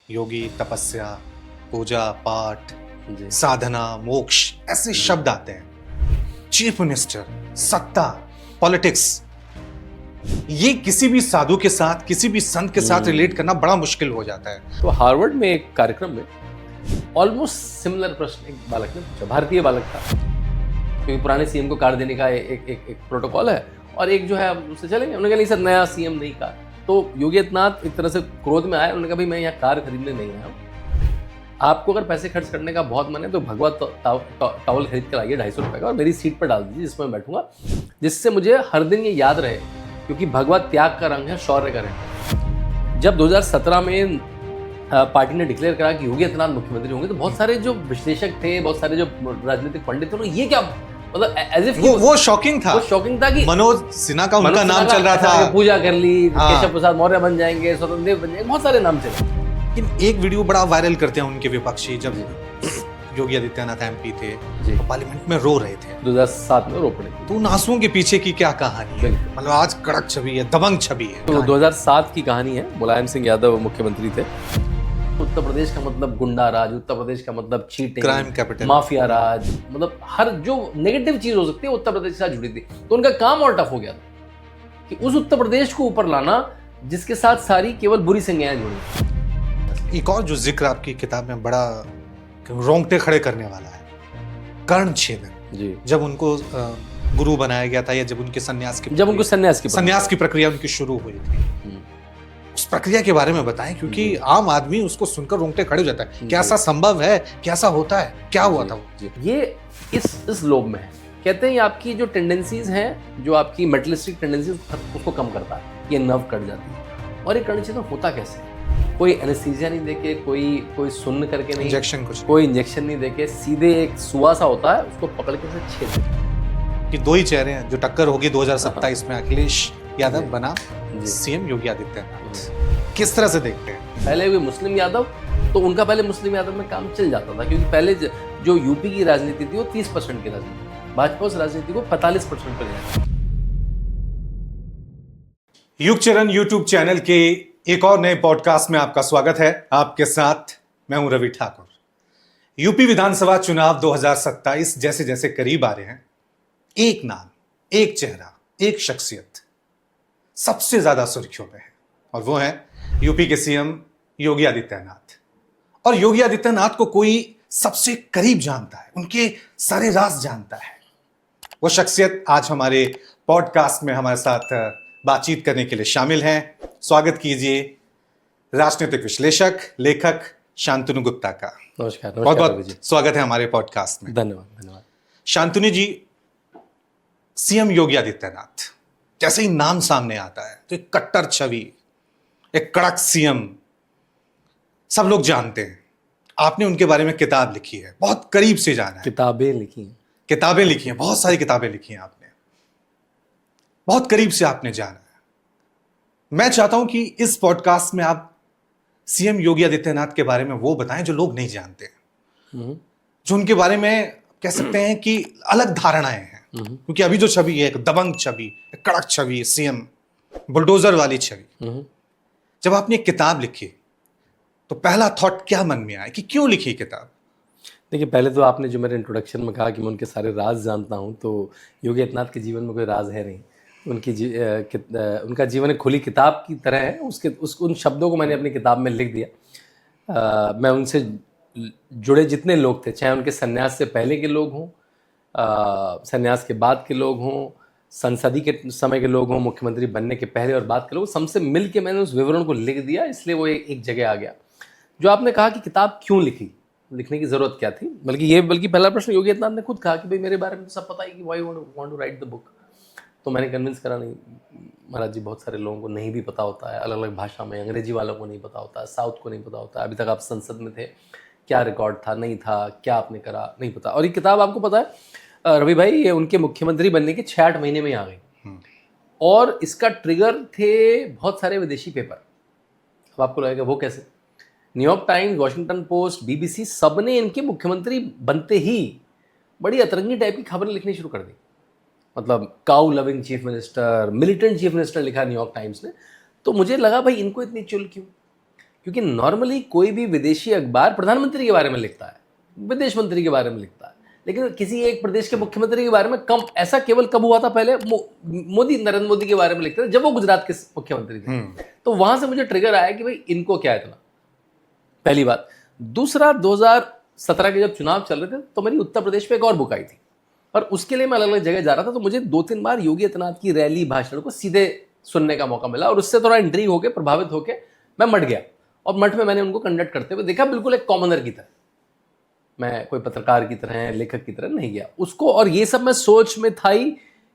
योगी, तपस्या, पूजा पाठ, जी। साधना, मोक्ष, ऐसे शब्द आते हैं। चीफ मिनिस्टर, सत्ता, पॉलिटिक्स, ये किसी भी साधु के साथ, किसी भी संत के साथ रिलेट करना बड़ा मुश्किल हो जाता है। तो हार्वर्ड में एक कार्यक्रम में ऑलमोस्ट सिमिलर प्रश्न एक बालक ने पूछा, भारतीय बालक था, क्योंकि पुराने सीएम को कार्ड देने का एक प्रोटोकॉल है और एक जो है उससे चलेंगे। उन्होंने कहा नहीं सर, नया सीएम नहीं का। तो योगी आदित्यनाथ एक तरह से क्रोध में आए। उन्होंने कहा भाई मैं यहाँ कार खरीदने नहीं आया हूँ, आपको अगर पैसे खर्च करने का बहुत मन है तो भगवा टॉवल खरीद कर आइए 250 रुपये का और मेरी सीट पर डाल दीजिए जिसमें मैं बैठूंगा, जिससे मुझे हर दिन ये याद रहे, क्योंकि भगवा त्याग का रंग है, शौर्य का रंग। जब 2017 में पार्टी ने डिक्लेयर करा कि योगी आदित्यनाथ मुख्यमंत्री होंगे तो बहुत सारे जो विश्लेषक थे, बहुत सारे जो राजनीतिक पंडित थे, उन्होंने ये क्या मतलब एज इफ वो शॉकिंग था। वो शॉकिंग था कि मनोज सिन्हा का उनका नाम चल रहा था, पूजा कर ली, हाँ। केशव प्रसाद मौर्य बन जाएंगे, स्वतंत्र देव बन जाएंगे, बहुत सारे नाम चले। लेकिन एक वीडियो बड़ा वायरल करते हैं उनके विपक्षी, जब योगी आदित्यनाथ एमपी थे तो पार्लियामेंट में रो रहे थे 2007 में रो पड़े। तो उन आंसुओं के पीछे की क्या कहानी है? मतलब आज कड़क छवि है, दबंग छवि है। तो 2007 की कहानी है। मुलायम सिंह यादव मुख्यमंत्री थे। उत्तर प्रदेश का मतलब गुंडा राज, उत्तर प्रदेश का मतलब चीटिंग, क्राइम कैपिटल, माफिया राज, मतलब हर जो नेगेटिव चीज हो सकती है उत्तर प्रदेश के साथ जुड़ी थी। तो उनका काम और टफ हो गया था कि उस उत्तर प्रदेश को ऊपर लाना जिसके साथ सारी केवल बुरी संज्ञाएं जुड़ी। एक और जो जिक्र आपकी किताब में बड़ा रोंगटे खड़े करने वाला है, कर्ण छेदन। जी। जब उनको गुरु बनाया गया था या जब उनके सन्यास की प्रक्रिया उनकी शुरू हुई थी, उस प्रक्रिया के बारे में बताएं, क्योंकि आम आदमी उसको सुनकर रोंगटे खड़े हो जाता है। क्या ऐसा संभव है? क्या ऐसा होता है? क्या हुआ था? ये इस लोभ में है। कहते हैं ये आपकी जो टेंडेंसीज हैं, जो आपकी मेटलिस्टिक टेंडेंसीज, उसको कम करता है, ये नर्व कट जाती है। और ये कर्ण छेदन होता कैसे? कोई एनेस्थीसिया नहीं देके, कोई सुन्न करके नहीं, इंजेक्शन कुछ, कोई इंजेक्शन नहीं देके, सीधे एक सुआ सा होता है, उसको पकड़ के उसे छेद। कि दो ही चेहरे हैं जो टक्कर होगी 2027 में, अखिलेश यादव बना सीएम योगी आदित्यनाथ। किस तरह से देखते हैं? पहले हुए मुस्लिम यादव, तो उनका पहले मुस्लिम यादव में काम चल जाता था, क्योंकि पहले जो यूपी की राजनीति थी वो 30% की राजनीति, भाजपा उस राजनीति को 45% पर ले आया। युगचरण यूट्यूब चैनल के एक और नए पॉडकास्ट में आपका स्वागत है। आपके साथ मैं हूं रवि ठाकुर। यूपी विधानसभा चुनाव 2027 जैसे जैसे करीब आ रहे हैं, एक नाम, एक चेहरा, एक शख्सियत सबसे ज्यादा सुर्खियों में है, और वो है यूपी के सीएम योगी आदित्यनाथ। और योगी आदित्यनाथ को कोई सबसे करीब जानता है, उनके सारे राज जानता है। वो शख्सियत आज हमारे पॉडकास्ट में हमारे साथ बातचीत करने के लिए शामिल हैं। स्वागत कीजिए राजनीतिक विश्लेषक, लेखक शांतनु गुप्ता का। नमस्कार। बहुत बहुत स्वागत है हमारे पॉडकास्ट में। धन्यवाद। शांतनु जी, सीएम योगी आदित्यनाथ, जैसे ही नाम सामने आता है तो एक कट्टर छवि, एक कड़क सीएम सब लोग जानते हैं। आपने उनके बारे में किताब लिखी है, बहुत करीब से जाना है। किताबें लिखी हैं, बहुत सारी किताबें लिखी हैं आपने, बहुत करीब से आपने जाना है। मैं चाहता हूं कि इस पॉडकास्ट में आप सीएम योगी आदित्यनाथ के बारे में वो बताएं जो लोग नहीं जानते, जो उनके बारे में कह सकते हैं कि अलग धारणाएं हैं। क्योंकि अभी जो छवि है, एक दबंग छवि, एक कड़क छवि, सीएम बुलडोजर वाली छवि। जब आपने एक किताब लिखी तो पहला थॉट क्या मन में आया कि क्यों लिखी किताब? देखिए, पहले तो आपने जो मेरे इंट्रोडक्शन में कहा कि मैं उनके सारे राज जानता हूं, तो योगी आदित्यनाथ के जीवन में कोई राज है नहीं। उनका जीवन एक खुली किताब की तरह है। उन शब्दों को मैंने अपनी किताब में लिख दिया। मैं उनसे जुड़े जितने लोग थे, चाहे उनके सन्यास से पहले के लोग हों, सन्यास के बाद के लोग हों, संसदीय के समय के लोग हों, मुख्यमंत्री बनने के पहले और बाद के लोग, सबसे मिल के मैंने उस विवरण को लिख दिया। इसलिए वो एक जगह आ गया। जो आपने कहा कि किताब क्यों लिखी, लिखने की ज़रूरत क्या थी, बल्कि पहला प्रश्न योगी आदित्यनाथ ने खुद कहा कि भाई मेरे बारे में तो सब पता है कि why want to write the book. तो मैंने कन्विंस करा, नहीं महाराज जी, बहुत सारे लोगों को नहीं भी पता होता है, अलग अलग भाषा में, अंग्रेजी वालों को नहीं पता होता है, साउथ को नहीं पता होता है, अभी तक आप संसद में थे, क्या रिकॉर्ड था, नहीं था, क्या आपने करा, नहीं पता। और ये किताब आपको पता है रवि भाई, ये उनके मुख्यमंत्री बनने के 6-8 महीने में आ गई, और इसका ट्रिगर थे बहुत सारे विदेशी पेपर। अब आपको लगेगा वो कैसे? New York times, Washington post, BBC, सब ने इनके मुख्यमंत्री बनते ही बड़ी अतरंगी टाइप की खबरें लिखनी शुरू कर दी। मतलब cow loving chief minister, militant chief minister लिखा न्यूयॉर्क टाइम्स ने। तो मुझे लगा भाई इनको इतनी चुल क्यों? क्योंकि नॉर्मली कोई भी विदेशी अखबार प्रधानमंत्री के बारे में लिखता है, विदेश मंत्री के बारे में लिखता है, लेकिन किसी एक प्रदेश के मुख्यमंत्री के बारे में कम, ऐसा केवल कब हुआ था पहले, मोदी, नरेंद्र मोदी के बारे में लिखते थे जब वो गुजरात के मुख्यमंत्री थे। तो वहां से मुझे ट्रिगर आया कि भाई इनको क्या इतना, पहली बात। दूसरा, 2017 के जब चुनाव चल रहे थे तो मेरी उत्तर प्रदेश में एक और बुक आई थी, और उसके लिए मैं अलग अलग जगह जा रहा था, तो मुझे 2-3 बार योगी आदित्यनाथ की रैली भाषण को सीधे सुनने का मौका मिला, और उससे थोड़ा इंट्रीग होकर, प्रभावित होकर मैं मठ गया, और मठ में मैंने उनको कंडक्ट करते हुए देखा, बिल्कुल एक कॉमनर की तरह, मैं कोई पत्रकार की तरह, लेखक की तरह नहीं गया उसको। और ये सब मैं सोच में था ही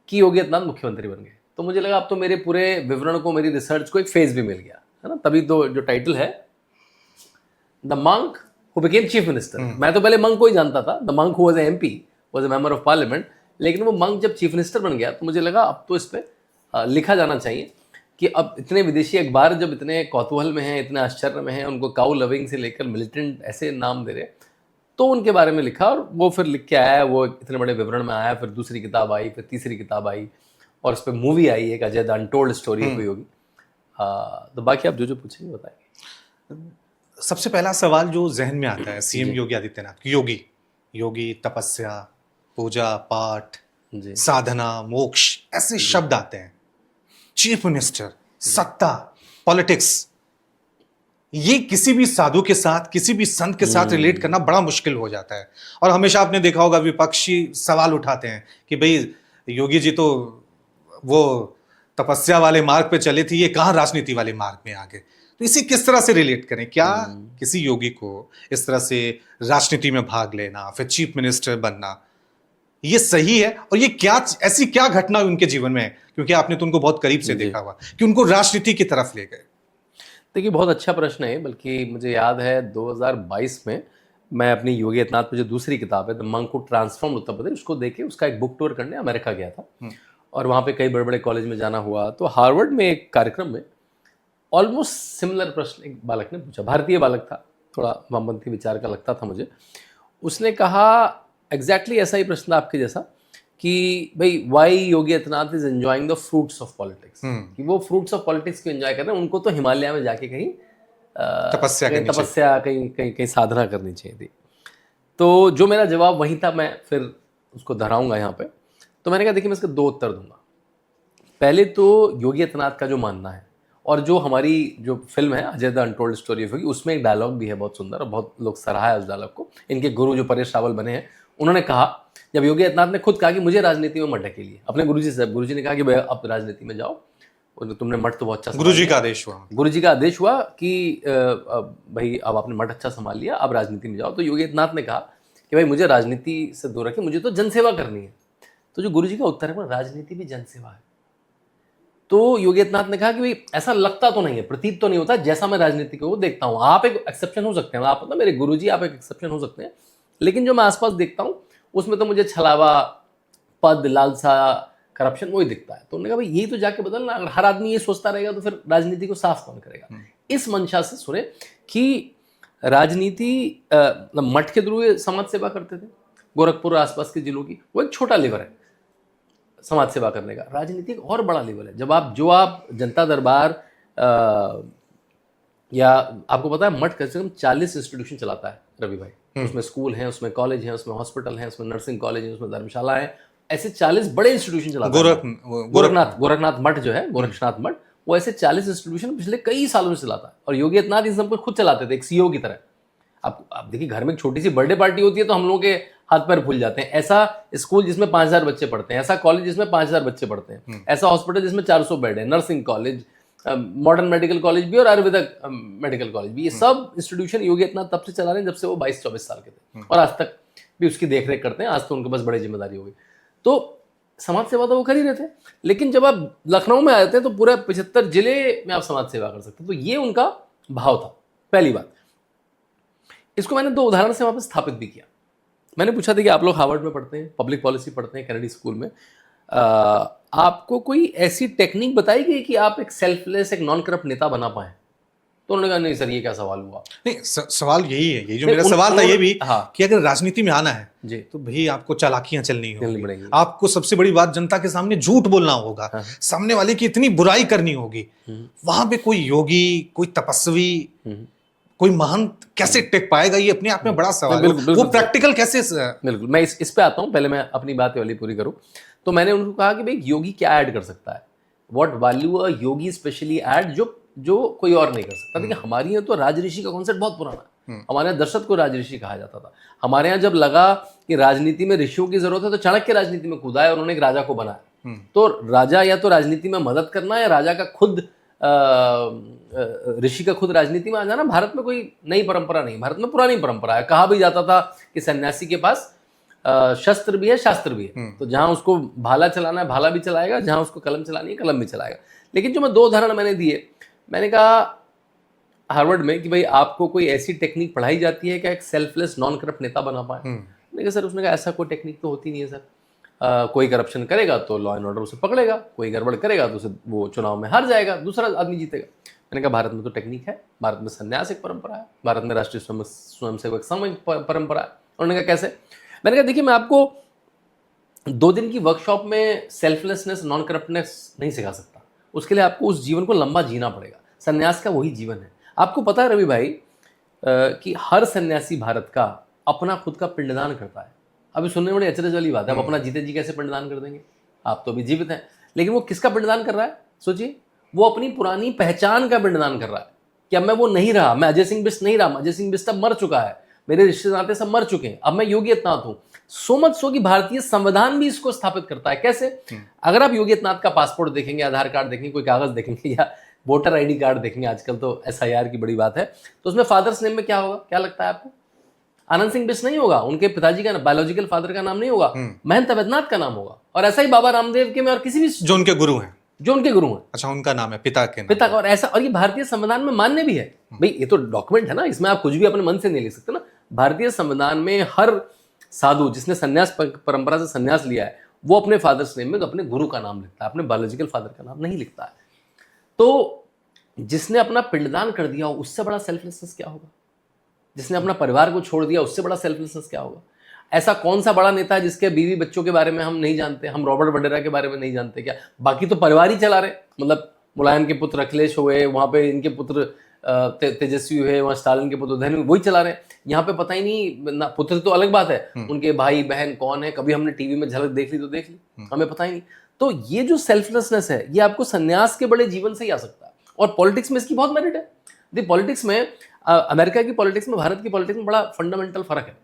कि योगी आदित्यनाथ मुख्यमंत्री बन गए, तो मुझे लगा अब तो मेरे पूरे विवरण को, मेरी रिसर्च को एक फेज भी मिल गया, है ना। तभी तो जो टाइटल है the monk who became chief minister, मैं तो पहले मंक को ही जानता था, the monk who was a MP, was a member of parliament, लेकिन वो मंक जब चीफ मिनिस्टर बन गया तो मुझे लगा अब तो इस पर लिखा जाना चाहिए कि अब इतने विदेशी अखबार जब इतने कौतूहल में हैं, इतने आश्चर्य में हैं, उनको काउ लविंग से लेकर मिलिटेंट ऐसे नाम दे रहे, तो उनके बारे में लिखा, और वो फिर लिख के आया, वो इतने बड़े विवरण में आया। फिर दूसरी किताब आई, फिर तीसरी किताब आई, और इस पर मूवी आई एक, Ajay the untold story of Yogi. तो बाकी आप जो जो पूछेंगे बताएंगे। सबसे पहला सवाल जो जहन में आता है सीएम योगी आदित्यनाथ, योगी, तपस्या, पूजा पाठ, साधना, मोक्ष, ऐसे शब्द आते हैं। चीफ मिनिस्टर, सत्ता, पॉलिटिक्स, ये किसी भी साधु के साथ, किसी भी संत के साथ रिलेट करना बड़ा मुश्किल हो जाता है। और हमेशा आपने देखा होगा विपक्षी सवाल उठाते हैं कि भाई योगी जी तो वो तपस्या वाले मार्ग पे चले थे, ये कहाँ राजनीति वाले मार्ग में आ गए। तो इसे किस तरह से रिलेट करें? क्या किसी योगी को इस तरह से राजनीति में भाग लेना, फिर चीफ मिनिस्टर बनना, ये सही है? और ये क्या, ऐसी क्या घटना उनके जीवन में है, क्योंकि आपने तो उनको बहुत करीब से देखा हुआ, कि उनको राजनीति की तरफ ले गए? देखिए, बहुत अच्छा प्रश्न है। बल्कि मुझे याद है 2022 में मैं अपनी योगी आदित्यनाथ पर जो दूसरी किताब है the monk who transformed Uttar Pradesh, उसको देखे उसका एक बुक टूर करने अमेरिका गया था, और वहाँ पे कई बड़े बड़े कॉलेज में जाना हुआ। तो हार्वर्ड में एक कार्यक्रम में ऑलमोस्ट सिमिलर प्रश्न एक बालक ने पूछा, भारतीय बालक था, थोड़ा वामपंथी विचार का लगता था मुझे। उसने कहा एग्जैक्टली ऐसा ही प्रश्न आपके जैसा कि भाई वाई Yogi Adityanath is enjoying the fruits of politics, कि वो फ्रूट्स ऑफ पॉलिटिक्स को एंजॉय कर रहे हैं, उनको तो हिमालय में जाके कहीं तपस्या कहीं साधना करनी चाहिए थी। तो जो मेरा जवाब वही था, मैं फिर उसको दोहराऊंगा यहाँ पे। तो मैंने कहा देखिए, मैं इसके 2 उत्तर दूंगा। पहले तो योगी आदित्यनाथ का जो मानना है, और जो हमारी जो फिल्म है Ajay the untold story of Yogi, उसमें एक डायलॉग भी है बहुत सुंदर, और बहुत लोग सराहा है उस डायलॉग को। इनके गुरु जो परेश रावल बने हैं, उन्होंने कहा, जब योगी आदित्यनाथ ने खुद कहा कि मुझे राजनीति में मत ढकेलिए, अपने गुरुजी से, गुरुजी ने कहा कि भाई अब राजनीति में जाओ, तुमने मठ तो बहुत अच्छा, गुरुजी का आदेश हुआ, गुरुजी का आदेश हुआ कि भाई अब आपने मठ अच्छा संभाल लिया, अब राजनीति में जाओ। तो योगी आदित्यनाथ ने कहा कि भाई मुझे राजनीति से दूर रखिए, मुझे तो जनसेवा करनी है। तो जो गुरुजी का उत्तर है, राजनीति भी जनसेवा है। तो योगी आदित्यनाथ ने कहा कि भाई ऐसा लगता तो नहीं है, प्रतीत तो नहीं होता जैसा मैं राजनीति को देखता हूँ। आप एक एक्सेप्शन हो सकते हैं, आप मतलब मेरे गुरुजी, आप एक एक्सेप्शन हो सकते हैं, लेकिन जो मैं आसपास देखता हूँ उसमें तो मुझे छलावा, पद, लालसा, करप्शन वही दिखता है। तो उन्होंने कहा भाई यही तो जाके बदलना, अगर हर आदमी ये सोचता रहेगा तो फिर राजनीति को साफ कौन करेगा। इस मंशा से सुने कि राजनीति मठ के थ्रू समाज सेवा करते थे, गोरखपुर आसपास के जिलों की, वो एक छोटा लेवल है समाज सेवा करने का। राजनीति एक और बड़ा लेवल है, जब आप जनता दरबार या आपको पता है मठ कम से कम 40 इंस्टीट्यूशन चलाता है रवि भाई। उसमें स्कूल हैं, उसमें कॉलेज हैं, उसमें हॉस्पिटल हैं, उसमें नर्सिंग कॉलेज है, उसमें धर्मशाला है, ऐसे 40 बड़े इंस्टीट्यूशन चलाता है। गोरखनाथ मठ जो है, गोरक्षनाथ मठ, वो ऐसे 40 इंस्टीट्यूशन पिछले कई सालों से चलाता है। और योगी आदित्यनाथ इन सबको खुद चलाते थे, एक सीईओ की तरह। आप देखिए, घर में एक छोटी सी बर्थडे पार्टी होती है तो हम लोगों के हाथ पैर फूल जाते हैं। ऐसा स्कूल जिसमें 5000 बच्चे पढ़ते हैं, ऐसा कॉलेज जिसमें 5000 बच्चे पढ़ते हैं, ऐसा हॉस्पिटल जिसमें 400 बेड है, nursing college, modern medical college भी और आयुर्वेदिक मेडिकल कॉलेज भी, ये सब इंस्टीट्यूशन योगी आदित्यनाथ तब से चला रहे हैं जब से वो 22-24 साल के थे, और आज तक भी उसकी देखरेख करते हैं। आज तो उनके पास बड़ी जिम्मेदारी हो गई। तो समाज सेवा तो वो कर ही रहे थे, लेकिन जब आप लखनऊ में आते हैं तो पूरे 75 जिले में आप समाज सेवा कर सकते हैं। तो ये उनका भाव था, पहली बात। इसको मैंने 2 उदाहरण से वहाँ पर स्थापित भी किया। मैंने पूछा था कि आप लोग हार्वर्ड में पढ़ते हैं, पब्लिक पॉलिसी पढ़ते हैं, कैनेडी स्कूल में, आपको कोई ऐसी टेक्निक बताई गई कि आप एक सेल्फलेस, एक नॉन करप्ट नेता बना पाए? तो उन्होंने कहा नहीं सर, ये क्या सवाल हुआ। नहीं, सवाल यही है, ये जो मेरा सवाल था ये भी, कि अगर राजनीति में आना है जी, तो भाई आपको चालाकियां चलनी होगी, आपको सबसे बड़ी बात जनता के सामने झूठ बोलना होगा, सामने वाले की इतनी बुराई करनी होगी। वहां पे कोई योगी, कोई तपस्वी कोई महंत कैसे टिक पाएगा, ये अपने आप में बड़ा सवाल है। बिल्कुल, बिल्कुल, वो प्रैक्टिकल कैसे बिल्कुल। मैं इस पे आता हूँ, पहले मैं अपनी बात वाली पूरी करूँ। तो मैंने उनको कहा कि भाई योगी क्या ऐड कर सकता है, what value a Yogi specially add जो कोई और नहीं कर सकता। देखिए हमारे यहाँ तो राजऋषि का कॉन्सेप्ट बहुत पुराना है। हमारे यहाँ दशरथ को राजऋषि कहा जाता था। हमारे यहाँ जब लगा कि राजनीति में ऋषियों की जरूरत है तो चाणक्य राजनीति में कूदा है और उन्होंने एक राजा को बनाया। तो राजा या तो राजनीति में मदद करना या राजा का खुद ऋषि का खुद राजनीति में आ जाना। भारत में कोई नई परंपरा नहीं, भारत में पुरानी परंपरा है। कहा भी जाता था कि सन्यासी के पास शस्त्र भी है शास्त्र भी है, तो जहां उसको भाला चलाना है भाला भी चलाएगा, जहां उसको कलम चलानी है कलम भी चलाएगा। लेकिन जो मैं 2 उदाहरण मैंने दिए, मैंने कहा हार्वर्ड में कि भाई आपको कोई ऐसी टेक्निक पढ़ाई जाती है क्या एक सेल्फलेस नॉन करप्ट नेता बना पाए। मैंने कहा सर, उसने कहा ऐसा कोई टेक्निक तो होती नहीं है सर। कोई करप्शन करेगा तो लॉ एंड ऑर्डर उसे पकड़ेगा, कोई गड़बड़ करेगा तो उसे वो चुनाव में हार जाएगा, दूसरा आदमी जीतेगा। मैंने कहा भारत में तो टेक्निक है, भारत में संन्यास एक परंपरा है, भारत में राष्ट्रीय स्वयंसेवक संघ एक परंपरा है। उन्होंने कहा कैसे? मैंने कहा देखिए मैं आपको 2 दिन की वर्कशॉप में सेल्फलेसनेस नॉन करप्टनेस नहीं सिखा सकता, उसके लिए आपको उस जीवन को लंबा जीना पड़ेगा। सन्यास का वही जीवन है। आपको पता है रवि भाई कि हर सन्यासी भारत का अपना खुद का पिंडदान करता है। अभी सुनने में बड़ी अचरज वाली बात है, आप अपना जीते जी कैसे पिंडदान कर देंगे? आप तो अभी जीवित हैं, लेकिन वो किसका पिंडदान कर रहा है? सोचिए, वो अपनी पुरानी पहचान का पिंडदान कर रहा है कि अब मैं वो नहीं रहा, मैं अजय सिंह बिष्ट नहीं रहा, अजय सिंह बिष्ट अब मर चुका है, मेरे रिश्ते नाते सब मर चुके हैं, अब मैं योगी आदित्यनाथ हूं। सो मच सो कि भारतीय संविधान भी इसको स्थापित करता है। कैसे? अगर आप योगी आदित्यनाथ का पासपोर्ट देखेंगे, आधार कार्ड देखेंगे, कोई कागज देखेंगे या वोटर आईडी कार्ड देखेंगे, आजकल तो SIR की बड़ी बात है, तो उसमें फादर्स नेम में क्या होगा? क्या लगता है आपको? आनंद सिंह बिष्ट नहीं होगा, उनके पिताजी का बायोलॉजिकल फादर का नाम नहीं होगा, महंत अवैधनाथ का नाम होगा। और ऐसा ही बाबा रामदेव के में और किसी भी जो उनके गुरु हैं, अच्छा उनका नाम है पिता के नाम पिता का। और ऐसा, और ये भारतीय संविधान में मान्य भी है भाई, ये तो डॉक्यूमेंट है ना, इसमें आप कुछ भी अपने मन से नहीं लिख सकते ना। भारतीय संविधान में हर साधु जिसने संन्यास परंपरा से संन्यास लिया है वो अपने फादर्स नेम में अपने गुरु का नाम लिखता है, अपने बायोलॉजिकल फादर का नाम नहीं लिखता है। तो जिसने अपना पिंडदान कर दिया उससे बड़ा सेल्फलेसनेस क्या होगा? जिसने अपना परिवार को छोड़ दिया उससे बड़ा सेल्फलेसनेस क्या होगा? ऐसा कौन सा बड़ा नेता है जिसके बीवी बच्चों के बारे में हम नहीं जानते? हम रॉबर्ट वडेरा के बारे में नहीं जानते क्या? बाकी तो परिवार ही चला रहे, मतलब मुलायम के पुत्र अखिलेश हुए, वहां पे इनके पुत्र तेजस्वी हुए, वहां स्टालिन के पुत्र धन, वही चला रहे हैं। यहाँ पे पता ही नहीं ना, पुत्र तो अलग बात है, उनके भाई बहन कौन है, कभी हमने टीवी में झलक देख ली तो देख ली, हमें पता ही नहीं। तो ये जो सेल्फलेसनेस है ये आपको संन्यास के बड़े जीवन से ही आ सकता है। और पॉलिटिक्स में इसकी बहुत मेरिट है। देखिए पॉलिटिक्स में अमेरिका की पॉलिटिक्स में भारत की पॉलिटिक्स में बड़ा फंडामेंटल फर्क है।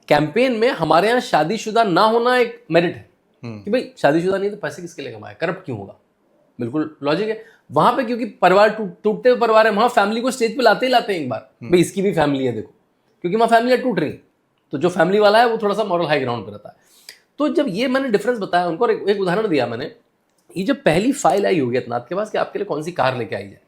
कैंपेन में हमारे यहाँ शादीशुदा ना होना एक मेरिट है कि भाई शादीशुदा नहीं तो पैसे किसके लिए कमाए, करप्ट क्यों होगा? बिल्कुल लॉजिक है। वहां पे क्योंकि परिवार टूटते हुए परिवार है, वहां फैमिली को स्टेज पे लाते ही लाते हैं एक बार, भाई इसकी भी फैमिली है देखो, क्योंकि वहां फैमिलियां टूट रही, तो जो फैमिली वाला है वो थोड़ा सा मॉरल हाई ग्राउंड पर रहता है। तो जब ये मैंने डिफरेंस बताया उनको और एक उदाहरण दिया मैंने, ये जब पहली फाइल आई योगी आदित्यनाथ के पास कि आपके लिए कौन सी कार लेके आई जाए,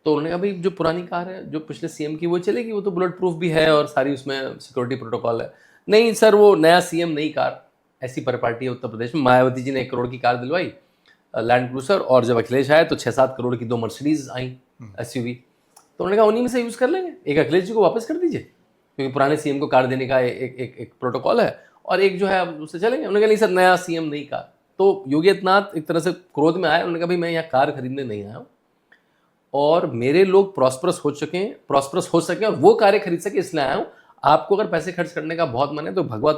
तो उन्होंने कहा भाई जो पुरानी कार है जो पिछले CM की वो चलेगी, वो तो बुलेट प्रूफ भी है और सारी उसमें सिक्योरिटी प्रोटोकॉल है। नहीं सर, वो नया CM नई कार, ऐसी पार्टी है उत्तर प्रदेश में, मायावती जी ने 1 करोड़ की कार दिलवाई लैंड क्रूजर, और जब अखिलेश आए तो 6-7 करोड़ की 2 मर्सिडीज आई SUV। तो उन्होंने कहा उन्हीं में से यूज कर लेंगे, एक अखिलेश जी को वापस कर दीजिए क्योंकि पुराने CM को कार देने का एक प्रोटोकॉल है, और एक जो है उससे चलेंगे। उन्होंने कहा नहीं सर, नया CM नई कार। तो योगी आदित्यनाथ एक तरह से क्रोध में आए, उन्होंने कहा भाई मैं यहाँ कार खरीदने नहीं आया हूँ, और मेरे लोग प्रॉस्परस हो सके और वो कारें खरीद सके इसलिए आया हूँ। आपको अगर पैसे खर्च करने का बहुत मन है तो भगवा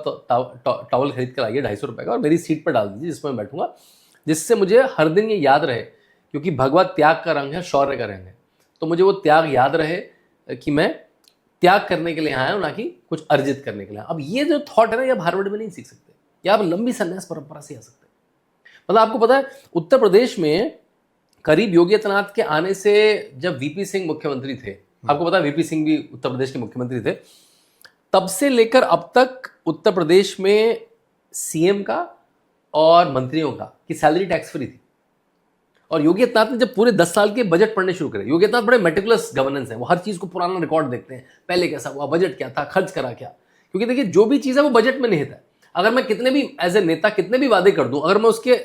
टॉवल खरीद कर आइए 250 रुपये का, और मेरी सीट पर डाल दीजिए जिसमें मैं बैठूंगा, जिससे मुझे हर दिन ये याद रहे, क्योंकि भगवा त्याग का रंग है, शौर्य का रंग है, तो मुझे वो त्याग याद रहे कि मैं त्याग करने के लिए आया हूँ, ना कि कुछ अर्जित करने के लिए। अब ये जो थॉट है ना, ये आप हार्वर्ड में नहीं सीख सकते, या आप लंबी संन्यास परंपरा से आ सकते। मतलब आपको पता है उत्तर प्रदेश में करीब योगी आदित्यनाथ के आने से, जब VP सिंह मुख्यमंत्री थे, आपको पता है VP सिंह भी उत्तर प्रदेश के मुख्यमंत्री थे, तब से लेकर अब तक उत्तर प्रदेश में CM का और मंत्रियों का की सैलरी टैक्स फ्री थी। और योगी आदित्यनाथ ने जब पूरे 10 साल के बजट पढ़ने शुरू करे, योगी आदित्यनाथ बड़े मेटिकुलस गवर्नेंस है, वो हर चीज को पुराना रिकॉर्ड देखते हैं, पहले कैसा हुआ, बजट क्या था, खर्च करा क्या, क्योंकि देखिए जो भी चीज है वो बजट में निहित है। अगर मैं कितने भी एज ए नेता कितने भी वादे कर दूं, अगर मैं उसके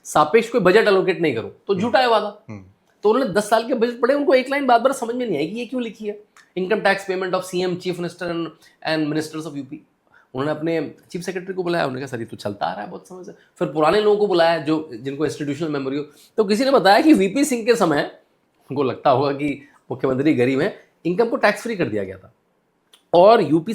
सापेक्ष कोई बजट एलोकेट नहीं करूं तो झूठा है वादा। तो उन्होंने 10 साल के बजट पढ़े, उनको एक लाइन बार बार समझ में नहीं आई कि ये क्यों लिखी है, income tax payment of CM, chief minister and ministers of UP। उन्होंने अपने चीफ सेक्रेटरी को बुलाया, उन्होंने कहा सर ये तो चलता आ रहा है बहुत समय से। फिर पुराने लोगों को बुलाया जो जिनको इंस्टीट्यूशनल मेमोरी हो, तो किसी ने बताया कि VP सिंह के समय, उनको लगता होगा कि मुख्यमंत्री गरीब हैं, इनकम को टैक्स फ्री कर दिया गया था। और यूपी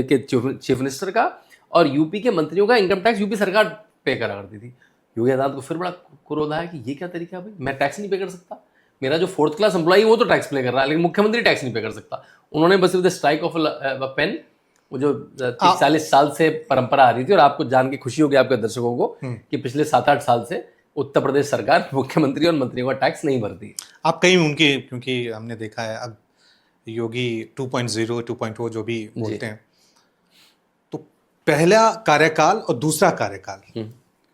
के चीफ मिनिस्टर का और यूपी के मंत्रियों का इनकम टैक्स यूपी सरकार पे करा करती थी। योगी आदित्यनाथ को फिर बड़ा क्रोध आया कि ये क्या तरीका है भाई, मैं टैक्स नहीं पे कर सकता, मेरा जो 4th क्लास एम्प्लॉई वो तो टैक्स पे कर रहा है, लेकिन मुख्यमंत्री टैक्स नहीं पे कर सकता। उन्होंने बस विद स्ट्राइक ऑफ पेन, वो जो 40 साल से परंपरा आ रही थी, और आपको जान के खुशी होगी आपके दर्शकों को कि पिछले 7-8 साल से उत्तर प्रदेश सरकार मुख्यमंत्री और मंत्रियों का टैक्स नहीं भरती। आप कहीं उनके, क्योंकि हमने देखा है अब योगी 2.0 2.0 जो भी बोलते हैं, तो पहला कार्यकाल और दूसरा कार्यकाल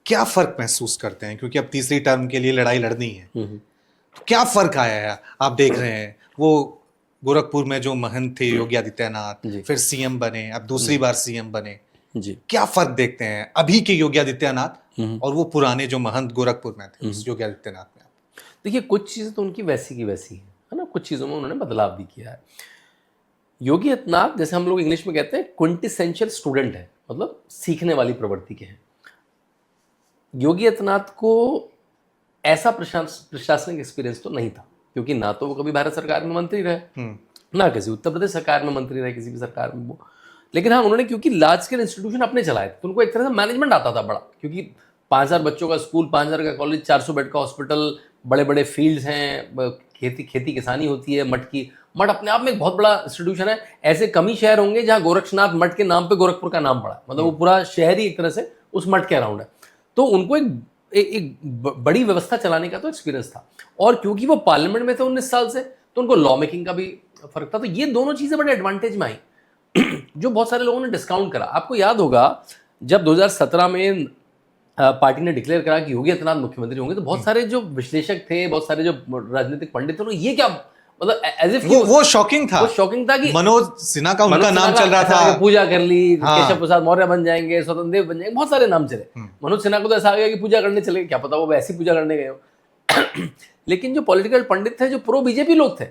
क्या फर्क महसूस करते हैं, क्योंकि अब तीसरी टर्म के लिए लड़ाई लड़नी है, तो क्या फर्क आया है? आप देख रहे हैं वो गोरखपुर में जो महंत थे योगी आदित्यनाथ, फिर सीएम बने, अब दूसरी बार सीएम बने जी, क्या फर्क देखते हैं अभी के योगी आदित्यनाथ और वो पुराने जो महंत गोरखपुर में थे उस योगी आदित्यनाथ में? देखिए कुछ चीज़ें तो उनकी वैसी की वैसी है ना, कुछ चीज़ों में उन्होंने बदलाव भी किया है। योगी आदित्यनाथ, जैसे हम लोग इंग्लिश में कहते हैं, क्विंटेसेंशियल स्टूडेंट है, मतलब सीखने वाली प्रवृत्ति के हैं। योगी आदित्यनाथ को ऐसा प्रशासनिक एक्सपीरियंस तो नहीं था, क्योंकि ना तो वो कभी भारत सरकार में मंत्री रहे, ना किसी उत्तर प्रदेश सरकार में मंत्री रहे, किसी भी सरकार में वो। लेकिन हाँ, उन्होंने क्योंकि लार्ज स्केल इंस्टीट्यूशन अपने चलाए तो उनको एक तरह से मैनेजमेंट आता था बड़ा, क्योंकि 5000 बच्चों का स्कूल, 5000 का कॉलेज, 400 बेड का हॉस्पिटल, बड़े बड़े फील्ड्स हैं, खेती किसानी होती है, मठ अपने आप में एक बहुत बड़ा इंस्टीट्यूशन है। ऐसे कम ही शहर होंगे जहाँ गोरक्षनाथ मठ के नाम पे गोरखपुर का नाम पड़ा, मतलब वो पूरा शहर ही एक तरह से उस मठ के अराउंड है। तो उनको एक बड़ी व्यवस्था चलाने का तो एक्सपीरियंस था, और क्योंकि वो पार्लियामेंट में थे 19 साल से, तो उनको लॉ मेकिंग का भी फर्क था। तो ये दोनों चीज़ें बड़े एडवांटेज में आई जो बहुत सारे लोगों ने डिस्काउंट करा। आपको याद होगा जब 2017 में पार्टी ने डिक्लेयर करा कि योगी आदित्यनाथ मुख्यमंत्री होंगे, तो बहुत सारे जो विश्लेषक थे, बहुत सारे जो राजनीतिक पंडित थे, ये क्या, मतलब एज इफ वो शॉकिंग था, वो शॉकिंग था कि मनोज सिन्हा का उनका नाम चल रहा था, पूजा कर ली, केशव प्रसाद मौर्य बन जाएंगे, स्वतंत्र देव बन जाएंगे, बहुत सारे नाम चले। मनोज सिन्हा को तो ऐसा आ गया कि पूजा करने चले, क्या पता वो वैसी पूजा करने गए हो लेकिन जो पॉलिटिकल पंडित थे, जो प्रो बीजेपी लोग थे,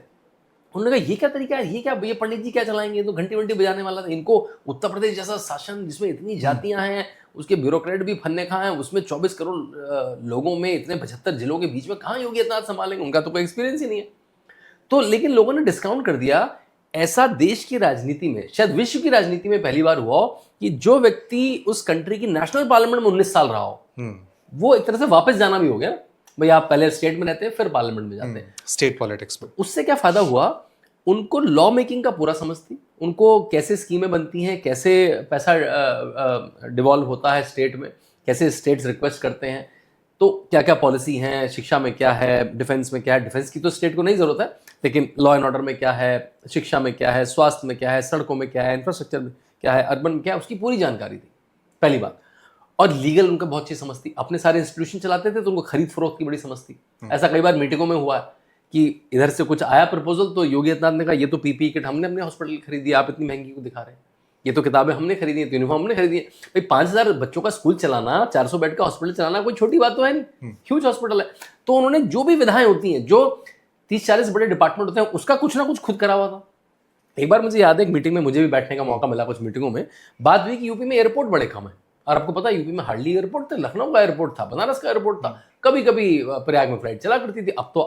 उन्होंने कहा ये क्या तरीका है, ये पंडित जी क्या चलाएंगे, तो घंटी वंटी बजाने वाला था। इनको उत्तर प्रदेश जैसा शासन जिसमें इतनी जातियां हैं, उसके ब्यूरोक्रेट भी फन्ने खा हैं, उसमें 24 करोड़ लोगों में, इतने 75 जिलों के बीच में कहाँ योगी आदित्यनाथ संभालेंगे, उनका तो कोई एक्सपीरियंस ही नहीं है। तो लेकिन लोगों ने डिस्काउंट कर दिया। ऐसा देश की राजनीति में, शायद विश्व की राजनीति में पहली बार हुआ कि जो व्यक्ति उस कंट्री की नेशनल पार्लियामेंट में 19 साल रहा हो, वो एक तरह से वापस जाना भी हो गया। भाई आप पहले स्टेट में रहते हैं, फिर पार्लियामेंट में जाते हैं, स्टेट पॉलिटिक्स में। उससे क्या फायदा हुआ, उनको लॉ मेकिंग का पूरा समझ थी, उनको कैसे स्कीमें बनती हैं, कैसे पैसा डिवॉल्व होता है स्टेट में, कैसे स्टेट्स रिक्वेस्ट करते हैं, तो क्या क्या पॉलिसी हैं, शिक्षा में क्या है, डिफेंस में क्या है, डिफेंस की तो स्टेट को नहीं जरूरत है, लेकिन लॉ एंड ऑर्डर में क्या है, शिक्षा में क्या है, स्वास्थ्य में क्या है, सड़कों में क्या है, इंफ्रास्ट्रक्चर में क्या है, अर्बन में क्या है, उसकी पूरी जानकारी थी, पहली बात। और लीगल उनको बहुत अच्छी समझ थी, अपने सारे इंस्टीट्यूशन चलाते थे, तो उनको खरीद फरोख्त की बड़ी समझ थी। ऐसा कई बार मीटिंगों में हुआ है कि इधर से कुछ आया प्रपोजल, तो योगी आदित्यनाथ ने कहा ये तो पीपीई किट हमने अपने हॉस्पिटल खरीदी, आप इतनी महंगी को दिखा रहे हैं, ये तो किताबें हमने खरीदी हैं, तो यूनिफॉर्म हमने खरीदी है। भाई 5000 बच्चों का स्कूल चलाना, 400 बेड का हॉस्पिटल चलाना कोई छोटी बात तो है नहीं, ह्यूज हॉस्पिटल है। तो उन्होंने जो भी विधाएं होती हैं, जो 30-40 बड़े डिपार्टमेंट होते हैं, उसका कुछ ना कुछ खुद करा हुआ था। एक बार मुझे याद है, एक मीटिंग में मुझे भी बैठने का मौका मिला, कुछ मीटिंगों में बात हुई कि यूपी में एयरपोर्ट बड़े कम है, और आपको पता है यूपी में हार्डली एयरपोर्ट थे, लखनऊ का एयरपोर्ट था, बनारस का एयरपोर्ट था, कभी कभी प्रयाग में फ्लाइट चला करती थी। अब तो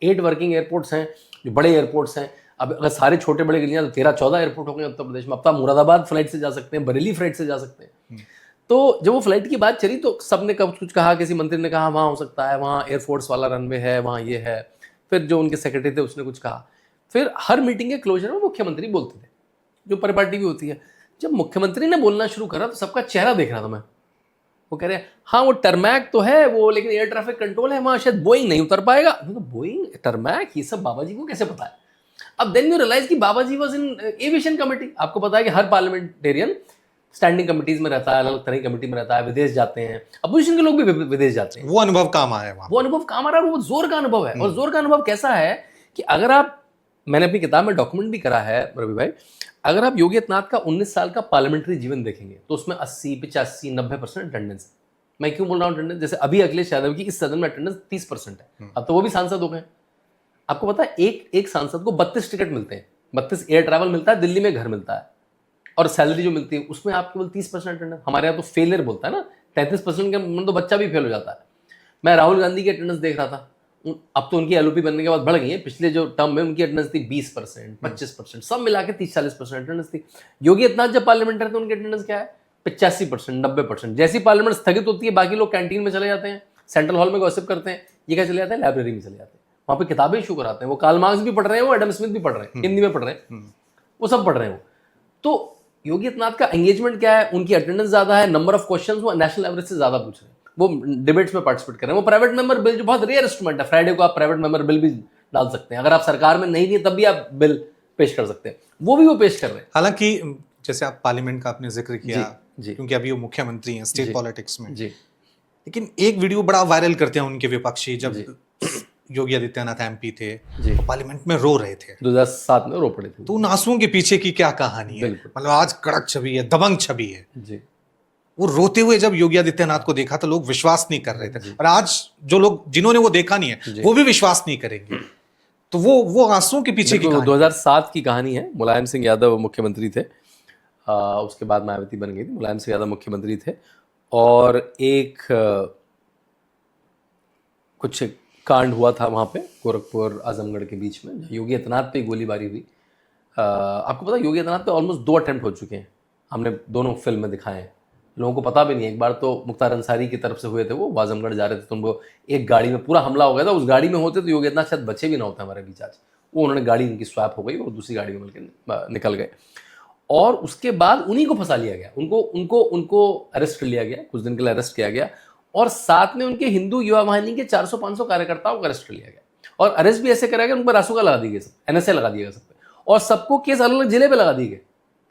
8 वर्किंग एयरपोर्ट्स हैं, जो बड़े एयरपोर्ट्स हैं। अब अगर सारे छोटे बड़े गिनिया तो 13-14 एयरपोर्ट हो गए उत्तर प्रदेश में। अब तो मुरादाबाद फ्लाइट से जा सकते हैं, बरेली फ्लाइट से जा सकते हैं। तो जब वो फ्लाइट की बात चली तो सबने कुछ कहा, किसी मंत्री ने कहा वहाँ हो सकता है, वहाँ एयरफोर्स वाला रनवे है, वहाँ ये है, फिर जो उनके सेक्रेटरी थे उसने कुछ कहा। फिर हर मीटिंग के क्लोजर में मुख्यमंत्री बोलते थे, जो परिपाटी भी होती है। जब मुख्यमंत्री ने बोलना शुरू करा तो सबका चेहरा देख रहा था मैं, वो कह रहे हैं हाँ वो टर्मैक तो है वो, लेकिन एयर ट्रैफिक कंट्रोल है, वहाँ शायद बोइंग नहीं उतर पाएगा। तो बोइंग, टर्मैक, ये सब बाबा जी को कैसे पता है? अब देन यू रियलाइज कि बाबा जी वाज इन एविएशन कमेटी। आपको पता है कि हर पार्लियामेंटेरियन स्टैंडिंग कमिटीज में रहता है, अलग तरह की कमेटी में रहता है, विदेश जाते हैं, अपोजिशन के लोग भी विदेश जाते हैं। वो अनुभव काम आया वहाँ, वो अनुभव काम आ रहा है, वो जोर का अनुभव है। और जोर का अनुभव कैसा है कि अगर आप, मैंने अपनी किताब में डॉक्यूमेंट भी करा है रवि भाई, अगर आप योगी आदित्यनाथ का 19 साल का पार्लियामेंट्री जीवन देखेंगे तो उसमें 80, 85, 90% अटेंडेंस है। मैं क्यों बोल रहा हूँ अटेंडेंस? जैसे अभी अखिलेश यादव की इस सदन में अटेंडेंस 30% है, अब तो वो भी सांसद हो गए। आपको पता है एक सांसद को 32 टिकट मिलते हैं, 32 एयर ट्रैवल मिलता है, दिल्ली में घर मिलता है, और सैलरी जो मिलती है उसमें आप केवल 30% अटेंडेंस। हमारे यहाँ तो फेलियर बोलता है ना, 33% के मतलब तो बच्चा भी फेल हो जाता है। मैं राहुल गांधी की अटेंडेंस देख रहा था, अब तो उनकी एलओपी बनने के बाद बढ़ गई है, पिछले जो टर्म में उनकी अटेंडेंस थी 20%, 25%, सब मिला के 30-40% अटेंडेंस थी। योगी आदित्यनाथ जब पार्लियामेंटर थे उनकी अटेंडेंस क्या है, 85%, 90%। जैसी पार्लियामेंट स्थगित होती है बाकी लोग कैंटीन में चले जाते हैं, सेंट्रल हॉल में गॉसिप करते हैं, ये क्या चले जाते हैं, लाइब्रेरी में चले जाते हैं, वहाँ पे किताबें इशू कराते हैं। वो कार्ल मार्क्स भी पढ़ रहे हैं, वो एडम स्मिथ भी पढ़ रहे हैं, हिंदी में पढ़ रहे हैं, वो सब पढ़ रहे हैं। तो योगी आदित्यनाथ का एंगेजमेंट क्या है, उनकी अटेंडेंस ज्यादा है, नंबर ऑफ क्वेश्चंस वो नेशनल एवरेज से ज्यादा पूछ रहे हैं, वो डिबेट्स में पार्टिसिपेट कर रहे हैं। वो प्राइवेट मेंबर बिल जो बहुत रेयर इंस्ट्रूमेंट है, फ्राइडे को आप प्राइवेट मेंबर बिल भी डाल सकते हैं, अगर आप सरकार में नहीं दिए तब भी आप बिल पेश कर सकते हैं, वो पेश कर रहे हैं। हालांकि जैसे आप पार्लियामेंट का आपने जिक्र किया, जी। क्योंकि अभी वो मुख्यमंत्री हैं स्टेट पॉलिटिक्स में जी। लेकिन एक वीडियो बड़ा वायरल करते हैं उनके विपक्षी, जब योगी आदित्यनाथ एमपी थे तो पार्लियामेंट में रो रहे थे, 2007 में रो पड़े थे। तो उन आंसुओं के पीछे की क्या कहानी है? मतलब आज कड़क छवि है, दबंग छवि है जी। वो रोते हुए जब योगी आदित्यनाथ को देखा तो लोग विश्वास नहीं कर रहे थे, और आज जो लोग जिन्होंने वो देखा नहीं है वो भी विश्वास नहीं करेंगे। तो वो आंसुओं के पीछे की 2007 की कहानी है। मुलायम सिंह यादव मुख्यमंत्री थे, उसके बाद मायावती बन गई थी, मुलायम सिंह यादव मुख्यमंत्री थे, और एक कुछ कांड हुआ था वहाँ पे गोरखपुर आजमगढ़ के बीच में, योगी आदित्यनाथ पे गोलीबारी हुई। आपको पता है योगी आदित्यनाथ पे ऑलमोस्ट 2 अटेम्प्ट हो चुके हैं, हमने दोनों फिल्म में दिखाए हैं, लोगों को पता भी नहीं है। एक बार तो मुख्तार अंसारी की तरफ से हुए थे, वो आजमगढ़ जा रहे थे तो उनको एक गाड़ी में पूरा हमला हो गया था, उस गाड़ी में होते तो योगी आदित्यनाथ शायद बचे भी ना होते हमारे बीच आज। वो उन्होंने गाड़ी उनकी स्वैप हो गई और दूसरी गाड़ी में मिलकर निकल गए, और उसके बाद उन्हीं को फंसा लिया गया, उनको अरेस्ट कर लिया गया, कुछ दिन के लिए अरेस्ट किया गया, और साथ में उनके हिंदू युवा वाहिनी के 400-500 कार्यकर्ताओं को अरेस्ट कर लिया गया, और अरेस्ट भी ऐसे करा गया, उन पर रासुका लगा दी गई, सब एनएसए लगा दिया गया सब पे, और सबको केस अलग अलग जिले पे लगा दिए गए,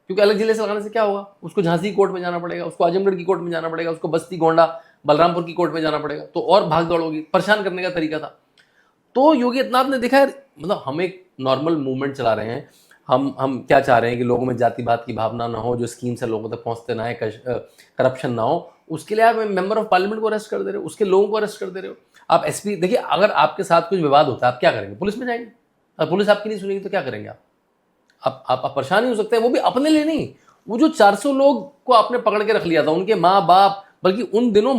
क्योंकि अलग जिले से लगाने से क्या होगा, उसको झांसी कोर्ट में जाना पड़ेगा, उसको आजमगढ़ की कोर्ट में जाना पड़ेगा, उसको बस्ती गोंडा बलरामपुर की कोर्ट में जाना पड़ेगा, तो और भाग दौड़ होगी, परेशान करने का तरीका था। तो योगी आदित्यनाथ ने देखा, मतलब हम एक नॉर्मल मूवमेंट चला रहे हैं, हम क्या चाह रहे हैं कि लोगों में जातिवाद की भावना ना हो, जो स्कीम से लोगों तक पहुंचते ना है, करप्शन ना हो, उसके लिए आप मेंबर ऑफ पार्लियामेंट को अरेस्ट कर दे रहे हो, उसके लोगों को अरेस्ट कर दे रहे हो। आप एसपी देखिए, अगर आपके साथ कुछ विवाद होता है आप क्या करेंगे, पुलिस में जाएंगे, अगर पुलिस आपकी नहीं सुनेगी तो क्या करेंगे आप परेशान ही हो सकते हैं, वो भी अपने लिए नहीं। वो जो 400 लोग को आपने पकड़ के रख लिया था, उनके माँ बाप, बल्कि उन दिनों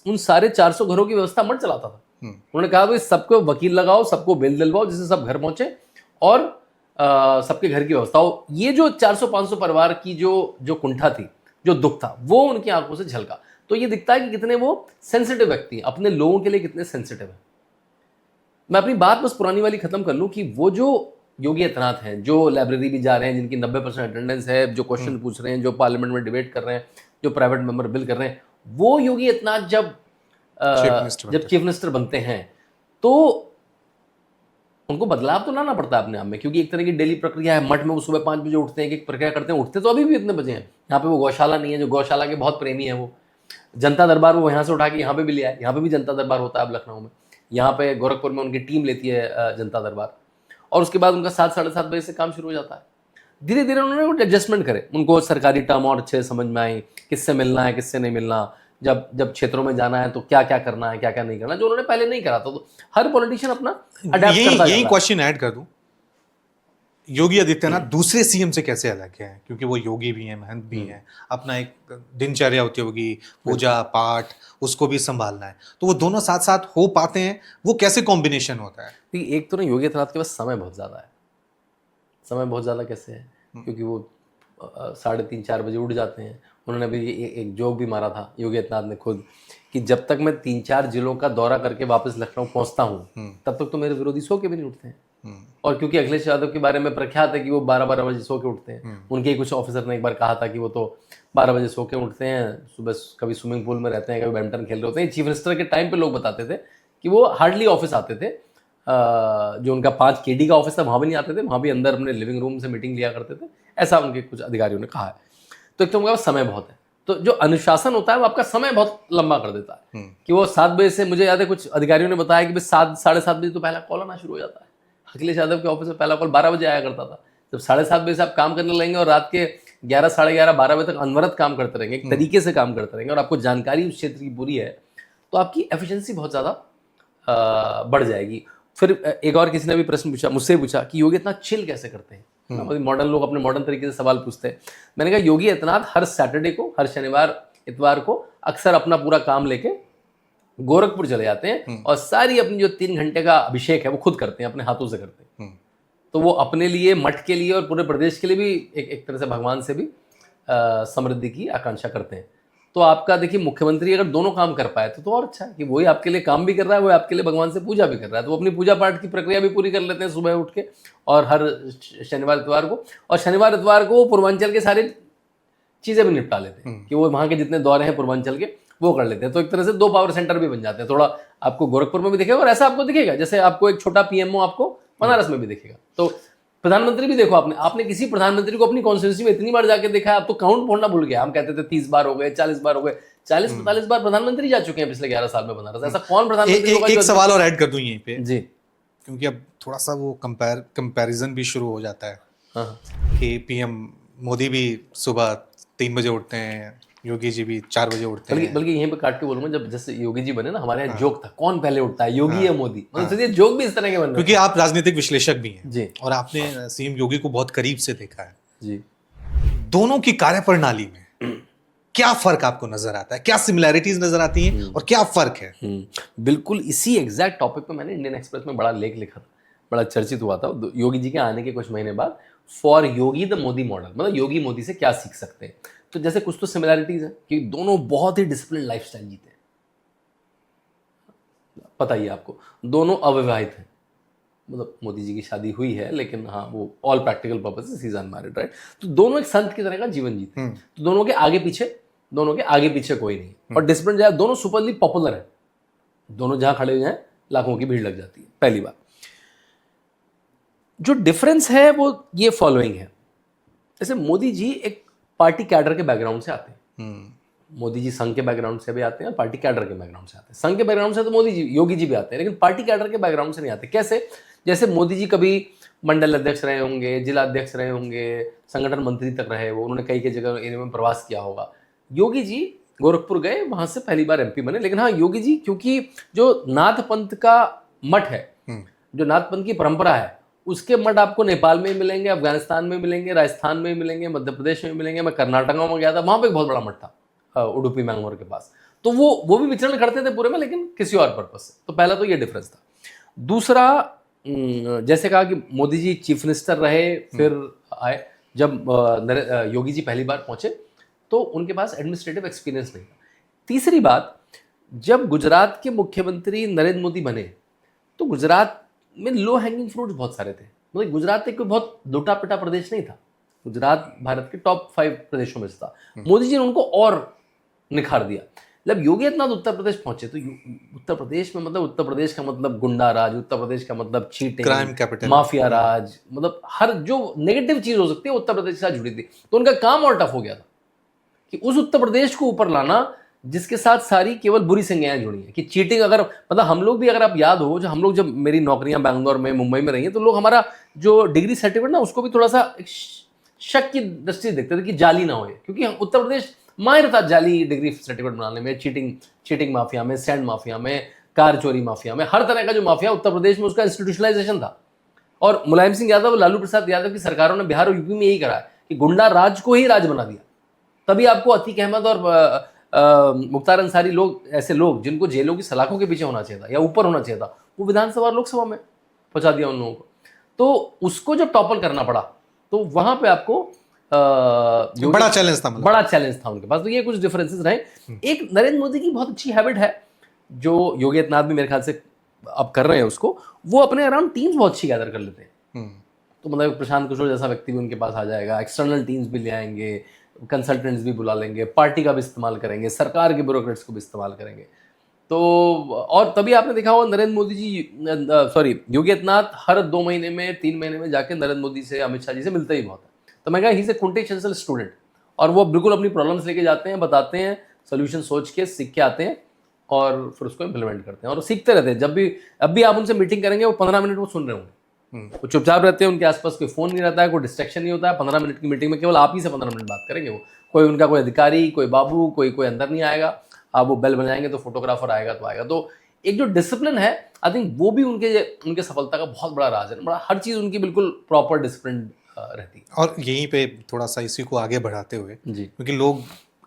उन सारे 400 घरों की व्यवस्था मठ चलाता था। उन्होंने कहा भाई सबको वकील लगाओ, सबको बेल दिलवाओ, जिससे सब घर पहुंचे और सबके घर की व्यवस्था हो। ये जो 400-500 परिवार की जो कुंठा थी, जो दुख था, वो उनकी आंखों से झलका। तो ये दिखता है कि कितने वो सेंसिटिव व्यक्ति हैं, अपने लोगों के लिए कितने सेंसिटिव हैं। मैं अपनी बात बस पुरानी वाली खत्म कर लूं कि वो जो योगी आदित्यनाथ हैं, जो लाइब्रेरी भी जा रहे हैं, जिनकी 90% अटेंडेंस है, जो क्वेश्चन पूछ रहे हैं, जो पार्लियामेंट में डिबेट कर रहे हैं, जो प्राइवेट मेंबर बिल कर रहे हैं, वो योगी आदित्यनाथ जब चीफ मिनिस्टर बनते हैं तो उनको बदलाव तो लाना पड़ता है अपने आप में, क्योंकि एक तरह की डेली प्रक्रिया है। मठ में वो सुबह 5 बजे उठते हैं, एक प्रक्रिया करते हैं, उठते तो अभी भी इतने बजे हैं। यहाँ पे वो गौशाला नहीं है, जो गौशाला के बहुत प्रेमी है, वो जनता दरबार वो यहाँ से उठा के यहाँ पे भी लिया है, यहाँ पे भी जनता दरबार होता है अब लखनऊ में, यहाँ पे गोरखपुर में उनकी टीम लेती है जनता दरबार, और उसके बाद उनका 7-7:30 बजे से काम शुरू हो जाता है। धीरे धीरे उन्होंने एडजस्टमेंट करे, उनको सरकारी टर्म और अच्छे समझ में आई, किससे मिलना है किससे नहीं मिलना, जब क्षेत्रों में जाना है तो क्या क्या करना है क्या क्या नहीं करना, जो उन्होंने पहले नहीं करा था। तो हर पॉलिटिशियन अपना अडैप्ट करता है। यही क्वेश्चन ऐड कर दूं, योगी आदित्यनाथ दूसरे सीएम से कैसे अलग है? क्योंकि वो योगी भी हैं, महंत भी हैं, अपना एक दिनचर्या होती होगी, पूजा पाठ, उसको भी संभालना है, तो वो दोनों साथ साथ हो पाते हैं? वो कैसे कॉम्बिनेशन होता है? एक तो ना योगी आदित्यनाथ के पास समय बहुत ज़्यादा है। समय बहुत ज़्यादा कैसे है? क्योंकि वो 3:30-4 बजे उठ जाते हैं। उन्होंने अभी एक जोक भी मारा था योगी आदित्यनाथ ने खुद, कि जब तक मैं 3-4 जिलों का दौरा करके वापस लखनऊ पहुंचता हूं तब तक तो मेरे विरोधी सो के भी नहीं उठते हैं। और क्योंकि अखिलेश यादव के बारे में प्रख्यात है कि वो 12-12 बजे सो के उठते हैं। उनके कुछ ऑफिसर ने एक बार कहा था कि वो तो 12 बजे सो के उठते हैं, सुबह कभी स्विमिंग पूल में रहते हैं, कभी बैडमिंटन खेल रहे होते हैं। चीफ मिनिस्टर के टाइम पे लोग बताते थे कि वो हार्डली ऑफिस आते थे, जो उनका 5 KD का ऑफिस था वहाँ भी नहीं आते थे, वहाँ भी अंदर अपने लिविंग रूम से मीटिंग लिया करते थे, ऐसा उनके कुछ अधिकारियों ने कहा है। तो एक तो उनका समय बहुत है, तो जो अनुशासन होता है वो आपका समय बहुत लंबा कर देता है। कि वो 7 बजे से, मुझे याद है कुछ अधिकारियों ने बताया कि 7-7:30 बजे तो पहला कॉल आना शुरू हो जाता है। अखिलेश यादव के ऑफिस में पहला कॉल 12 बजे आया करता था। जब 7:30 बजे से आप काम करने लगेंगे और रात के 11, 11:30, 12 बजे तक अनवरत काम करते रहेंगे, एक तरीके से काम करते रहेंगे, और आपको जानकारी उस क्षेत्र की पूरी है, तो आपकी एफिशिएंसी बहुत ज़्यादा बढ़ जाएगी। फिर एक और किसी ने भी प्रश्न पूछा, मुझसे पूछा कि योगी इतना चिल कैसे करते हैं? मॉडर्न लोग अपने मॉडर्न तरीके से सवाल पूछते हैं। मैंने कहा योगी आदित्यनाथ हर सैटरडे को, हर शनिवार इतवार को अक्सर अपना पूरा काम लेके गोरखपुर चले जाते हैं और सारी अपनी जो 3 घंटे का अभिषेक है वो खुद करते हैं, अपने हाथों से करते हैं। तो वो अपने लिए, मठ के लिए और पूरे प्रदेश के लिए भी एक तरह से भगवान से भी समृद्धि की आकांक्षा करते हैं। तो आपका देखिए मुख्यमंत्री अगर दोनों काम कर पाए तो और अच्छा है कि वही आपके लिए काम भी कर रहा है, वही आपके लिए भगवान से पूजा भी कर रहा है। तो वो अपनी पूजा पाठ की प्रक्रिया भी पूरी कर लेते हैं सुबह उठ के, और हर शनिवार इतवार को, और शनिवार इतवार को पूर्वांचल के सारे चीज़ें भी निपटा लेते हैं कि वो वहाँ के जितने दौरे हैं पूर्वांचल के वो कर लेते हैं। तो एक तरह से 2 पावर सेंटर भी बन जाते हैं। थोड़ा आपको गोरखपुर में भी दिखेगा और ऐसा आपको दिखेगा जैसे आपको एक छोटा पीएमओ आपको बनारस में भी दिखेगा। तो प्रधानमंत्री भी देखो, आपने किसी प्रधानमंत्री को अपनी कॉन्स्टिट्यूंसी में इतनी बार जाके देखा है, आप तो काउंट फोड़ना भूल गए। हम कहते थे 30 बार हो गए, 40 बार हो गए, 40-45 बार प्रधानमंत्री जा चुके हैं पिछले 11 साल में बनारस। ऐसा कौन प्रधानमंत्री होगा? एक सवाल और ऐड कर दूं यहीं पे जी, क्योंकि अब थोड़ा सा वो कंपैरिजन भी शुरू हो जाता है। हाँ, कि पीएम मोदी भी सुबह 3 बजे उठते हैं, योगी जी भी 4 बजे उठते हैं। बल्कि यहीं पे काट के बोलूंगा, जब जैसे योगी जी बने ना, हमारे यहाँ जोक था, कौन पहले उठता है, योगी या मोदी? मतलब जोक भी इस तरह के बन रहे क्योंकि आप राजनीतिक विश्लेषक भी हैं जी, और आपने सीएम योगी को बहुत करीब से देखा है। जी। दोनों की कार्यप्रणाली में क्या फर्क आपको नजर आता है? क्या सिमिलैरिटीज नजर आती हैं और क्या फर्क है? बिल्कुल इसी एग्जैक्ट टॉपिक पे मैंने इंडियन एक्सप्रेस में बड़ा लेख लिखा था, बड़ा चर्चित हुआ था योगी जी के आने के कुछ महीने बाद। For Yogi the Modi model, मतलब योगी मोदी से क्या सीख सकते हैं। तो जैसे कुछ तो सिमिलैरिटीज है कि दोनों बहुत ही डिसिप्लिन लाइफस्टाइल जीते हैं, पता ही है आपको। दोनों अविवाहित हैं, मतलब मोदी जी की शादी हुई है लेकिन हाँ वो all practical purposes he is unmarried, right. तो दोनों एक संत की तरह का जीवन जीते हैं। तो दोनों के आगे पीछे कोई नहीं, और डिसिप्लिन जो है, दोनों सुपरली पॉपुलर है। दोनों जहां खड़े हुए हैं लाखों की भीड़ लग जाती है। पहली बात जो डिफरेंस है वो ये फॉलोइंग है। जैसे मोदी जी एक पार्टी कैडर के बैकग्राउंड से आते हैं, मोदी जी संघ के बैकग्राउंड से भी आते हैं और पार्टी कैडर के बैकग्राउंड से आते हैं। संघ के बैकग्राउंड से तो मोदी जी, योगी जी भी आते हैं, लेकिन पार्टी कैडर के बैकग्राउंड से नहीं आते। कैसे? जैसे मोदी जी कभी मंडल अध्यक्ष रहे होंगे, जिला अध्यक्ष रहे होंगे, संगठन मंत्री तक रहे, वो उन्होंने कई जगह एरिया में प्रवास किया होगा। योगी जी गोरखपुर गए, वहां से पहली बार एमपी बने। लेकिन हाँ, योगी जी क्योंकि जो नाथ पंथ का मठ है, जो नाथ पंथ की परंपरा है, उसके मठ आपको नेपाल में मिलेंगे, अफगानिस्तान में मिलेंगे, राजस्थान में मिलेंगे, मध्य प्रदेश में मिलेंगे। मैं कर्नाटक में गया था, वहां पे एक बहुत बड़ा मठ था उडुपी मैंगलोर के पास। तो वो भी विचरण करते थे पूरे में, लेकिन किसी और पर्पज से। तो पहला तो ये डिफरेंस था। दूसरा, जैसे कहा कि मोदी जी चीफ मिनिस्टर रहे, फिर आए। जब योगी जी पहली बार पहुंचे तो उनके पास एडमिनिस्ट्रेटिव एक्सपीरियंस नहीं था। तीसरी बात, जब गुजरात के मुख्यमंत्री नरेंद्र मोदी बने तो गुजरात में लो हैंगिंग फ्रूट्स बहुत सारे थे। मतलब गुजरात एक कोई बहुत लुटा पिटा प्रदेश नहीं था, गुजरात भारत के टॉप 5 प्रदेशों में से था। मोदी जी ने उनको और निखार दिया। जब योगी आदित्यनाथ उत्तर प्रदेश पहुंचे तो उत्तर प्रदेश में, मतलब उत्तर प्रदेश का मतलब गुंडा राज, उत्तर प्रदेश का मतलब चीटिंग, क्राइम कैपिटल, माफिया राज, मतलब हर जो नेगेटिव चीज हो सकती है उत्तर प्रदेश के साथ जुड़ी थी। तो उनका काम और टफ हो गया था कि उस उत्तर प्रदेश को ऊपर लाना जिसके साथ सारी केवल बुरी संज्ञाएं जुड़ी हैं। कि चीटिंग, अगर मतलब हम लोग भी, अगर आप याद हो, जो हम लोग जब मेरी नौकरियां बैंगलोर में, मुंबई में रही हैं, तो लोग हमारा जो डिग्री सर्टिफिकेट ना, उसको भी थोड़ा सा शक की दृष्टि से देखते थे कि जाली ना हो, क्योंकि उत्तर प्रदेश माहिर था जाली डिग्री सर्टिफिकेट बनाने में, चीटिंग माफिया में, सैंड माफिया में, कार चोरी माफिया में, हर तरह का जो माफिया उत्तर प्रदेश में, उसका इंस्टीट्यूशनलाइजेशन था। और मुलायम सिंह यादव, लालू प्रसाद यादव की सरकारों ने बिहार और यूपी में यही करा है कि गुंडा राज को ही राज बना दिया। तभी आपको अतीक अहमद और मुख्तार अंसारी लोग, ऐसे लोग जिनको जेलों की सलाखों के पीछे होना चाहिए था या ऊपर होना चाहिए था, वो विधानसभा और लोकसभा में पहुंचा दिया उन लोगों को। तो उसको जब टॉपल करना पड़ा तो वहां पे आपको बड़ा चैलेंज था, बड़ा चैलेंज था उनके पास। तो ये कुछ डिफरेंसेस रहे। एक नरेंद्र मोदी की बहुत अच्छी हैबिट है जो योगी आदित्यनाथ भी मेरे ख्याल से अब कर रहे हैं उसको, वो अपने अराउंड टीम्स बहुत अच्छी गैदर कर लेते हैं। तो मतलब प्रशांत किशोर जैसा व्यक्ति भी उनके पास आ जाएगा, एक्सटर्नल टीम्स भी ले आएंगे, कंसल्टेंट्स भी बुला लेंगे, पार्टी का भी इस्तेमाल करेंगे, सरकार के ब्यूरोक्रेट्स को भी इस्तेमाल करेंगे। तो और तभी आपने देखा होगा नरेंद्र मोदी जी, योगी आदित्यनाथ हर 2 महीने में, 3 महीने में जाके नरेंद्र मोदी से, अमित शाह जी से मिलते ही बहुत है। तो मैं कहा he is a quintessential student, और वो बिल्कुल अपनी प्रॉब्लम्स लेके जाते हैं, बताते हैं, सोल्यूशन सोच के सीख के आते हैं और फिर उसको इम्प्लीमेंट करते हैं और सीखते रहते हैं। जब भी अब भी आप उनसे मीटिंग करेंगे, वो 15 मिनट वो सुन रहे होंगे, वो चुपचाप रहते हैं, उनके आसपास कोई फोन नहीं रहता है, कोई डिस्ट्रैक्शन नहीं होता है। 15 मिनट की मीटिंग में केवल आप ही से 15 मिनट बात करेंगे। वो कोई उनका कोई अधिकारी, कोई बाबू, कोई अंदर नहीं आएगा। आप वो बेल बजाएंगे तो फोटोग्राफर आएगा तो आएगा। तो एक जो डिसिप्लिन है, आई थिंक वो भी उनके सफलता का बहुत बड़ा राज है। बड़ा हर चीज उनकी बिल्कुल प्रॉपर डिसिप्लिन रहती है। और यहीं पे थोड़ा सा इसी को आगे बढ़ाते हुए, जी, क्योंकि लोग,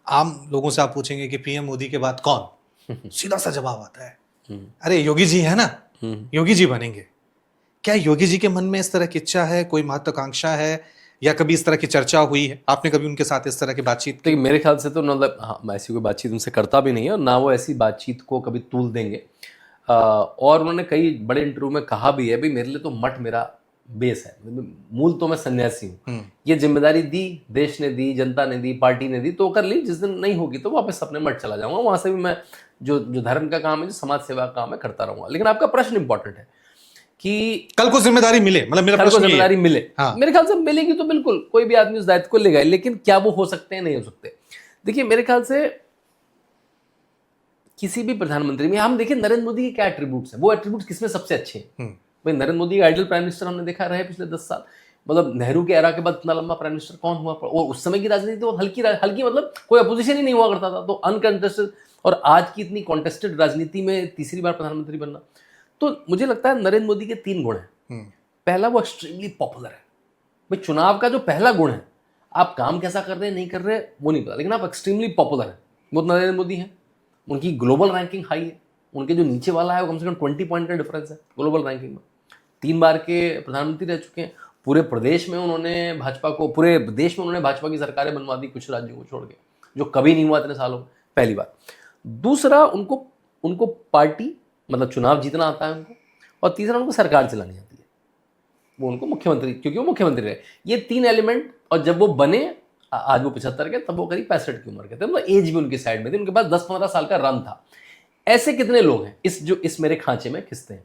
आम लोगों से आप पूछेंगे कि पीएम मोदी के बाद कौन, सीधा सा जवाब आता है, अरे योगी जी है ना, योगी जी बनेंगे। क्या योगी जी के मन में इस तरह की इच्छा है, कोई महत्वाकांक्षा है, या कभी इस तरह की चर्चा हुई है? आपने कभी उनके साथ इस तरह की बातचीत की? देखिए मेरे ख्याल से तो मतलब हाँ, मैं ऐसी कोई बातचीत उनसे करता भी नहीं है और ना वो ऐसी बातचीत को कभी तूल देंगे। और उन्होंने कई बड़े इंटरव्यू में कहा भी है, भाई मेरे लिए तो मठ मेरा बेस है, मतलब मूल तो मैं सन्यासी हूँ, ये जिम्मेदारी दी, देश ने दी, जनता ने दी, पार्टी ने दी, तो कर ली, जिस दिन नहीं होगी तो वापस अपने मठ चला जाऊंगा, वहां से भी मैं जो जो धर्म का काम है, जो समाज सेवा का काम है, करता रहूंगा। लेकिन आपका प्रश्न इंपॉर्टेंट है कि कल को जिम्मेदारी मिले, मतलब मेरा कल को प्रश्न ये है। जिम्मेदारी मिले, हाँ। मेरे ख्याल से मिलेगी तो बिल्कुल कोई भी आदमी उस दायित्व को लेगा, लेकिन क्या वो हो सकते हैं, नहीं हो सकते। देखिए मेरे ख्याल से किसी भी प्रधानमंत्री में हम देखिए नरेंद्र मोदी के क्या एट्रीब्यूट्स हैं, वो एट्रीब्यूट्स किसमें सबसे अच्छे हैं। भाई नरेंद्र मोदी का आइडियल प्राइम मिनिस्टर हमने देखा रहे पिछले 10 साल, मतलब नेहरू के एरा के बाद इतना लंबा प्राइम मिनिस्टर कौन हुआ, और उस समय की राजनीति तो हल्की मतलब कोई अपोजिशन ही नहीं हुआ करता था, तो अनकंटेस्टेड, और आज की इतनी कॉन्टेस्टेड राजनीति में तीसरी बार प्रधानमंत्री बनना। तो मुझे लगता है नरेंद्र मोदी के 3 गुण हैं। पहला, वो एक्सट्रीमली पॉपुलर है। भाई चुनाव का जो पहला गुण है, आप काम कैसा कर रहे हैं नहीं कर रहे वो नहीं पता, लेकिन आप एक्सट्रीमली पॉपुलर है, वो नरेंद्र मोदी हैं। उनकी ग्लोबल रैंकिंग हाई है, उनके जो नीचे वाला है वो कम से कम 20 पॉइंट का डिफरेंस है ग्लोबल रैंकिंग में। 3 बार के प्रधानमंत्री रह चुके हैं, पूरे प्रदेश में उन्होंने भाजपा को, पूरे देश में उन्होंने भाजपा की सरकारें बनवा दी कुछ राज्यों को छोड़ के, जो कभी नहीं हुआ इतने सालों में, पहली बार। दूसरा, उनको पार्टी मतलब चुनाव जीतना आता है उनको, और तीसरा उनको सरकार चलानी आती है, वो उनको मुख्यमंत्री, क्योंकि वो मुख्यमंत्री रहे। ये 3 एलिमेंट, और जब वो बने, आज वो 75 के, तब वो करीब 65 की उम्र के थे, मतलब एज भी उनकी साइड में थी, उनके पास 10-15 साल का रन था। ऐसे कितने लोग हैं इस मेरे खांचे में खिसते हैं?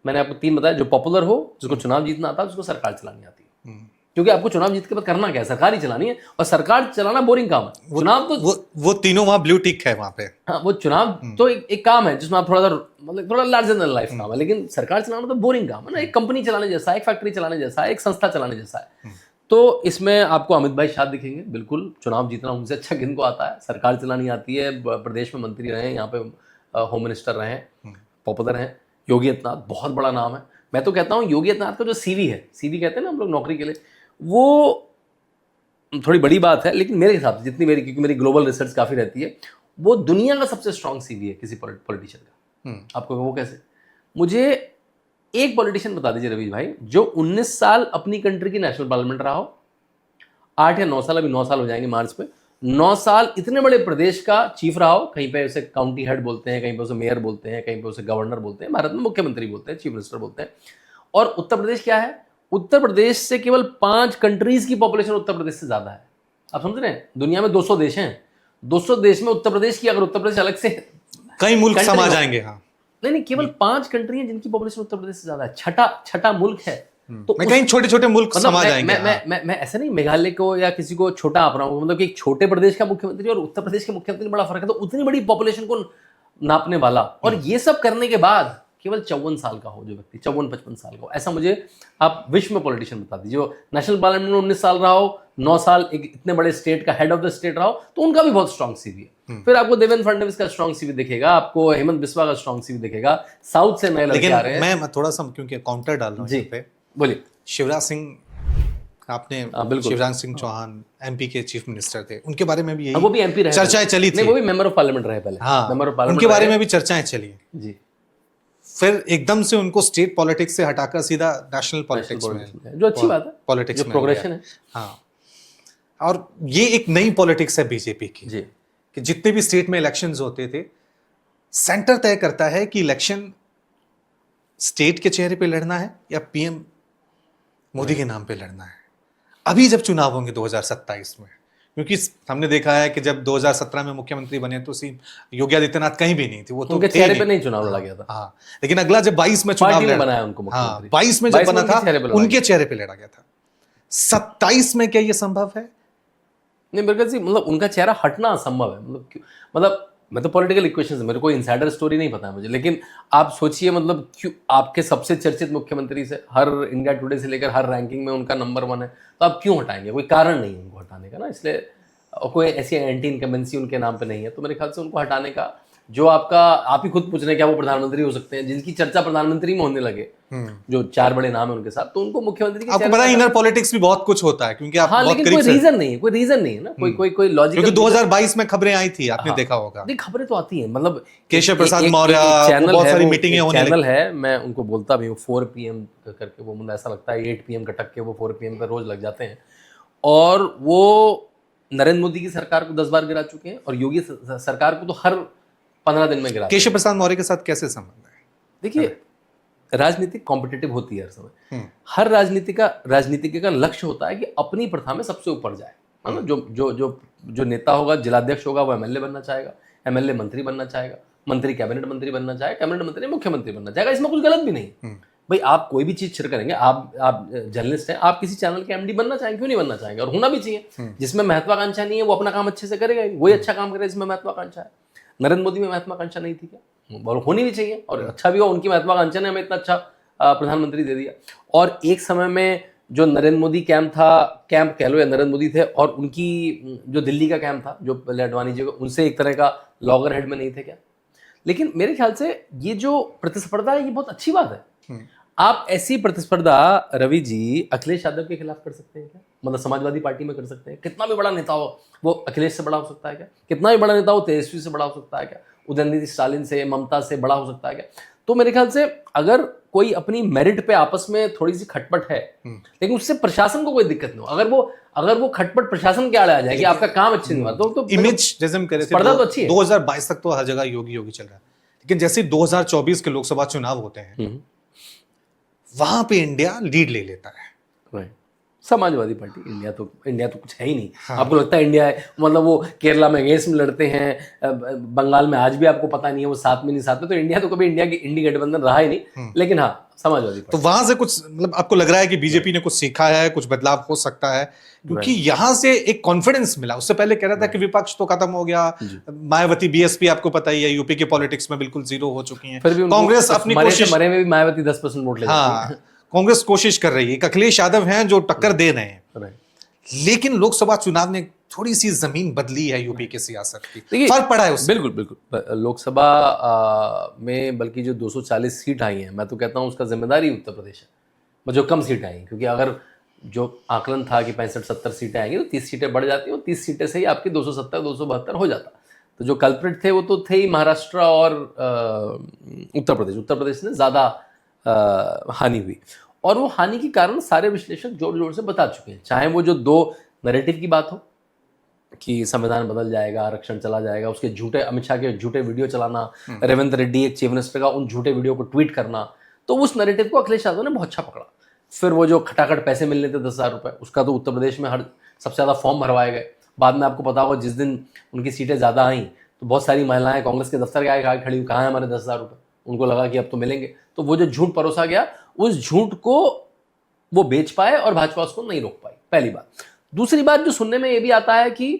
मैंने आपको 3 बताया, जो पॉपुलर हो, जिसको चुनाव जीतना आता है, जिसको सरकार चलानी आती है। क्योंकि आपको चुनाव जीत के बाद करना क्या है, सरकार ही चलानी है, और सरकार चलाना बोरिंग काम है। चुनाव तो वो तीनों वहां ब्लू टिक है वहां पे। हाँ, वो चुनाव तो एक काम है जिसमें आप थोड़ा सा मतलब थोड़ा लार्जर देन लाइफ काम है, लेकिन सरकार चलाना तो बोरिंग काम है ना, एक कंपनी चलाने जैसा है, एक फैक्ट्री चलाने जैसा है, एक संस्था चलाने जैसा है। तो इसमें आपको अमित भाई शाह दिखेंगे, बिल्कुल चुनाव जीतना उनसे अच्छा किनको आता है, सरकार चलानी आती है, प्रदेश में मंत्री रहे, यहाँ पे होम मिनिस्टर रहे, पॉपुलर हैं। योगी आदित्यनाथ बहुत बड़ा नाम है। मैं तो कहता हूँ योगी आदित्यनाथ का जो सीवी है, सीवी कहते हैं ना हम लोग नौकरी के लिए, वो थोड़ी बड़ी बात है, लेकिन मेरे हिसाब से जितनी मेरी, क्योंकि मेरी ग्लोबल रिसर्च काफ़ी रहती है, वो दुनिया का सबसे स्ट्रॉन्ग सीवी है किसी पॉलिटिशियन का। आपको वो कैसे? मुझे एक पॉलिटिशियन बता दीजिए रवीश भाई, जो 19 साल अपनी कंट्री की नेशनल पार्लियामेंट रहा हो, 8 या 9 साल, अभी 9 साल हो जाएंगे मार्च पे, 9 साल इतने बड़े प्रदेश का चीफ रहा हो, कहीं पे उसे काउंटी हेड बोलते हैं, कहीं पे उसे मेयर बोलते हैं, कहीं पे उसे गवर्नर बोलते हैं, भारत में मुख्यमंत्री बोलते हैं, चीफ मिनिस्टर बोलते हैं। और उत्तर प्रदेश क्या है? उत्तर प्रदेश से केवल 5 कंट्रीज की पॉपुलेशन उत्तर प्रदेश से ज्यादा है। आप समझ रहे हैं? दुनिया में 200 देश हैं, 200 देश में उत्तर प्रदेश की, अगर उत्तर प्रदेश अलग से कई मुल्क समा जाएंगे। हाँ, नहीं, केवल 5 कंट्री हैं जिनकी पॉपुलेशन उत्तर प्रदेश से ज्यादा है, छठा मुल्क है। तो मैं कहीं छोटे-छोटे मुल्क मतलब समा जाएंगे। मैं ऐसा नहीं मेघालय को या किसी को छोटा आप रहा हूँ, मतलब कि एक छोटे प्रदेश का मुख्यमंत्री और उत्तर प्रदेश के मुख्यमंत्री में बड़ा फर्क है। तो उतनी बड़ी पॉपुलेशन को नापने वाला, और ये सब करने के बाद केवल 54 साल का हो जो व्यक्ति, 54-55 साल का हो, ऐसा मुझे आप विश्व में पॉलिटिशियन बता दीजिए। जो नेशनल पार्लियामेंट में 19 साल रहा हो, 9 साल एक इतने बड़े स्टेट का हेड ऑफ द स्टेट रहा हो, तो उनका भी बहुत स्ट्रॉन्ग सीवी है। फिर आपको देवेंद्र फडणवीस का स्ट्रॉन्ग सीवी दिखेगा, आपको हेमंत बिस्वा का स्ट्रॉन्ग सीवी दिखेगा, साउथ से नए लड़के आ रहे हैं। मैं थोड़ा सा क्योंकि काउंटर डाल रहा हूँ जी पे, बोलिए। शिवराज सिंह, आपने शिवराज सिंह चौहान एमपी के चीफ मिनिस्टर थे, उनके बारे में भी यही वो भी एमपी रहे, चर्चाएं चली थी। नहीं, वो भी मेंबर ऑफ पार्लियामेंट रहे पहले। हाँ, मेंबर ऑफ पार्लियामेंट उनके बारे में भी चर्चाएं चली जी। फिर एकदम से उनको स्टेट पॉलिटिक्स से हटाकर सीधा नेशनल पॉलिटिक्स में, जो अच्छी बात है, पॉलिटिक्स में प्रोग्रेशन है। हाँ, और ये एक नई पॉलिटिक्स है बीजेपी की जी, कि जितने भी स्टेट में इलेक्शंस होते थे, सेंटर तय करता है कि इलेक्शन स्टेट के चेहरे पे लड़ना है या पीएम मोदी के नाम पे लड़ना है। अभी जब चुनाव होंगे 2027 में, क्योंकि हमने देखा है कि जब 2017 में मुख्यमंत्री बने तो योगी आदित्यनाथ कहीं भी नहीं थे, वो तो उनके चेहरे पे नहीं चुनाव लड़ा गया था। हाँ, लेकिन अगला जब 22 में चुनाव बनाया उनको मुख्यमंत्री। 22 में जब बना था उनके चेहरे पे लड़ा गया था। 27 में क्या ये संभव है? नहीं, मेरे ख्याल से मतलब उनका चेहरा हटना असंभव है। मतलब मैं तो पॉलिटिकल इक्वेशंस, मेरे को इनसाइडर स्टोरी नहीं पता है मुझे, लेकिन आप सोचिए मतलब क्यों आपके सबसे चर्चित मुख्यमंत्री से, हर इंडिया टुडे से लेकर हर रैंकिंग में उनका नंबर 1 है, तो आप क्यों हटाएंगे? कोई कारण नहीं है उनको हटाने का ना, इसलिए कोई ऐसी एंटी इनकम्बेंसी उनके नाम पे नहीं है, तो मेरे ख्याल से उनको हटाने का जो आपका आप ही खुद पूछ रहे हैं क्या वो प्रधानमंत्री हो सकते हैं, जिनकी चर्चा प्रधानमंत्री में होने लगे, जो 4 बड़े नाम है उनके साथ, तो उनको मुख्यमंत्री के आपको चेहरे पता है पे इनर पॉलिटिक्स भी बहुत कुछ होता है, क्योंकि आप हाँ, बहुत लेकिन करीब कोई से, रीजन नहीं है, कोई रीजन नहीं है ना, कोई लॉजिकल। क्योंकि 2022 में खबरें आई थी, आपने हाँ, देखा होगा। नहीं खबरें तो आती हैं, मतलब केशव प्रसाद एक मौर्य, चैनल बहुत है, सारी वो मीटिंगें एक होने चैनल लगी। है, मैं उनको बोलता भी हूँ 4 PM करके, वो मुझे ऐसा लगता है 8 PM कटक के वो 4 PM पे रोज लग जाते हैं, और वो नरेंद्र मोदी की सरकार को 10 बार गिरा चुके हैं, और योगी सरकार को तो हर 15 दिन में गिराते हैं। केशव प्रसाद मौर्य के साथ कैसे संबंध है? देखिए, राजनीति कॉम्पिटिटिव होती है हर समय। हर राजनीति का लक्ष्य होता है कि अपनी प्रथा में सबसे ऊपर जाए, है ना। जो नेता होगा, जिलाध्यक्ष होगा, वो MLA बनना चाहेगा, MLA मंत्री बनना चाहेगा, मंत्री कैबिनेट मंत्री बनना चाहेगा, कैबिनेट मंत्री मुख्यमंत्री बनना चाहेगा। इसमें कुछ गलत भी नहीं। भाई आप कोई भी चीज शेयर करेंगे, आप जर्नलिस्ट हैं, आप किसी चैनल के MD बनना चाहेंगे, क्यों नहीं बनना चाहेंगे, और होना भी चाहिए। जिसमें महत्वाकांक्षा नहीं है वो अपना काम अच्छे से करेगा, वही अच्छा काम करे जिसमें महत्वाकांक्षा है। नरेंद्र मोदी में महत्वाकांक्षा नहीं थी क्या? और होनी भी चाहिए, और अच्छा भी हो, उनकी महत्वाकांक्षा ने हमें इतना अच्छा प्रधानमंत्री दे दिया। और एक समय में जो नरेंद्र मोदी कैंप कह लो, या नरेंद्र मोदी थे, और उनकी जो दिल्ली का कैंप था, जो पहले अडवाणी जी, उनसे एक तरह का लॉगर हेड में नहीं थे क्या? लेकिन मेरे ख्याल से ये जो प्रतिस्पर्धा है, ये बहुत अच्छी बात है। आप ऐसी प्रतिस्पर्धा, रवि जी, अखिलेश यादव के खिलाफ कर सकते हैं क्या? मतलब समाजवादी पार्टी में कर सकते हैं? कितना भी बड़ा नेता हो वो अखिलेश से बड़ा हो सकता है क्या? कितना भी बड़ा नेता हो तेजस्वी से बड़ा हो सकता है क्या? उदयनिधि स्टालिन से, ममता से बड़ा हो सकता है क्या? तो मेरे ख्याल से अगर कोई अपनी मेरिट पे आपस में थोड़ी सी खटपट है, लेकिन उससे प्रशासन को कोई दिक्कत नहीं हो, अगर वो खटपट प्रशासन के आड़े आ जाए कि आपका काम अच्छे नहीं हुआ, तो इमेज जैसे हम कह रहे थे, स्पर्धा तो अच्छी है। 2022 तक तो हर जगह योगी योगी चल रहा है, लेकिन जैसे 2024 के लोकसभा चुनाव होते हैं, वहां पे इंडिया लीड ले लेता है। समाजवादी पार्टी, इंडिया तो कुछ है ही नहीं। हाँ। आपको लगता है इंडिया है, मतलब वो केरला में गैस में लड़ते हैं, बंगाल में आज भी आपको पता नहीं है वो साथ में नहीं साथ में, तो इंडिया तो कभी इंडी गठबंधन रहा ही नहीं। लेकिन हाँ, समाजवादी पार्टी, तो वहां से कुछ, मतलब आपको लग रहा है कि बीजेपी ने कुछ सीखा है, कुछ बदलाव हो सकता है, क्योंकि यहां से एक कॉन्फिडेंस मिला। उससे पहले कह रहा था कि विपक्ष तो खत्म हो गया, मायावती BSP आपको पता ही है यूपी के पॉलिटिक्स में बिल्कुल जीरो हो चुकी है। कांग्रेस अपनी कोशिश, मरे में भी मायावती 10% वोट ले जाती है। कांग्रेस कोशिश कर रही है, अखिलेश यादव हैं जो टक्कर दे रहे हैं, लेकिन लोकसभा चुनाव ने थोड़ी सी जमीन बदली है यूपी की सियासत की, फर्क पड़ा है उससे। बिल्कुल लोकसभा में बल्कि जो 240 सीट आई हैं, मैं तो कहता हूं उसका जिम्मेदारी उत्तर प्रदेश है, जो कम सीट आई, क्योंकि अगर जो आकलन था कि 65-70 सीटें आएंगी तो 30 सीटें बढ़ जाती, और 30 सीटें से ही आपकी 270-272 हो जाता। तो जो कल्प्रिट थे वो तो थे ही महाराष्ट्र और उत्तर प्रदेश ने ज्यादा हानि हुई, और वो हानि के कारण सारे विश्लेषक जोर जोर से बता चुके हैं। चाहे वो जो 2 नैरेटिव की बात हो कि संविधान बदल जाएगा, आरक्षण चला जाएगा, उसके झूठे, अमित शाह के झूठे वीडियो चलाना, रेवंत रेड्डी एक चीफ मिनिस्टर का उन झूठे वीडियो को ट्वीट करना, तो उस नैरेटिव को अखिलेश यादव ने बहुत अच्छा पकड़ा। फिर वो जो खटाखट पैसे मिलने थे 10,000 रुपये, उसका तो उत्तर प्रदेश में सबसे ज़्यादा फॉर्म भरवाए गए। बाद में आपको पता होगा जिस दिन उनकी सीटें ज़्यादा आई तो बहुत सारी महिलाएं कांग्रेस के दफ्तर के आगे खड़ी हुई, कहाँ है हमारे 10,000 रुपये, उनको लगा कि अब तो मिलेंगे। तो वो जो झूठ परोसा गया, उस झूठ को वो बेच पाए और भाजपा उसको नहीं रोक पाई, पहली बात। दूसरी बात जो सुनने में ये भी आता है कि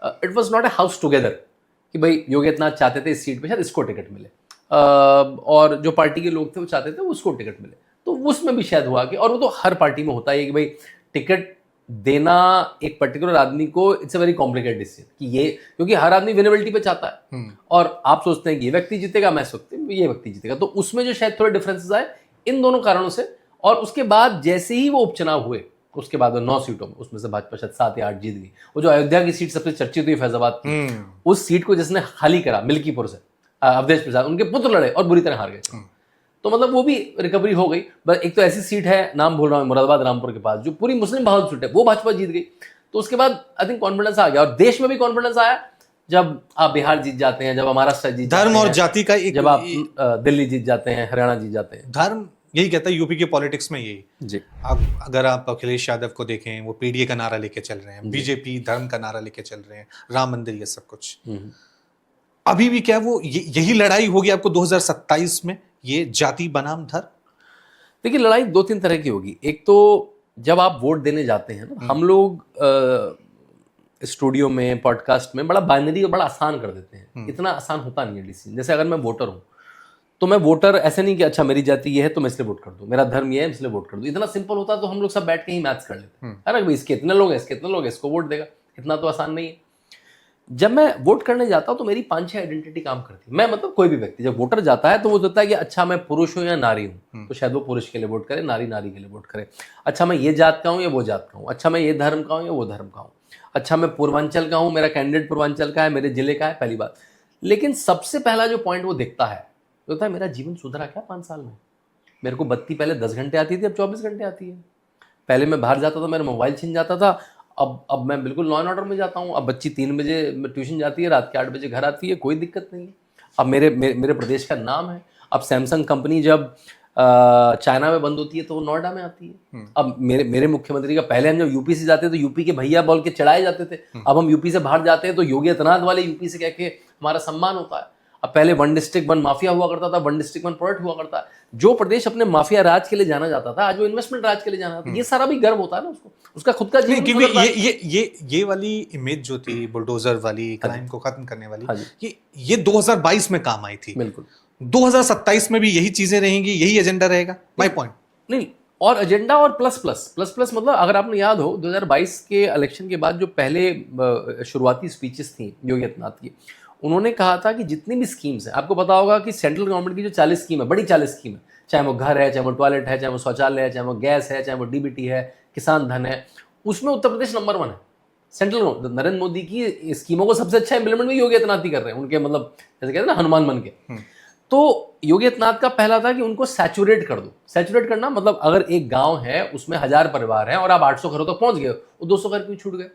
it was not a house together, कि भाई योगी आदित्यनाथ चाहते थे इस सीट पे शायद इसको टिकट मिले, और जो पार्टी के लोग थे वो चाहते थे उसको टिकट मिले, तो उसमें भी शायद हुआ कि, और वो तो हर पार्टी में होता है कि भाई टिकट देना एक पर्टिकुलर आदमी को, it's a very complicated decision, कि ये, क्योंकि हर आदमी विनेबिलिटी पे चाहता है, और आप सोचते हैं कि ये व्यक्ति जीतेगा, मैं सोचती हूँ ये व्यक्ति जीतेगा, तो उसमें जो शायद थोड़े डिफरेंसेस आए इन दोनों कारणों से। और उसके बाद जैसे ही वो उपचुनाव हुए, उसके बाद 9 सीटों में, उसमें से भाजपा शायद 7 या 8 जीत गई। वो जो अयोध्या की सीट सबसे चर्चित हुई फैजाबाद की, उस सीट को जिसने खाली करा मिल्कीपुर से, अवधेश प्रसाद, उनके पुत्र लड़े और बुरी तरह हार गए। तो मतलब वो भी रिकवरी हो गई। बस एक तो ऐसी सीट है, नाम भूल रहा हूँ, मुरादाबाद रामपुर के पास, जो पूरी मुस्लिम बहुल सीट है, वो भाजपा जीत गई। तो उसके बाद आई थिंक कॉन्फिडेंस आ गया, और देश में भी कॉन्फिडेंस आया जब आप बिहार जीत जाते हैं, जब महाराष्ट्र जीत जाते हैं, धर्म और जाति का एक, जब आप दिल्ली जीत जाते हैं, हरियाणा जीत जाते हैं। धर्म यही कहता है यूपी के पॉलिटिक्स में, यही जी। अगर आप अखिलेश यादव को देखें, वो PDA का नारा लेके चल रहे हैं, बीजेपी धर्म का नारा लेके चल रहे हैं, राम मंदिर, ये सब कुछ। अभी भी क्या वो यही लड़ाई होगी आपको 2027 में, ये जाति बनाम धर्म? देखिए, लड़ाई 2-3 तरह की होगी। एक तो जब आप वोट देने जाते हैं ना, हम लोग स्टूडियो में, पॉडकास्ट में बड़ा बाइनरी और बड़ा आसान कर देते हैं। इतना आसान होता नहीं है डिसीजन। जैसे अगर मैं वोटर हूँ तो मैं वोटर ऐसे नहीं कि अच्छा मेरी जाति ये है तो मैं इसलिए वोट कर दूं, मेरा धर्म ये है इसलिए वोट कर दूं। इतना सिंपल होता तो हम लोग सब बैठ के ही मैथ्स कर लेते हैं, अरे भाई इसके इतने लोग हैं, इसके इतने लोग हैं, इसको वोट देगा। इतना तो आसान नहीं है। जब मैं वोट करने जाता हूं तो मेरी 5-6 आइडेंटिटी काम करती है। मैं मतलब कोई भी व्यक्ति जब वोटर जाता है तो वो सोचता है कि अच्छा मैं पुरुष हूं या नारी हूं, तो शायद वो पुरुष के लिए वोट करे, नारी नारी के लिए वोट करे। अच्छा मैं ये जात का हूं या वो जात का हूं, अच्छा मैं ये धर्म का हूं या वो धर्म का हूं, अच्छा मैं पूर्वांचल का हूं, मेरा कैंडिडेट पूर्वांचल का है, मेरे जिले का है, पहली बात। लेकिन सबसे पहला जो पॉइंट वो देखता है वो होता है मेरा जीवन सुधरा क्या 5 साल में। मेरे को बत्ती पहले 10 घंटे आती थी, अब 24 घंटे आती है। पहले मैं बाहर जाता था, मेरा मोबाइल छिन जाता था, अब मैं बिल्कुल लॉ एंड ऑर्डर में जाता हूँ। अब बच्ची 3 बजे ट्यूशन जाती है, रात के 8 बजे घर आती है, कोई दिक्कत नहीं है। अब मेरे प्रदेश का नाम है। अब सैमसंग कंपनी जब चाइना में बंद होती है तो वो नोएडा में आती है। अब मेरे मुख्यमंत्री का पहले हम जब यूपी से जाते थे तो यूपी के भैया बोल के चढ़ाए जाते थे। अब हम यूपी से बाहर जाते हैं तो योगी आदित्यनाथ वाले यूपी से कह के हमारा सम्मान होता है। अब पहले 1 डिस्ट्रिक्ट 1 माफिया हुआ करता था, 1 डिस्ट्रिक्ट 1 प्रोडक्ट हुआ करता है। जो प्रदेश अपने माफिया राज के लिए जाना जाता था आज वो इन्वेस्टमेंट राज के लिए जाना जाता है। ये सारा भी गर्व होता है ना उसको, उसका खुद का नहीं, जीवन क्योंकि सुधरता है। ये वाली इमेज जो थी बुलडोजर वाली, क्राइम को खत्म करने हाँ वाली, जी। ये 2022 में काम आई थी। बिल्कुल 2027 में भी यही चीजें रहेंगी, यही एजेंडा रहेगा। My point. नहीं, और एजेंडा और प्लस प्लस प्लस प्लस मतलब अगर आपने याद हो 2022 के इलेक्शन के बाद जो पहले शुरुआती स्पीचेस थी योगी आदित्यनाथ की, उन्होंने कहा था कि जितनी भी स्कीम्स हैं, आपको पता होगा कि सेंट्रल गवर्नमेंट की जो 40 स्कीम है, बड़ी 40 स्कीम है, चाहे वो घर है, चाहे वो टॉयलेट है, चाहे वो शौचालय है, चाहे वो गैस है, चाहे वो डीबीटी है, किसान धन है, उसमें उत्तर प्रदेश नंबर 1 है। सेंट्रल नरेंद्र मोदी की स्कीमों को सबसे अच्छा इंप्लीमेंट भी योगी आदित्यनाथ ही कर रहे हैं, उनके मतलब जैसे कहते हैं ना हनुमान बन के। तो योगी आदित्यनाथ का पहला था कि उनको सैचुरेट कर दो। सैचुरेट करना मतलब अगर एक गांव है उसमें 1000 परिवार हैं और आप 800 घरों तक पहुंच गए, वो 200 घर क्यों छूट गए,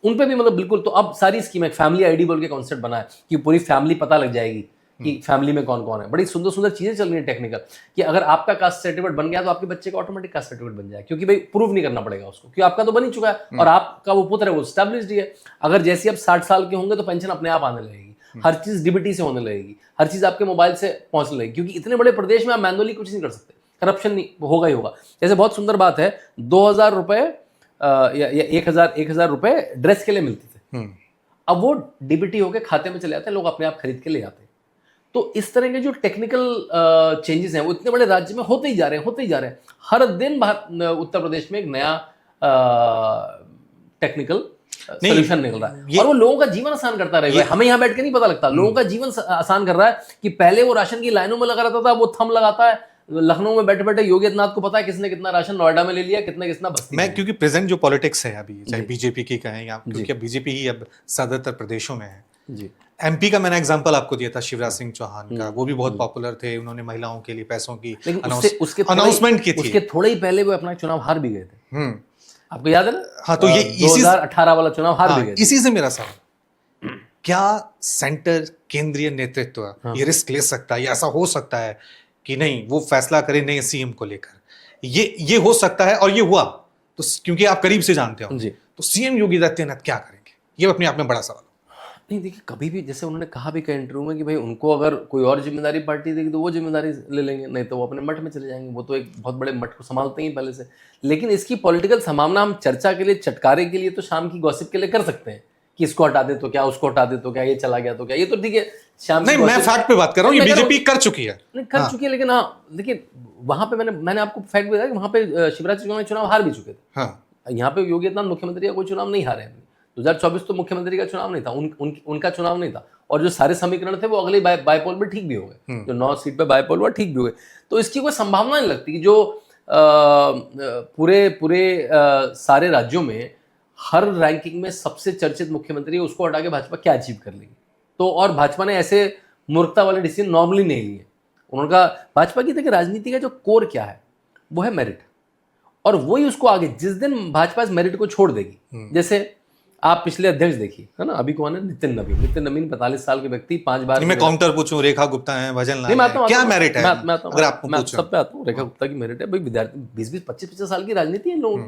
उन पे भी मतलब बिल्कुल। तो अब सारी स्कीम है, फैमिली आईडी बोल के कॉन्सेप्ट बना है कि पूरी फैमिली पता लग जाएगी कि फैमिली में कौन कौन है। बड़ी सुंदर सुंदर चीजें चल रही है टेक्निकल, कि अगर आपका कास्ट सर्टिफिकेट बन गया तो आपके बच्चे का ऑटोमेटिक कास्ट सर्टिफिकेट बन जाए, क्योंकि भाई प्रूव नहीं करना पड़ेगा उसको, क्योंकि आपका तो बन ही चुका है और आपका वो पुत्र है वो स्टैब्लिश्ड ही है। अगर जैसे आप 60 साल के होंगे तो पेंशन अपने आप आने लगेगी, हर चीज डीबीटी से होने लगेगी, हर चीज आपके मोबाइल से पहुंचने लगेगी, क्योंकि इतने बड़े प्रदेश में आप मैनुअली कुछ नहीं कर सकते, करप्शन नहीं होगा ही होगा। जैसे बहुत सुंदर बात है, 2000 रुपए या 1000 रुपए ड्रेस के लिए मिलते थे, अब वो डीबीटी होके खाते में चले जाते हैं, लोग अपने आप खरीद के ले जाते हैं। तो इस तरह के जो टेक्निकल चेंजेस हैं वो इतने बड़े राज्य में होते ही जा रहे हैं। हर दिन उत्तर प्रदेश में एक नया टेक्निकल सोल्यूशन निकल रहा है और वो लोगों का जीवन आसान करता रहेगा। हमें यहाँ बैठ के नहीं पता लगता, लोगों का जीवन आसान कर रहा है कि पहले वो राशन की लाइनों में लगा रहता था, वो थंब लगाता है। लखनऊ में बैठे बैठे योगी आदित्यनाथ को पता है किसने कितना राशन नोएडा में ले लिया, कितना बस्ती में। क्योंकि प्रेजेंट जो पॉलिटिक्स है अभी, चाहे बीजेपी की कहें या क्योंकि अब बीजेपी ही अब ज्यादातर प्रदेशों में है जी। एमपी का मैंने एग्जांपल आपको दिया था शिवराज सिंह चौहान का, वो भी बहुत पॉपुलर थे, उन्होंने महिलाओं के लिए पैसों की अनाउंसमेंट की थी। उसके थोड़े ही पहले वो अपना चुनाव हार भी गए थे, आपको याद है ना? हाँ, तो ये 2018 वाला चुनाव हार भी गए थे। इसी से मेरा सवाल, क्या सेंटर केंद्रीय नेतृत्व ये रिस्क ले सकता है, या ऐसा हो सकता है कि नहीं वो फैसला करे नए सीएम को लेकर, ये हो सकता है और ये हुआ तो क्योंकि आप करीब से जानते हो जी, तो सीएम योगी आदित्यनाथ क्या करेंगे, ये अपने आप में बड़ा सवाल। नहीं देखिए, कभी भी जैसे उन्होंने कहा भी कई इंटरव्यू में कि भाई उनको अगर कोई और जिम्मेदारी पार्टी देगी तो वो जिम्मेदारी ले लेंगे, नहीं तो वो अपने मठ में चले जाएंगे। वो तो एक बहुत बड़े मठ को संभालते ही पहले से। लेकिन इसकी पॉलिटिकल संभावना हम चर्चा के लिए, चटकारे के लिए, तो शाम की गॉसिप के लिए कर सकते हैं कि इसको हटा दे तो क्या, उसको हटा दे तो क्या, ये चला गया तो क्या, ये तो ठीक है शाम नहीं, मैं फैक्ट पे बात कर रहा हूँ, ये बीजेपी कर चुकी है। नहीं कर चुकी है, लेकिन हाँ देखिए वहां पे मैंने आपको फैक्ट बताया कि वहां पे शिवराज सिंह चुनाव हार भी चुके थे। यहाँ पे योगी आदित्यनाथ मुख्यमंत्री का कोई चुनाव नहीं हारे हैं। 2024 तो मुख्यमंत्री का चुनाव नहीं था, उनका चुनाव नहीं था, और जो सारे समीकरण थे वो अगले बाईपोल में ठीक भी हो गए, जो 9 सीट पे बाईपोल हुआ ठीक भी हो गए। तो इसकी कोई संभावना नहीं लगती कि जो पूरे सारे राज्यों में हर रैंकिंग में सबसे चर्चित मुख्यमंत्री है, उसको हटा के भाजपा क्या अचीव कर लेगी। तो और भाजपा ने ऐसे मूर्खता वाले डिसीजन नॉर्मली नहीं लिए। उनका भाजपा की देखिए राजनीति का जो कोर क्या है वो है मेरिट, और वही उसको आगे जिस दिन भाजपा इस मेरिट को छोड़ देगी, जैसे आप पिछले अध्यक्ष देखिए है ना, अभी कौन है, नितिन नवीन 45 साल के व्यक्ति, 5 बार। मैं काउंटर पूछूं, रेखा गुप्ता है, भजन लाल है, क्या मेरिट है? अगर आपको मैं सब पे आता हूँ। रेखा गुप्ता की मेरिट है भाई, विद्यार्थी 20 25 साल की राजनीति है इन लोगों।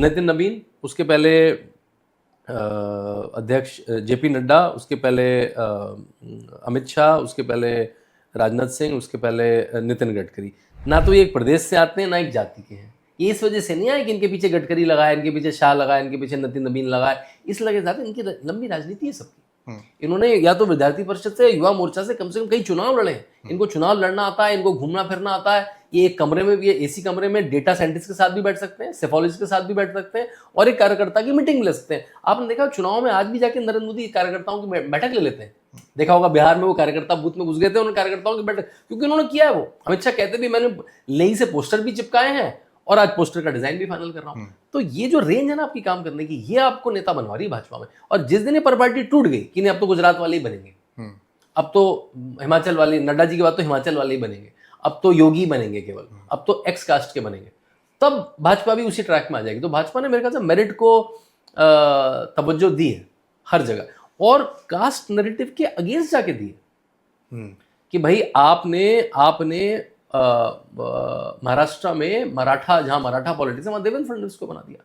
नितिन नवीन, उसके पहले अध्यक्ष जेपी नड्डा, उसके पहले अमित शाह, उसके पहले राजनाथ सिंह, उसके पहले नितिन गडकरी। ना तो ये एक प्रदेश से आते हैं ना एक जाति के हैं। ये इस वजह से नहीं आए कि इनके पीछे गडकरी लगाया, इनके पीछे शाह लगाया, इनके पीछे नितिन नवीन लगाया, इस लगे जाते इनकी लंबी राजनीति है सबकी। इन्होंने या तो विद्यार्थी परिषद से, युवा मोर्चा से कम कई चुनाव लड़े हैं। इनको चुनाव लड़ना आता है, इनको घूमना फिरना आता है, ये एक कमरे में भी, ये एसी कमरे में डेटा साइंटिस्ट के साथ भी बैठ सकते हैं, सेफोलॉजिस्ट के साथ भी बैठ सकते हैं और एक कार्यकर्ता की मीटिंग ले सकते हैं। आपने देखा चुनाव में आज भी जाके नरेंद्र मोदी कार्यकर्ताओं की बैठक ले लेते हैं। देखा होगा बिहार में वो कार्यकर्ता बूथ में घुस गए थे, उन कार्यकर्ताओं की बैठक, क्योंकि उन्होंने किया है वो। अमित शाह कहते भी मैंने लेही से पोस्टर भी चिपकाए हैं और आज पोस्टर का डिजाइन भी फाइनल कर रहा हूं। तो ये जो रेंज है ना आपकी काम करने की, ये आपको नेता बनवा रही है भाजपा में। और जिस दिन ये पार्टी टूट गई कि नहीं अब तो गुजरात वाले ही बनेंगे, अब तो हिमाचल वाले, नड्डा जी के बाद तो हिमाचल वाले ही बनेंगे, अब तो योगी बनेंगे केवल, अब तो एक्स कास्ट के बनेंगे, तब भाजपा भी उसी ट्रैक में आ जाएगी। तो भाजपा ने मेरे ख्याल से मेरिट को तवज्जो दी है हर जगह, और कास्ट नैरेटिव के अगेंस्ट जाके दी है कि भाई आपने महाराष्ट्र में मराठा, जहां मराठा पॉलिटिक्स है वहां देवेंद्र फडणवीस को बना दिया।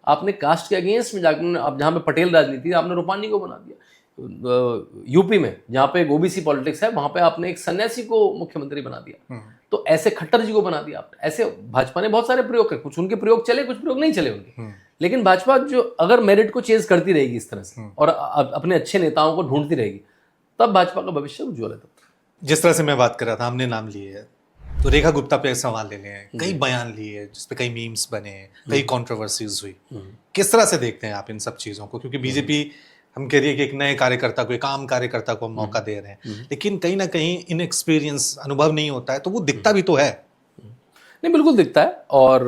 आपने कास्ट के अगेंस्ट में जाकर, अब जहां पे पटेल राजनीति है आपने रूपानी को बना दिया। यूपी में जहां पे ओबीसी पॉलिटिक्स है वहां पे आपने एक सन्यासी को मुख्यमंत्री बना दिया। तो ऐसे खट्टर जी को बना दिया आपने। ऐसे भाजपा ने बहुत सारे प्रयोग करे, कुछ उनके प्रयोग चले, कुछ प्रयोग नहीं चले उनके। लेकिन भाजपा जो अगर मेरिट को चेज करती रहेगी इस तरह से और अपने अच्छे नेताओं को ढूंढती रहेगी, तब भाजपा का भविष्य उज्ज्वल है। जिस तरह से मैं बात कर रहा था, हमने नाम लिए है तो रेखा गुप्ता पे सवाल लेने हैं, कई बयान लिए हैं जिसपे कई मीम्स बने, कई कंट्रोवर्सीज हुई। किस तरह से देखते हैं आप इन सब चीजों को? क्योंकि बीजेपी हम कह रही है कि एक नए कार्यकर्ता को, एक आम कार्यकर्ता को हम मौका दे रहे हैं, लेकिन कहीं ना कहीं इनएक्सपीरियंस, अनुभव नहीं होता है, तो वो दिखता भी तो है। नहीं, बिल्कुल दिखता है। और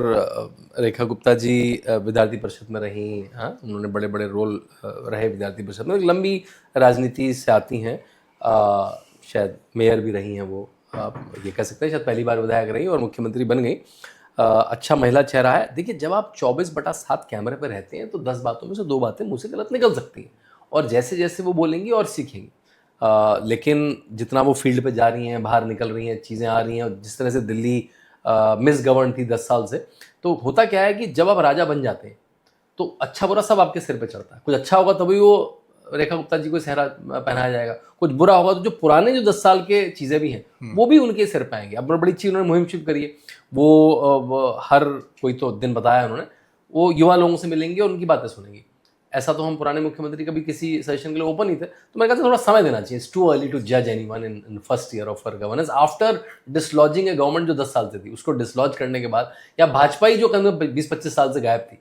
रेखा गुप्ता जी विद्यार्थी परिषद में रही, हाँ, उन्होंने बड़े बड़े रोल रहे विद्यार्थी परिषद में, एक लंबी राजनीति से आती हैं। शायद मेयर भी रही हैं वो, आप ये कह सकते हैं, शायद पहली बार विधायक रही और मुख्यमंत्री बन गई। अच्छा महिला चेहरा है। देखिए, जब आप 24/7 कैमरे पर रहते हैं तो 10 बातों में से 2 बातें मुंह से गलत निकल सकती हैं, और जैसे जैसे वो बोलेंगी और सीखेंगी। लेकिन जितना वो फील्ड पे जा रही हैं, बाहर निकल रही हैं, चीज़ें आ रही हैं, और जिस तरह से दिल्ली मिस गवर्न थी 10 साल से, तो होता क्या है कि जब आप राजा बन जाते हैं तो अच्छा बुरा सब आपके सिर पे चढ़ता है। कुछ अच्छा होगा तभी वो रेखा गुप्ता जी को सहरा पहनाया जाएगा, कुछ बुरा होगा तो जो पुराने जो 10 साल के चीज़ें भी हैं वो भी उनके सिर पे आएंगे। अब बड़ी चीज़ उन्होंने मुहिम शुरू करी है, वो हर कोई तो दिन बताया उन्होंने, वो युवा लोगों से मिलेंगे और उनकी बातें सुनेंगे। ऐसा तो हम पुराने मुख्यमंत्री कभी किसी सेशन के लिए ओपन नहीं थे। तो मैं कहता थोड़ा समय देना चाहिए। इट्स टू अर्ली टू जज anyone in first year of her governance after dislodging a government जो 10 साल से थी, उसको डिसलॉज करने के बाद, या भाजपा ही जो करीब 20-25 साल से गायब थी,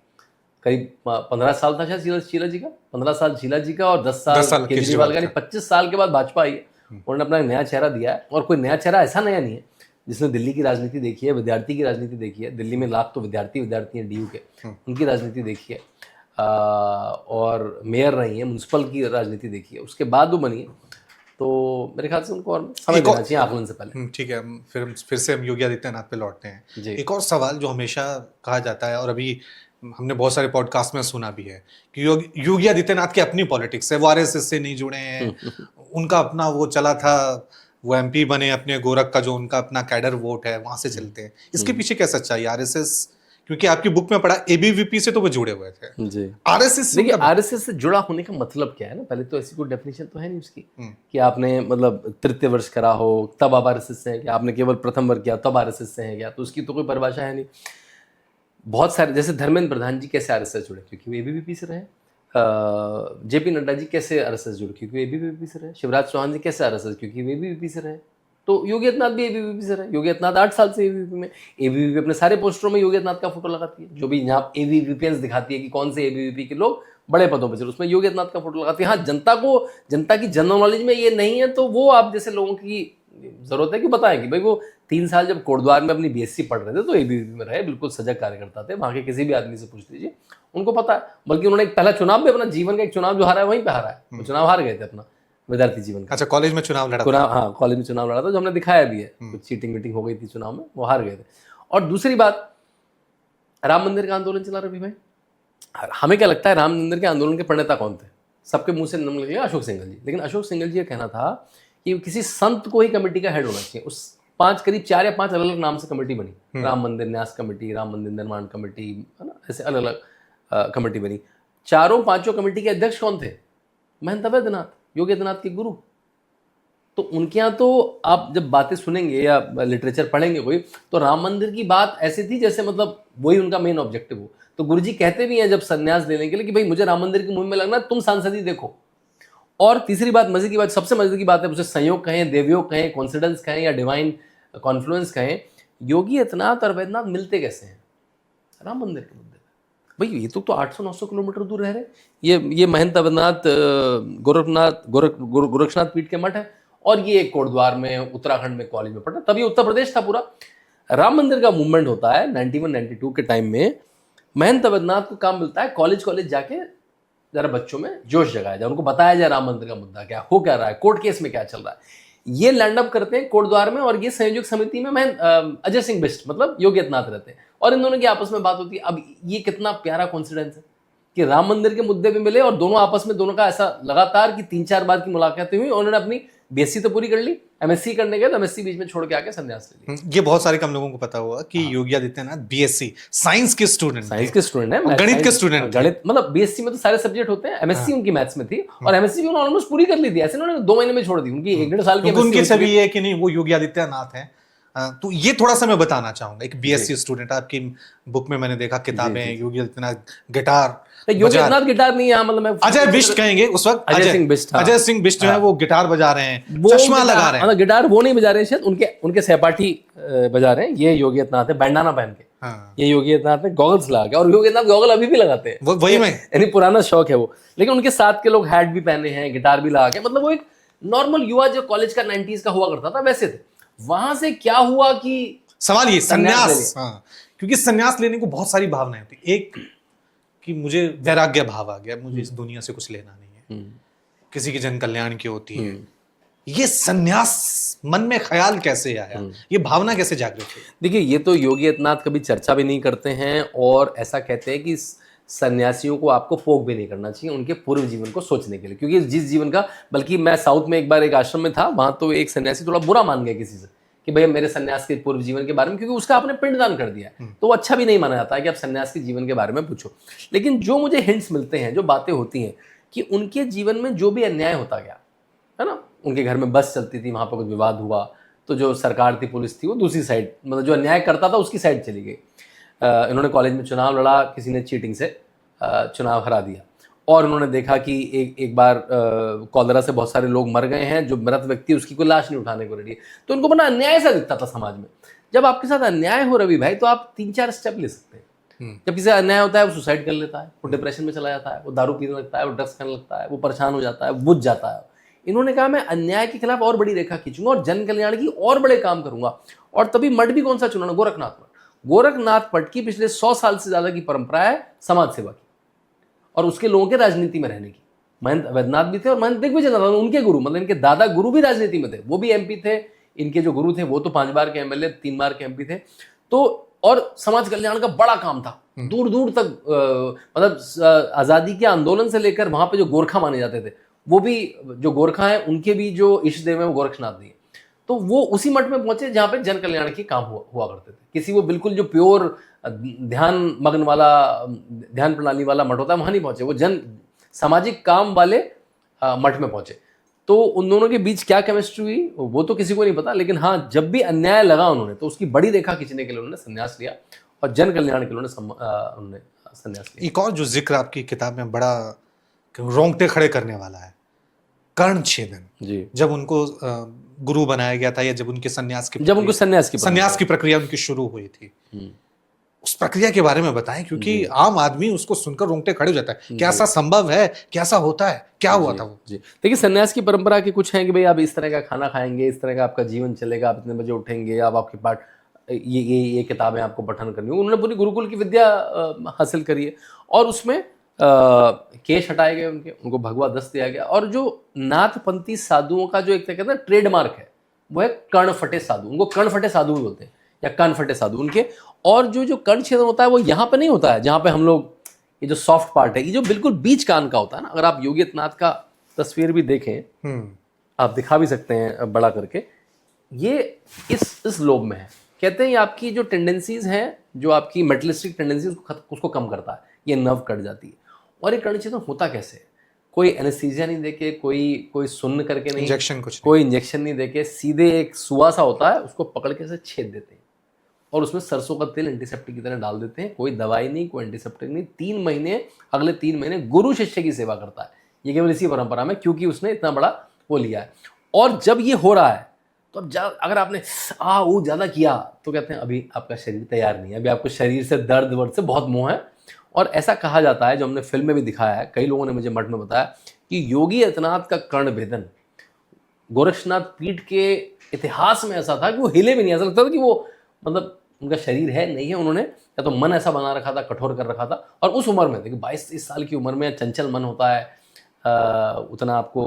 करीब 15 साल था शायद शीला जी का, 15 साल शीला जी का और 10 साल केजरीवाल का, 25 साल के बाद भाजपा आई है। उन्होंने अपना नया चेहरा दिया है, और कोई नया चेहरा ऐसा नया नहीं है जिसने दिल्ली की राजनीति देखी है, विद्यार्थी की राजनीति देखी है। दिल्ली में लाख तो विद्यार्थी हैं डीयू के, उनकी राजनीति देखी है, और मेयर रही है, म्यूनसिपल की राजनीति देखी है, उसके बाद वो बनी है। तो मेरे ख्याल से उनको और समय देना चाहिए आकलन से पहले। ठीक है, फिर से हम योगी आदित्यनाथ पे लौटते हैं। एक और सवाल जो हमेशा कहा जाता है, और अभी हमने बहुत सारे पॉडकास्ट में सुना भी है, कि योगी आदित्यनाथ की अपनी पॉलिटिक्स है, वो आरएसएस से नहीं जुड़े हैं, उनका अपना वो चला था, वो एमपी बने, अपने गोरख का जो उनका अपना कैडर वोट है वहां से चलते हैं। इसके पीछे क्या सच्चाई? आरएसएस, क्योंकि आपकी बुक में पढ़ा एबीवीपी से तो वो जुड़े हुए थे जी। आरएसएस, देखिए आरएसएस से जुड़ा होने का मतलब क्या है ना, पहले तो ऐसी कोई डेफिनेशन तो है नहीं उसकी कि आपने मतलब तृतीय वर्ष करा हो तब आप आरएसएस से हैं, कि आपने केवल प्रथम वर्ग किया तब आरएसएस से हैं क्या, तो उसकी तो कोई परिभाषा है नहीं। बहुत सारे, जैसे धर्मेंद्र प्रधान जी कैसे आरएसएस जुड़े, क्योंकि वो एबीवीपी से रहे। जेपी नड्डा जी कैसे आरएसएस जुड़े, क्योंकि एबीवीपी से रहे। शिवराज चौहान जी कैसे आरएसएस, क्योंकि वो एबीवीपी से रहे। तो योगी आदित्यनाथ भी एबीवीपी से रहे। योगी आदित्यनाथ 8 साल से एबीवीपी में, एबीवीपी अपने सारे पोस्टरों में योगी आदित्यनाथ का फोटो लगाती है, जो भी यहाँ एबीवीपीएंस दिखाती है कि कौन से एबीवीपी के लोग बड़े पदों पर चले, उसमें योगी आदित्यनाथ का फोटो लगाती है। हाँ, जनता की जनरल नॉलेज में ये नहीं है, तो वो आप जैसे लोगों की जरूरत है कि बताएं कि भाई वो 3 साल जब कोटद्वार में अपनी बीएससी पढ़ रहे थे तो एबीवीपी में रहे, बिल्कुल सजग कार्यकर्ता थे। वहाँ के किसी भी आदमी से पूछ लीजिए, उनको पता है। बल्कि उन्होंने एक पहला चुनाव भी, अपना जीवन का एक चुनाव जो हारा है वहीं पे हारा है, वो चुनाव हार गए थे अपना विद्यार्थी जीवन का। अच्छा, कॉलेज में चुनाव लड़ा? हाँ, कॉलेज में चुनाव लड़ा था, जो हमने दिखाया भी है। कुछ चीटिंग वीटिंग हो गई थी चुनाव में, वो हार गए थे। और दूसरी बात, राम मंदिर का आंदोलन चला रवि भाई, हमें क्या लगता है राम मंदिर के आंदोलन के प्रणेता कौन थे? सबके मुंह से नाम लगेगा अशोक सिंघल जी, लेकिन अशोक सिंघल जी का कहना था कि किसी संत को ही कमेटी का हेड होना चाहिए। उस करीब 4 या 5 अलग अलग नाम से कमेटी बनी, राम मंदिर न्यास कमेटी, राम मंदिर निर्माण कमेटी, है ना, ऐसे अलग अलग कमेटी बनी। 4-5 कमेटी के अध्यक्ष कौन थे? महंत अवैधनाथ, योगी आदित्यनाथ के गुरु। तो उनके यहाँ तो आप जब बातें सुनेंगे या लिटरेचर पढ़ेंगे कोई, तो राम मंदिर की बात ऐसी थी जैसे मतलब वही उनका मेन ऑब्जेक्टिव हो। तो गुरुजी कहते भी हैं जब संन्यास देने के लिए कि भाई मुझे राम मंदिर की मुहिम में लगना, तुम सांसदी देखो। और तीसरी बात, मजे की बात, सबसे मजे की बात है, उसे संयोग कहें, देवयोग कहें, कॉन्सिडेंस कहें या डिवाइन कॉन्फ्लुएंस कहें, योगी आदित्यनाथ और वैद्यनाथ मिलते कैसे हैं? राम मंदिर के मुद्दे पे। भाई ये तो 800-900 किलोमीटर दूर रह रहे। ये महंत अवधनाथ गोरक्षनाथ पीठ के मठ है, और ये एक कोटद्वार में उत्तराखंड में कॉलेज में पढ़ा, तभी उत्तर प्रदेश था पूरा। राम मंदिर का मूवमेंट होता है 91-92 के टाइम में। महंत अवधनाथ को काम मिलता है कॉलेज जाके जरा बच्चों में जोश जगाया जाए, उनको बताया जाए राम मंदिर का मुद्दा क्या हो, क्या रहा है, कोर्ट केस में क्या चल रहा है। ये लैंड अप करते हैं कोटद्वार में, और ये संयोजक समिति में अजय सिंह बिष्ट मतलब योगी आदित्यनाथ रहते हैं, और इन दोनों की आपस में बात होती है। अब ये कितना प्यारा कॉन्सिडेंस है कि राम मंदिर के मुद्दे पे मिले, और दोनों आपस में, दोनों का ऐसा लगातार कि 3-4 बार की मुलाकातें हुई। उन्होंने अपनी बीएससी तो पूरी कर ली, एमएससी करने गए तो एमएससी बीच में छोड़ के आके संन्यास ले लिया। ये बहुत सारे कम लोगों को पता होगा कि योगी आदित्यनाथ बीएससी साइंस के स्टूडेंट है, गणित के स्टूडेंट, गणित मतलब बीएससी में तो सारे सब्जेक्ट होते हैं। एमएससी उनकी मैथ्स में थी, और एमएससी भी उन्होंने ऑलमोस्ट पूरी कर ली थी, ऐसे उन्होंने 2 महीने में छोड़ दी। उनकी 1-1.5 साल की उनकी छवि ये है कि नहीं वो योगी आदित्यनाथ है। तो ये थोड़ा सा मैं बताना चाहूंगा, एक बीएससी स्टूडेंट, आपकी बुक में मैंने देखा किताबें, योगी आदित्यनाथ गिटार, योगी आदित्यनाथ गिटार नहीं है, मतलब अजय बिष्ट कहेंगे उस वक्त, अजय सिंह बिष्ट जो है वो गिटार बजा रहे हैं, चश्मा लगा रहे हैं। गिटार वो नहीं बजा रहे हैं, शायद उनके सहपाठी बजा रहे हैं। ये योगी आदित्यनाथ है बैंडाना पहन के, ये योगी आदित्यनाथ ने गॉगल्स लगा के, और योगी आदित्यनाथ गॉगल अभी भी लगाते हैं, वही में यानी पुराना शौक है वो। लेकिन उनके साथ के लोग हैट भी पहने हैं, गिटार भी लगा के, मतलब वो एक नॉर्मल युवा जो कॉलेज का 90s का हुआ करता था वैसे थे। वहां से क्या हुआ कि सवाल ये संन्यास, क्योंकि संन्यास लेने को बहुत सारी भावनाएं होती, एक कि मुझे वैराग्य भाव आ गया, मुझे इस दुनिया से कुछ लेना नहीं है, किसी की जन कल्याण की होती है। ये संन्यास मन में ख्याल कैसे आया, ये भावना कैसे जागृत हुई? देखिए, ये तो योगी आदित्यनाथ कभी चर्चा भी नहीं करते हैं, और ऐसा कहते हैं कि सन्यासियों को आपको पोक भी नहीं करना चाहिए उनके पूर्व जीवन को सोचने के लिए, क्योंकि जिस जीवन का, बल्कि मैं साउथ में एक बार एक आश्रम में था, वहां तो एक सन्यासी थोड़ा बुरा मान गया किसी से कि भैया मेरे सन्यास के पूर्व जीवन के बारे में, क्योंकि उसका आपने पिंडदान कर दिया है, तो वो अच्छा भी नहीं माना जाता है कि आप सन्यास के जीवन के बारे में पूछो। लेकिन जो मुझे हिंट्स मिलते हैं, जो बातें होती हैं कि उनके जीवन में जो भी अन्याय होता गया है ना, उनके घर में बस चलती थी, वहां पर कुछ विवाद हुआ तो जो सरकार थी, पुलिस थी, वो दूसरी साइड, मतलब जो अन्याय करता था उसकी साइड चली गई। इन्होंने कॉलेज में चुनाव लड़ा, किसी ने चीटिंग से चुनाव हरा दिया, और उन्होंने देखा कि एक बार कॉलरा से बहुत सारे लोग मर गए हैं, जो मृत व्यक्ति उसकी कोई लाश नहीं उठाने को रेडी है, तो उनको बड़ा अन्याय सा दिखता था समाज में। जब आपके साथ अन्याय हो रवि भाई, तो आप 3-4 स्टेप ले सकते हैं। जब किसी से अन्याय होता है, वो सुसाइड कर लेता है, वो डिप्रेशन में चला जाता है, वो दारू पीने लगता है, वो ड्रग्स करने लगता है, वो परेशान हो जाता है, बुझ जाता है। इन्होंने कहा मैं अन्याय के खिलाफ और बड़ी रेखा खींचूंगा और जन कल्याण की और बड़े काम करूंगा। और तभी मठ भी कौन सा चुना? गोरखनाथ मठ। गोरखनाथ मठ की पिछले 100 साल से ज्यादा की परंपरा है समाज सेवा की, और उसके लोगों के राजनीति में रहने की। महंत वैद्यनाथ भी थे, और महंत दिग्विजय नाथ, उनके गुरु, मतलब इनके दादा गुरु भी राजनीति में थे, वो भी एमपी थे। इनके जो गुरु थे वो तो 5 बार के एमएलए, 3 बार के एमपी थे। तो और समाज कल्याण का बड़ा काम था, दूर दूर तक, मतलब आजादी के आंदोलन से लेकर वहां पे जो गोरखा माने जाते थे, वो भी जो गोरखा हैं उनके भी जो इष्ट देव है वो गोरक्षनाथ जी। तो वो उसी मठ में पहुंचे जहां पे जन कल्याण के काम हुआ करते थे। किसी वो बिल्कुल जो प्योर ध्यान मग्न वाला, ध्यान प्रणाली वाला मठ होता है, वहां नहीं पहुंचे, वो जन सामाजिक काम वाले मठ में पहुंचे। तो उन दोनों के बीच क्या केमिस्ट्री हुई वो तो किसी को नहीं पता, लेकिन हाँ, जब भी अन्याय लगा उन्होंने, तो उसकी बड़ी रेखा खींचने के लिए उन्होंने संन्यास लिया, और जन कल्याण के लिए उन्होंने संन्यास लिया। एक और जो जिक्र आपकी किताब में बड़ा रोंगटे खड़े करने वाला है, कर्ण छेदन। जी, जब उनको गुरु बनाया गया था, या जब उनके सन्यास की प्रक्रिया उनकी शुरू हुई थी, उस प्रक्रिया के बारे में बताएं, क्योंकि आम आदमी उसको सुनकर रोंगटे खड़े हो जाता है। क्या ऐसा संभव है? क्या ऐसा होता है? क्या हुआ था वो? जी, देखिए, सन्यास की परंपरा के कुछ हैं कि भाई आप इस तरह का खाना खाएंगे, इस तरह का आपका जीवन चलेगा, आप इतने बजे उठेंगे, आप आपके पाठ ये किताबें आपको पठन करनी होगी। उन्होंने पूरी गुरुकुल की विद्या हासिल करी है, और उसमें केश हटाए गए उनको भगवा दस्त दिया गया। और जो नाथपंथी साधुओं का जो एक कहते हैं ट्रेडमार्क है, वो है कर्णफटे साधु। उनको कर्णफटे साधु भी बोलते हैं, या कानफटे साधु उनके। और जो कर्ण छेदन होता है वो यहाँ पे नहीं होता है जहाँ पे हम लोग, ये जो सॉफ्ट पार्ट है, ये जो बिल्कुल बीच कान का होता है ना, अगर आप योगी आदित्यनाथ का तस्वीर भी देखें, आप दिखा भी सकते हैं बड़ा करके, ये इस लोब में है। कहते हैं ये आपकी जो टेंडेंसीज हैं, जो आपकी मेटलिस्टिक टेंडेंसी, उसको कम करता है, ये नर्व कट जाती है। और ये कर्ण छेदन होता कैसे? कोई एनेस्थीसिया नहीं देके, कोई सुन्न करके नहीं, कोई इंजेक्शन नहीं देके, सीधे एक सुआ सा होता है, उसको पकड़ के से छेद देते हैं, और उसमें सरसों का तेल एंटीसेप्टिक की तरह डाल देते हैं। कोई दवाई नहीं, कोई एंटीसेप्टिक नहीं। 3 महीने, अगले 3 महीने गुरु शिष्य की सेवा करता है। ये केवल इसी परंपरा में, क्योंकि उसने इतना बड़ा वो लिया है। और जब ये हो रहा है, तो अब अगर आपने वो ज़्यादा किया तो कहते हैं अभी आपका शरीर तैयार नहीं है, अभी आपको शरीर से दर्द वर्द से बहुत मोह है। और ऐसा कहा जाता है, जो हमने फिल्म में भी दिखाया है, कई लोगों ने मुझे मठ में बताया कि योगी आदित्यनाथ का कर्ण भेदन गोरक्षनाथ पीठ के इतिहास में ऐसा था कि वो हिले भी नहीं। ऐसा लगता था कि वो मतलब उनका शरीर है नहीं है, उन्होंने या तो मन ऐसा बना रखा था, कठोर कर रखा था। और उस उम्र में देखिए 22-23 साल की उम्र में चंचल मन होता है, उतना आपको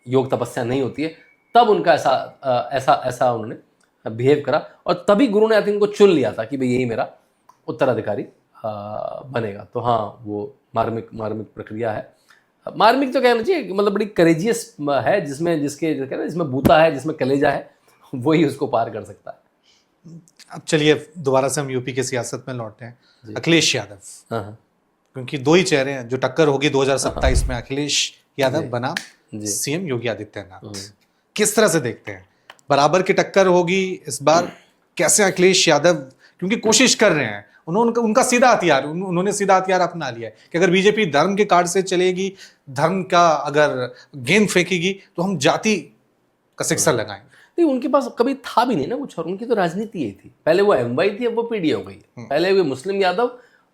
योग तपस्या नहीं होती है, तब उनका ऐसा उन्होंने बिहेव करा। और तभी गुरु ने आई थिंक उनको चुन लिया था कि भाई यही मेरा उत्तराधिकारी बनेगा। तो हाँ, वो मार्मिक प्रक्रिया है। मार्मिक तो कहना चाहिए, मतलब बड़ी करेजियस है, जिसमें बूता है, जिसमें कलेजा है, वही उसको पार कर सकता है। अब चलिए दोबारा से हम यूपी की सियासत में लौटते हैं। अखिलेश यादव, हाँ, क्योंकि दो ही चेहरे हैं, जो टक्कर होगी 2027 में, अखिलेश यादव बना सीएम योगी आदित्यनाथ। किस तरह से देखते हैं, बराबर की टक्कर होगी इस बार? कैसे अखिलेश यादव, क्योंकि कोशिश कर रहे हैं, उनका सीधा हथियार, उन्होंने सीधा हथियार अपना लिया है कि अगर बीजेपी धर्म के कार्ड से चलेगी, धर्म का अगर गेंद फेंकेगी तो हम जाति का शिक्षा लगाएंगे। नहीं, उनके पास कभी था भी नहीं ना कुछ, और उनकी तो राजनीति यही थी। पहले वो एमवाई थी, अब वो पीडीए हो गई है। पहले वो मुस्लिम यादव,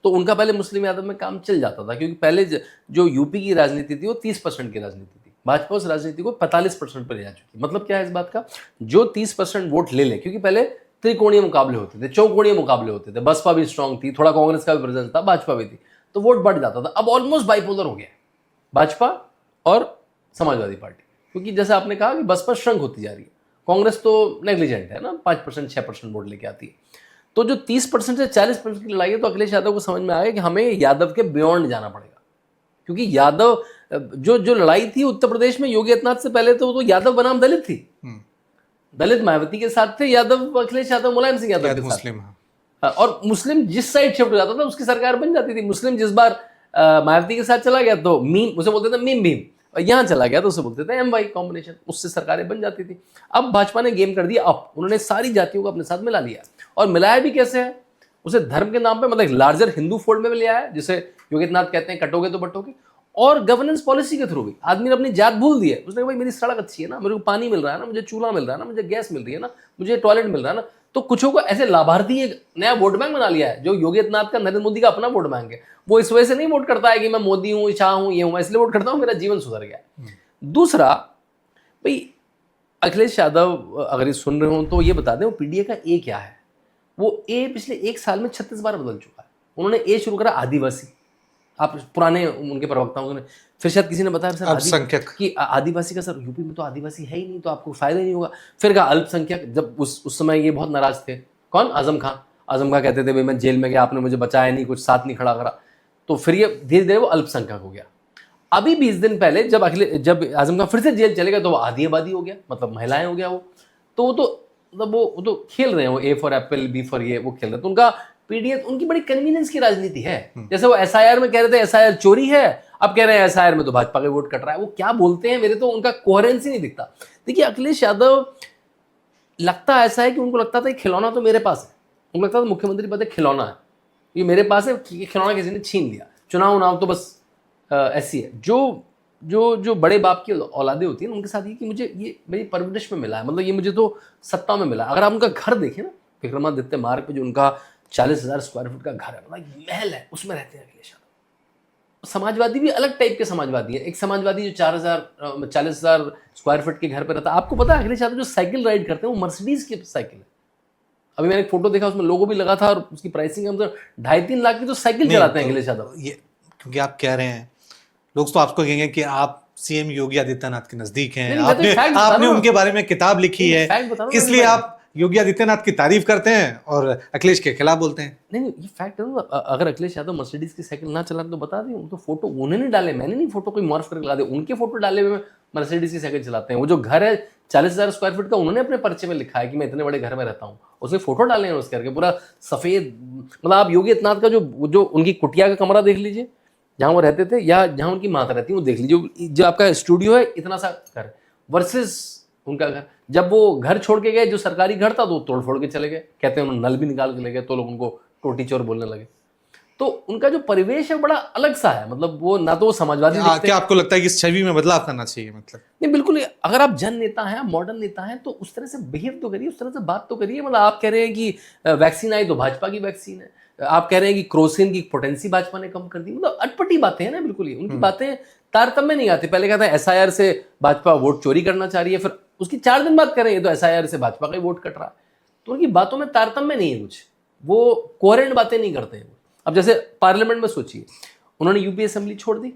तो उनका पहले मुस्लिम यादव में काम चल जाता था, क्योंकि पहले जो यूपी की राजनीति थी वो 30% की राजनीति थी। भाजपा उस राजनीति को 45% पर ले जा चुकी। मतलब क्या है इस बात का, जो 30% वोट ले क्योंकि पहले त्रिकोणीय मुकाबले होते थे, चौकोणीय मुकाबले होते थे, बसपा भी स्ट्रांग थी, थोड़ा कांग्रेस का भी प्रेजेंस था, भाजपा भी थी, तो वोट बढ़ जाता था। अब ऑलमोस्ट बाइपोलर हो गया भाजपा और समाजवादी पार्टी, क्योंकि जैसे आपने कहा कि बसपा श्रंक होती जा रही है, कांग्रेस तो नेग्लिजेंट है ना, 5% 6% वोट लेके आती है। तो जो 30% से 40% की लड़ाई है, तो अखिलेश यादव को समझ में आया कि हमें यादव के बियॉन्ड जाना पड़ेगा, क्योंकि यादव जो लड़ाई थी उत्तर प्रदेश में योगी आदित्यनाथ से पहले, तो यादव बनाम दलित थी। दलित मायावती के साथ थे, यादव अखिलेश यादव मुलायम सिंह यादव के मुस्लिम साथ। और मुस्लिम जिस साइड शिफ्ट हो जाता था उसकी सरकार बन जाती थी। मुस्लिम जिस बार मायावती के साथ चला गया तो मीम, उसे बोलते थे मीम भीम, और यहाँ चला गया तो उसे बोलते थे एमवाई कॉम्बिनेशन, उससे सरकारें बन जाती थी। अब भाजपा ने गेम कर दिया, अब उन्होंने सारी जातियों को अपने साथ मिला लिया। और मिलाया भी कैसे है, उसे धर्म के नाम पे, मतलब लार्जर हिंदू फोल्ड में लिया है, जिसे योगी आदित्यनाथ कहते हैं कटोगे तो बटोगे। और गवर्नेंस पॉलिसी के थ्रू भी आदमी ने अपनी जात भूल दी है। उसने कहा भाई मेरी सड़क अच्छी है ना, मेरे को पानी मिल रहा है ना, मुझे चूल्हा मिल रहा है ना, मुझे गैस मिल रही है ना, मुझे टॉयलेट मिल रहा है ना, तो कुछों को ऐसे लाभार्थी एक नया वोट बैंक बना लिया है। जो योगी आदित्यनाथ का, नरेंद्र मोदी का अपना वोट बैंक है, वो इस वजह से नहीं वोट करता है कि मैं मोदी हूँ, शाह हूँ, ये हूँ, इसलिए वोट करता हूँ, मेरा जीवन सुधर गया। दूसरा, भाई अखिलेश यादव अगर ये सुन रहे हो तो ये बता दें वो पीडीए का ए क्या है। वो ए पिछले 1 साल में 36 बार बदल चुका है। उन्होंने ए शुरू करा आदिवासी, आप पुराने उनके प्रवक्ताओं ने, फिर शायद किसी ने बताया सर अल्पसंख्यक कि आदिवासी का, सर यूपी में तो आदिवासी है ही नहीं, तो आपको फायदा नहीं होगा। फिर कहा अल्पसंख्यक, जब उस समय ये बहुत नाराज थे। कौन? आजम खान कहते थे भाई मैं जेल में गया, आपने मुझे बचाया नहीं, कुछ साथ नहीं खड़ा करा, तो फिर ये धीरे धीरे वो अल्पसंख्यक हो गया। अभी 20 दिन पहले जब आजम खान फिर से जेल चले गए तो वो आधी आबादी हो गया, मतलब महिलाएं हो गया वो। तो वो तो खेल रहे हैं, वो A for apple, B for ये, वो खेल रहे हैं। तो उनका पीडीए, उनकी बड़ी कन्वीनियंस की राजनीति है। जैसे वो एसआईआर में कह रहे थे एसआईआर चोरी है, अब कह रहे हैं एसआईआर में तो भाजपा का वोट कट रहा है। वो क्या बोलते हैं, मेरे तो उनका कोहेरेंस ही नहीं दिखता। देखिए अखिलेश यादव, लगता ऐसा है कि उनको लगता था खिलौना तो मेरे पास है, उनको लगता था मुख्यमंत्री पद खिलौना है, ये मेरे पास है, खिलौना किसी ने छीन लिया, चुनाव तो बस ऐसी है। जो बड़े बाप की औलादे होती है ना, उनके साथ ये कि मुझे ये मेरी परवरिश में मिला है, मतलब ये मुझे तो सत्ता में मिला है। अगर आप उनका घर देखें ना, विक्रमादित्य मार्ग पे जो उनका 40,000 स्क्वायर फुट का घर है, मतलब महल है, उसमें रहते हैं अखिलेश यादव। समाजवादी भी अलग टाइप के समाजवादी है। एक समाजवादी जो 40,000 स्क्वायर फीट के घर पर रहता है। आपको पता है अखिलेश यादव जो साइकिल राइड करते हैं वो मर्सिडीज की साइकिल है। अभी मैंने एक फोटो देखा, उसमें लोगो भी लगा था और उसकी प्राइसिंग है, मतलब 2.5-3 लाख की तो साइकिल चलाते हैं अखिलेश यादव। ये क्योंकि आप कह रहे हैं, लोग तो आपको कहेंगे कि आप सीएम योगी आदित्यनाथ के नजदीक हैं, आपने उनके बारे में किताब लिखी है, इसलिए आप योगी आदित्यनाथ की तारीफ करते हैं और अखिलेश के खिलाफ बोलते हैं। नहीं, ये फैक्ट है ना। अगर अखिलेश यादव मर्सिडीज की साइकिल ना चला तो बता दें, तो फोटो उन्होंने डाले, मैंने नहीं फोटो कोई मॉर्फ करके लगा दे, उनके फोटो डाले हुए मर्सिडीज की साइकिल चलाते हैं। वो जो घर है 40,000 स्क्वायर फीट का, उन्होंने अपने पर्चे में लिखा है कि मैं इतने बड़े घर में रहता हूँ, उसमें फोटो डाले हैं उसके करके पूरा सफेद। मतलब आप योगी आदित्यनाथ का जो उनकी कुटिया का कमरा देख लीजिए जहाँ वो रहते थे, या जहाँ उनकी माता रहती है वो देख लीजिए। जो आपका स्टूडियो है इतना सा घर वर्सेस उनका घर। जब वो घर छोड़ के गए, जो सरकारी घर था, तो तोड़ फोड़ के चले गए, कहते हैं उन्होंने नल भी निकाल के ले गए, तो लोग उनको टोटी चोर बोलने लगे। तो उनका जो परिवेश है बड़ा अलग सा है, मतलब वो ना तो वो समाजवादी दिखते हैं। क्या आपको लगता है कि इस छवि में बदलाव करना चाहिए मतलब? नहीं बिल्कुल, अगर आप जन नेता हैं, मॉडर्न नेता हैं, तो उस तरह से बिहेव तो करिए, उस तरह से बात तो करिए। मतलब आप कह रहे हैं कि वैक्सीन आई तो भाजपा की वैक्सीन है, आप कह रहे हैं कि क्रोसिन की पोटेंसी भाजपा ने कम कर दी, मतलब अटपटी बातें हैं ना बिल्कुल ही। उनकी बातें तारतम्य नहीं आती। पहले कहते हैं एसआईआर से भाजपा वोट चोरी करना चाह रही है, फिर उसकी 4 दिन बाद कह रहे हैं तो एसआईआर से भाजपा का ही वोट कट रहा है। तो उनकी बातों में तारतम्य नहीं है कुछ, वो कोहेरेंट बातें नहीं करते हैं। अब जैसे पार्लियामेंट में सोचिए, उन्होंने यूपी असेंबली छोड़ दी,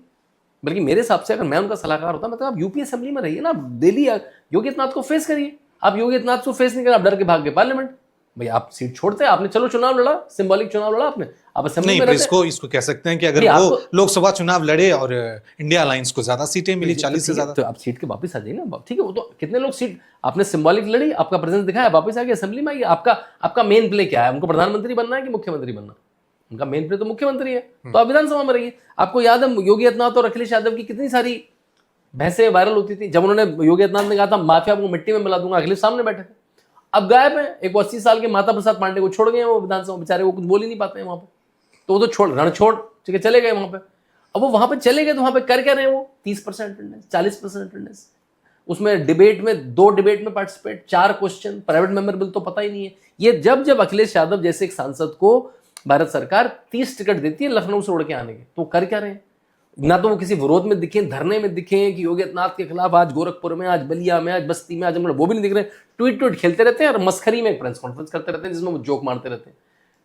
बल्कि मेरे हिसाब से अगर मैं उनका सलाहकार होता, मतलब आप यूपी असेंबली में रहिए ना, दिल्ली योगी आदित्यनाथ को फेस करिए। आप योगी आदित्यनाथ को फेस नहीं कर, आप डर के भाग गए पार्लियामेंट। भाई आप सीट छोड़ते, आपने चलो चुनाव लड़ा, सिंबॉलिक चुनाव लड़ा आपने, आप असेंबली नहीं, में पर रहते। इसको कह सकते हैं कि अगर वो लोकसभा चुनाव लड़े और इंडिया अलायंस को ज्यादा सीटें मिली, 40 से ज्यादा, तो आप सीट के वापस आ जाइए ना, ठीक है। वो तो कितने लोग सीट आपने सिंबॉलिक लड़ी, आपका प्रेजेंस दिखाया, वापस आ गए असेंबली में आइए। आपका मेन प्ले क्या है? उनको प्रधानमंत्री बनना है कि मुख्यमंत्री बनना? उनका मेन प्ले तो मुख्यमंत्री है, तो आप विधानसभा में रहिए। आपको याद है योगी आदित्यनाथ और अखिलेश यादव की कितनी सारी बहसें वायरल होती थी जब उन्होंने, योगी आदित्यनाथ ने कहा था माफिया को मिट्टी में मिला दूंगा, अखिलेश सामने बैठे थे। अब गायब है। एक 80 साल के माता प्रसाद पांडे को छोड़ गए वो विधानसभा, बेचारे वो कुछ बोल ही नहीं पाते हैं वहां पे, तो वो तो रण छोड़, ठीक है, चले गए वहां पे। अब वो वहां पे चले गए तो वहां पे कर क्या रहे हैं वो? 30% अटेंडेंस, 40% अटेंडेंस, उसमें डिबेट में 2 डिबेट में participate, 4 question, private member bill तो पता ही नहीं है। ये जब अखिलेश यादव जैसे एक सांसद को भारत सरकार 30 टिकट देती है लखनऊ से उड़ के आने के, तो कर क्या रहे हैं? ना तो वो किसी विरोध में दिखे, धरने में दिखे कि योगी आदित्यनाथ के खिलाफ आज गोरखपुर में, आज बलिया में, आज बस्ती में, आज हम लोग, वो भी नहीं दिख रहे। ट्वीट खेलते रहते हैं और मस्खरी में एक प्रेस कॉन्फ्रेंस करते रहते हैं जिसमें वो जोक मारते रहते हैं।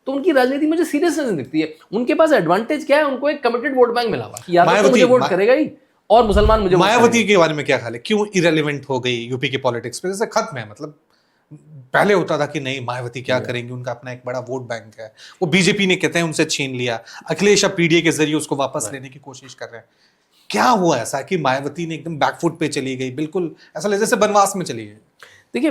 तो उनकी राजनीति मुझे सीरियसनेस नहीं दिखती है। उनके पास एडवांटेज क्या है? उनको एक कमिटेड वोट बैंक मिला हुआ, यादव तो मुझे वोट करेगा ही और मुसलमान मुझे। मायावती के बारे में क्या ख्याल है? क्यों इरेलीवेंट हो गई यूपी की पॉलिटिक्स पे? जैसे खत्म है, मतलब पहले होता था कि नहीं मायावती क्या करेंगी, उनका अपना एक बड़ा वोट बैंक है, वो बीजेपी ने कहते हैं उनसे छीन लिया, अखिलेश अब पीडीए के जरिए उसको वापस लेने की कोशिश कर रहे हैं। क्या हुआ ऐसा कि मायावती ने एकदम बैकफुट पे चली गई, बिल्कुल ऐसा लगे जैसे बनवास में चली गई? देखिए,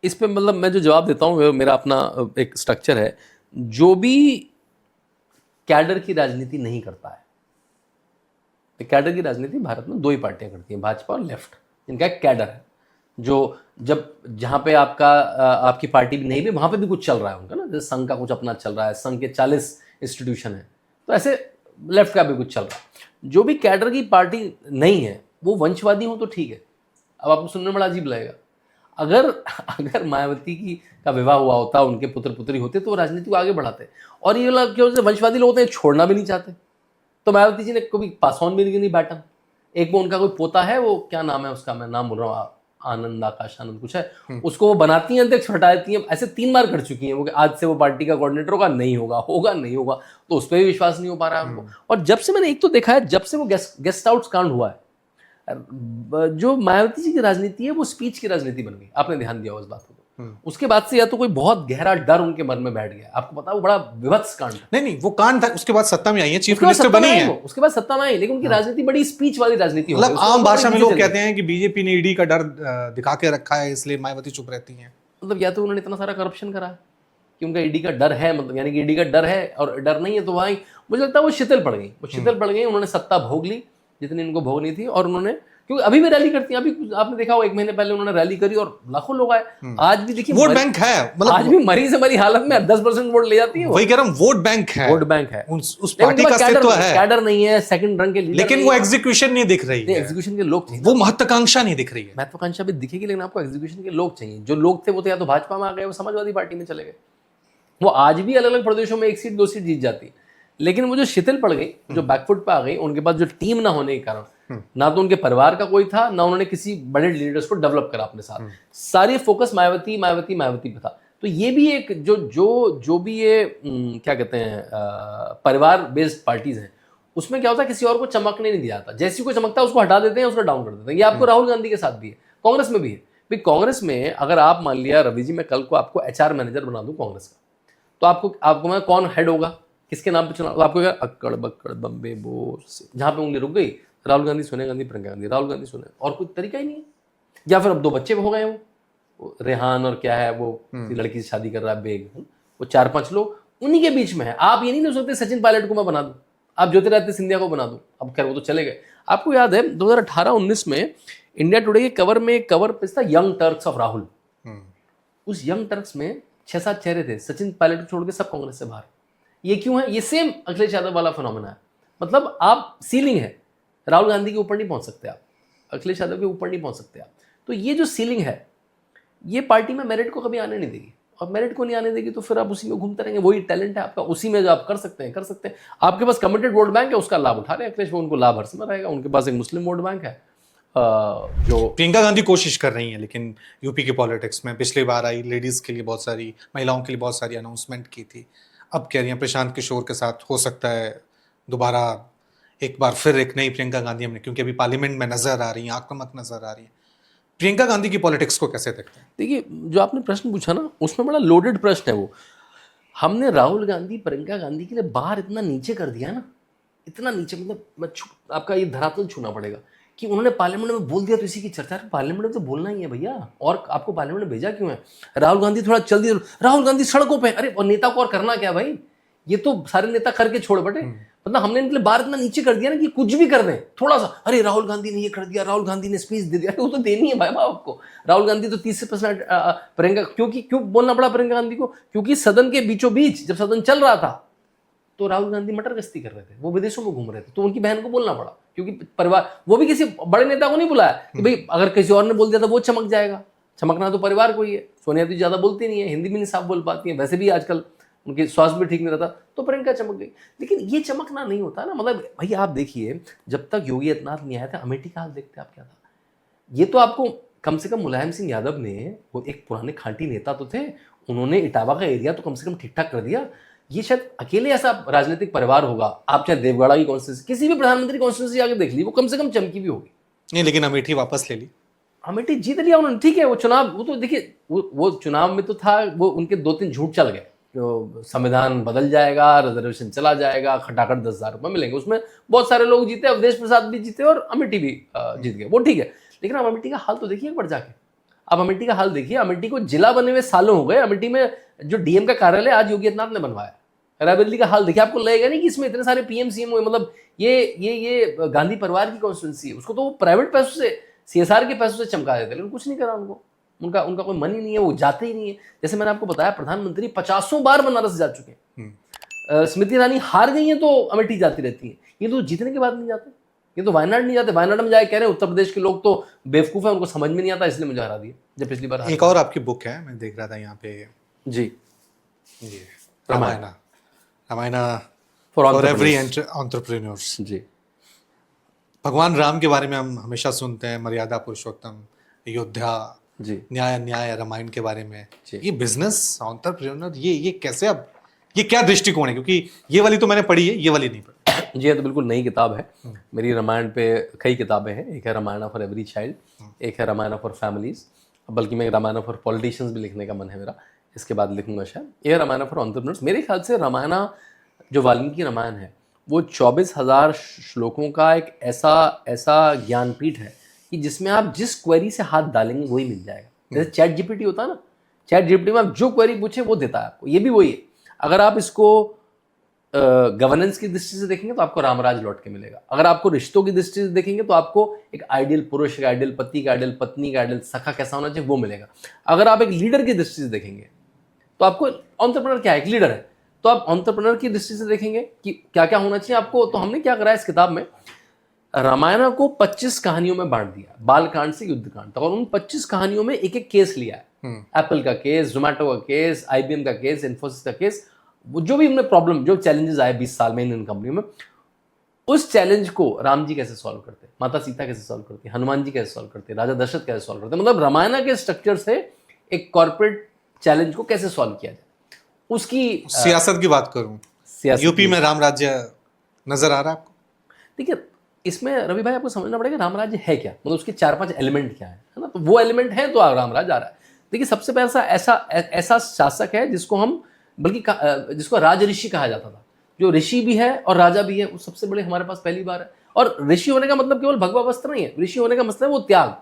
इस पे मतलब मैं जो जवाब देता हूँ मेरा अपना एक स्ट्रक्चर है। जो भी कैडर की राजनीति नहीं करता है, कैडर की राजनीति भारत में 2 ही पार्टियां करती हैं, भाजपा और लेफ्ट। इनका एक कैडर है जो जहाँ पे आपकी पार्टी भी नहीं भी, वहां पे भी कुछ चल रहा है उनका ना, जैसे संघ का कुछ अपना चल रहा है, संघ के 40 इंस्टीट्यूशन है, तो ऐसे लेफ्ट का भी कुछ चल रहा है। जो भी कैडर की पार्टी नहीं है वो वंशवादी हो तो ठीक है। अब आपको सुनने में बड़ा अजीब लगेगा, अगर मायावती का विवाह हुआ होता, उनके पुत्र पुत्री होते, तो वो राजनीति को आगे बढ़ाते। और ये लोग क्यों वंशवादी लोग होते हैं, छोड़ना भी नहीं चाहते। तो मायावती जी ने कभी पास ऑन भी नहीं बैठन। एक वो उनका कोई पोता है, वो क्या नाम है उसका, मैं नाम बोल रहा हूँ, आनंद, आकाश आनंद कुछ है, उसको वो बनाती हैं अध्यक्ष, हटाती हैं। ऐसे 3 बार कर चुकी हैं वो कि आज से वो पार्टी का कोऑर्डिनेटर होगा, नहीं होगा, तो उस पर भी विश्वास नहीं हो पा रहा है उनको। और जब से मैंने एक तो देखा है, जब से वो गेस्ट हाउस कांड हुआ है, जो मायावती जी की राजनीति है वो स्पीच की राजनीति बन गई। आपने ध्यान दिया उस बात को? उसके बाद से या तो कोई बहुत गहरा डर उनके मन में बैठ गया। आपको पता है वो बड़ा विभत्स कांड था। नहीं, वो कांड था, उसके बाद सत्ता में आई है, चीफ मिनिस्टर बनी है, उसके बाद सत्ता में आई, लेकिन उनकी राजनीति बड़ी स्पीच वाली राजनीति हो गई। मतलब आम भाषा में लोग कहते हैं कि बीजेपी ने ईडी का डर दिखा के रखा है, इसलिए मायावती चुप रहती हैं। मतलब या तो उन्होंने इतना सारा करप्शन करा है कि उनका ईडी का डर है, मतलब यानी कि ईडी का डर है और डर नहीं है तो वहां मुझे लगता है वो शिथिल पड़ गई, उन्होंने सत्ता भोग ली जितनी इनको भोगनी थी। और उन्होंने, क्योंकि अभी भी रैली करती हैं, अभी आपने देखा हो 1 महीने पहले उन्होंने रैली करी और लाखों लोग आए। आज भी देखिए वोट बैंक है, मतलब आज भी मरी से मरी हालत में 10% वोट ले जाती है। वही कह रहा हूं, वोट बैंक है, उस पार्टी का अस्तित्व है। कैडर नहीं है, सेकंड रंग के लीडर, लेकिन वो एग्जीक्यूशन नहीं दिख रही है, एग्जीक्यूशन के लोग चाहिए, वो महत्वाकांक्षा नहीं दिख रही है। महत्वाकांक्षा भी दिखेगी, लेकिन आपको एग्जीक्यूशन के लोग चाहिए। जो लोग थे वो तो या तो भाजपा में आ गए, वो समाजवादी पार्टी में चले गए। वो आज भी अलग अलग प्रदेशों में 1 सीट 2 सीट जीत जाती, लेकिन वो जो शिथिल पड़ गई, जो बैकफुट पे आ गई, उनके पास जो टीम ना होने के कारण, ना तो उनके परिवार का कोई था, ना उन्होंने किसी बड़े लीडर्स को डेवलप करा अपने साथ। सारी फोकस मायावती पे था। तो ये भी एक जो भी ये क्या कहते हैं परिवार बेस्ड पार्टीज हैं, उसमें क्या होता है, किसी और को चमकने नहीं दिया जाता। जैसी कोई चमकता है उसको हटा देते हैं, उसको डाउन कर देते हैं। ये आपको राहुल गांधी के साथ भी है, कांग्रेस में भी है। भाई कांग्रेस में अगर आप मान लिया रवि जी, मैं कल को आपको HR मैनेजर बना दूं कांग्रेस का, तो आपको मैं कौन हेड होगा, किसके नाम पे चुनाव, तो आपको अक्कड़ बक्कड़ बम्बे बोस, जहां पे उंगली रुक गई राहुल गांधी, सोनिया गांधी, प्रियंका गांधी, राहुल गांधी, सोनिया, और कोई तरीका ही नहीं है। या फिर अब 2 बच्चे हो गए वो रेहान और क्या है वो लड़की से शादी कर रहा है बेग, वो 4-5 लोग उन्हीं के बीच में है। आप ये नहीं हो सकते सचिन पायलट को मैं बना दूं, आप ज्योतिरादित्य सिंधिया को बना दूं। अब खैर वो तो चले गए। आपको याद है 2018-19 में इंडिया टुडे के कवर पे था यंग टर्क्स ऑफ राहुल। उस यंग टर्क्स में 6-7 चेहरे थे, सचिन पायलट को छोड़ के सब कांग्रेस से बाहर। ये क्यों है? ये सेम अखिलेश यादव वाला फिनोमेना है। मतलब आप सीलिंग है, राहुल गांधी के ऊपर नहीं पहुंच सकते आप, अखिलेश यादव के ऊपर नहीं पहुंच सकते आप। तो ये जो सीलिंग है, ये पार्टी में मेरिट को कभी आने नहीं देगी, और मेरिट को नहीं आने देगी तो फिर आप उसी में घूमते रहेंगे। वही टैलेंट है आपका, उसी में जो आप कर सकते हैं कर सकते हैं। आपके पास कमिटेड वोट बैंक है, उसका लाभ उठा रहे हैं अखिलेश, वो उनको लाभ हर समय रहेगा। उनके पास एक मुस्लिम वोट बैंक है जो प्रियंका गांधी कोशिश कर रही हैं, लेकिन यूपी के पॉलिटिक्स में पिछली बार आई, लेडीज के लिए बहुत सारी, महिलाओं के लिए बहुत सारी अनाउंसमेंट की थी। अब कह रही हैं प्रशांत किशोर के साथ हो सकता है दोबारा एक बार फिर एक नई प्रियंका गांधी हमने, क्योंकि अभी पार्लियामेंट में नजर आ रही हैं, आक्रामक नजर आ रही हैं। प्रियंका गांधी की पॉलिटिक्स को कैसे देखते हैं? देखिए, जो आपने प्रश्न पूछा ना, उसमें बड़ा लोडेड प्रश्न है वो। हमने राहुल गांधी प्रियंका गांधी के लिए बाहर इतना नीचे कर दिया ना, इतना नीचे, मतलब आपका ये धरातल छूना पड़ेगा कि उन्होंने पार्लियामेंट में बोल दिया तो इसी की चर्चा है। पार्लियामेंट में तो बोलना ही है भैया, और आपको पार्लियामेंट में भेजा क्यों है? राहुल गांधी थोड़ा चल दिया, राहुल गांधी सड़कों पे, अरे और नेता को और करना क्या भाई? ये तो सारे नेता करके छोड़ बटे। मतलब हमने इनके लिए बाहर इतना नीचे कर दिया ना कि कुछ भी कर दें थोड़ा सा, अरे राहुल गांधी ने ये कर दिया, राहुल गांधी ने स्पीच दे दिया। वो तो देनी है भाई बाप आपको। राहुल गांधी तो 30% प्रियंका, क्यों बोलना पड़ा प्रियंका गांधी को? क्योंकि सदन के बीचों बीच जब सदन चल रहा था तो राहुल गांधी मटर गश्ती कर रहे थे, वो विदेशों में घूम रहे थे, तो उनकी बहन को बोलना पड़ा। क्योंकि परिवार, वो भी किसी बड़े नेता को नहीं बुलाया कि भाई अगर किसी और ने बोल दिया तो वो चमक जाएगा। चमकना तो परिवार को ही है। सोनिया जी ज्यादा बोलती नहीं है, हिंदी भी नहीं साफ बोल पाती है, वैसे भी आजकल उनके स्वास्थ्य भी ठीक नहीं रहता, तो प्रियंका चमक गई। लेकिन ये चमकना नहीं होता ना। मतलब भाई आप देखिए, जब तक योगी आदित्यनाथ नहीं आया था, अमेठी का हाल देखते आप क्या था। ये तो आपको कम से कम मुलायम सिंह यादव ने, वो एक पुराने खांटी नेता तो थे, उन्होंने इटावा का एरिया तो कम से कम ठीक ठाक कर दिया। ये शायद अकेले ऐसा राजनीतिक परिवार होगा, आप चाहे देवगढ़ा की कॉन्स्टिट्यूंसी, किसी भी प्रधानमंत्री कॉन्स्टिट्यूंसी आगे देख ली, वो कम से कम चमकी भी होगी। नहीं, लेकिन अमेठी वापस ले ली, अमेठी जीत लिया उन्होंने, ठीक है। वो चुनाव, वो तो देखिए, वो चुनाव में तो था, वो उनके 2-3 झूठ चल गए, जो संविधान बदल जाएगा, रिजर्वेशन चला जाएगा, खटाखट 10,000 रुपये मिलेंगे, उसमें बहुत सारे लोग जीते, अवधेश प्रसाद भी जीते और अमेठी भी जीत गए, वो ठीक है। लेकिन अब अमेठी का हाल तो देखिए एक बार जाके, अब अमेठी का हाल देखिए। अमेठी को जिला बने हुए सालों हो गए। अमेठी में जो डीएम का कार्यालय आज योगी आदित्यनाथ ने बनवाया, रायबरेली का हाल देखिए, आपको लगेगा नहीं कि इसमें इतने सारे पीएम सीएम हुए। मतलब ये गांधी परिवार की कॉन्स्टिट्यूंसी है, उसको तो वो प्राइवेट पैसों से, सीएसआर के पैसों से चमका देते, लेकिन कुछ नहीं करा उनको। उनका कोई मन ही नहीं है, वो जाते ही नहीं है। जैसे मैंने आपको बताया, प्रधानमंत्री 50 बार बनारस जा चुके हैं। स्मृति ईरानी हार गई हैं तो अमेठी जाती रहती है, ये तो जीतने के बाद नहीं जाते। ये तो वायनाड नहीं जाते, वायनाड में जाए कह रहे हैं उत्तर प्रदेश के लोग तो बेवकूफ है, उनको समझ में नहीं आता, इसलिए मुझे हरा दिया जब पिछली बार। एक और आपकी बुक है, मैं देख रहा था यहाँ पे जी, ये Ramayana for for every entrepreneurs. जी, भगवान राम के बारे में हम हमेशा सुनते हैं, मर्यादा पुरुषोत्तम, योद्धा, जी, न्याय अन्याय, रामायण के बारे में। जी। ये बिजनेस एंटरप्रेन्योर, ये कैसे, अब ये क्या दृष्टिकोण है? क्योंकि ये वाली तो मैंने पढ़ी है, ये वाली नहीं पढ़ी। जी, तो बिल्कुल नई किताब है मेरी। रामायण पे कई किताबें हैं, एक है रामायण फॉर एवरी चाइल्ड, एक है रामायण फॉर फैमिलीज, बल्कि मैं रामायण फॉर पॉलिटिशियंस भी लिखने का मन है मेरा, इसके बाद लिखूंगा शायद। ये रामायण फॉर एंटरप्रेन्योर्स। मेरे ख्याल से रामायण, जो वाल्मीकि रामायण है, वो 24,000 श्लोकों का एक ऐसा ज्ञानपीठ है कि जिसमें आप जिस क्वेरी से हाथ डालेंगे वही मिल जाएगा। जैसे चैट जीपीटी होता है ना, चैट जीपीटी में आप जो क्वेरी पूछे वो देता है आपको, ये भी वही है। अगर आप इसको गवर्नेंस की दृष्टि से देखेंगे तो आपको रामराज लौट के मिलेगा। अगर आपको रिश्तों की दृष्टि से देखेंगे तो आपको एक आइडियल पुरुष, एक आइडियल पति, एक आइडियल पत्नी, का आइडियल सखा कैसा होना चाहिए वो मिलेगा। अगर आप एक लीडर की दृष्टि से देखेंगे तो आपको एंटरप्रेन्योर क्या है, एक लीडर है, तो आप एंटरप्रेन्योर की दृष्टि से देखेंगे कि क्या क्या होना चाहिए आपको। तो हमने क्या करा इस किताब में, रामायण को 25 कहानियों में बांट दिया, बालकांड से युद्धकांड तक, और उन 25 कहानियों में एक एक केस लिया है। एप्पल का केस, जोमेटो का केस, आईबीएम का केस, इन्फोसिस का केस, जो भी हमने प्रॉब्लम, जो चैलेंजेस आए 20 साल में इन कंपनियों में, उस चैलेंज को राम जी कैसे सॉल्व करते, माता सीता कैसे सॉल्व करती, हनुमान जी कैसे सॉल्व करते, राजा दशरथ कैसे सॉल्व करते, मतलब रामायण के स्ट्रक्चर से एक कॉर्पोरेट चैलेंज को कैसे सॉल्व किया जाए। उसकी सियासत की बात करूं, यूपी में राम राज्य नजर आ रहा है आपको? देखिए, इसमें रवि भाई आपको समझना पड़ेगा राम राज्य है क्या, मतलब उसके 4-5 एलिमेंट क्या है ना। तो वो एलिमेंट है तो राम राज्य आ रहा है। देखिए, सबसे पहला ऐसा शासक है जिसको हम, बल्कि जिसको राज ऋषि कहा जाता था, जो ऋषि भी है और राजा भी है, वो सबसे बड़े हमारे पास पहली बार है। और ऋषि होने का मतलब केवल भगवा वस्त्र नहीं है, ऋषि होने का मतलब है वो त्याग।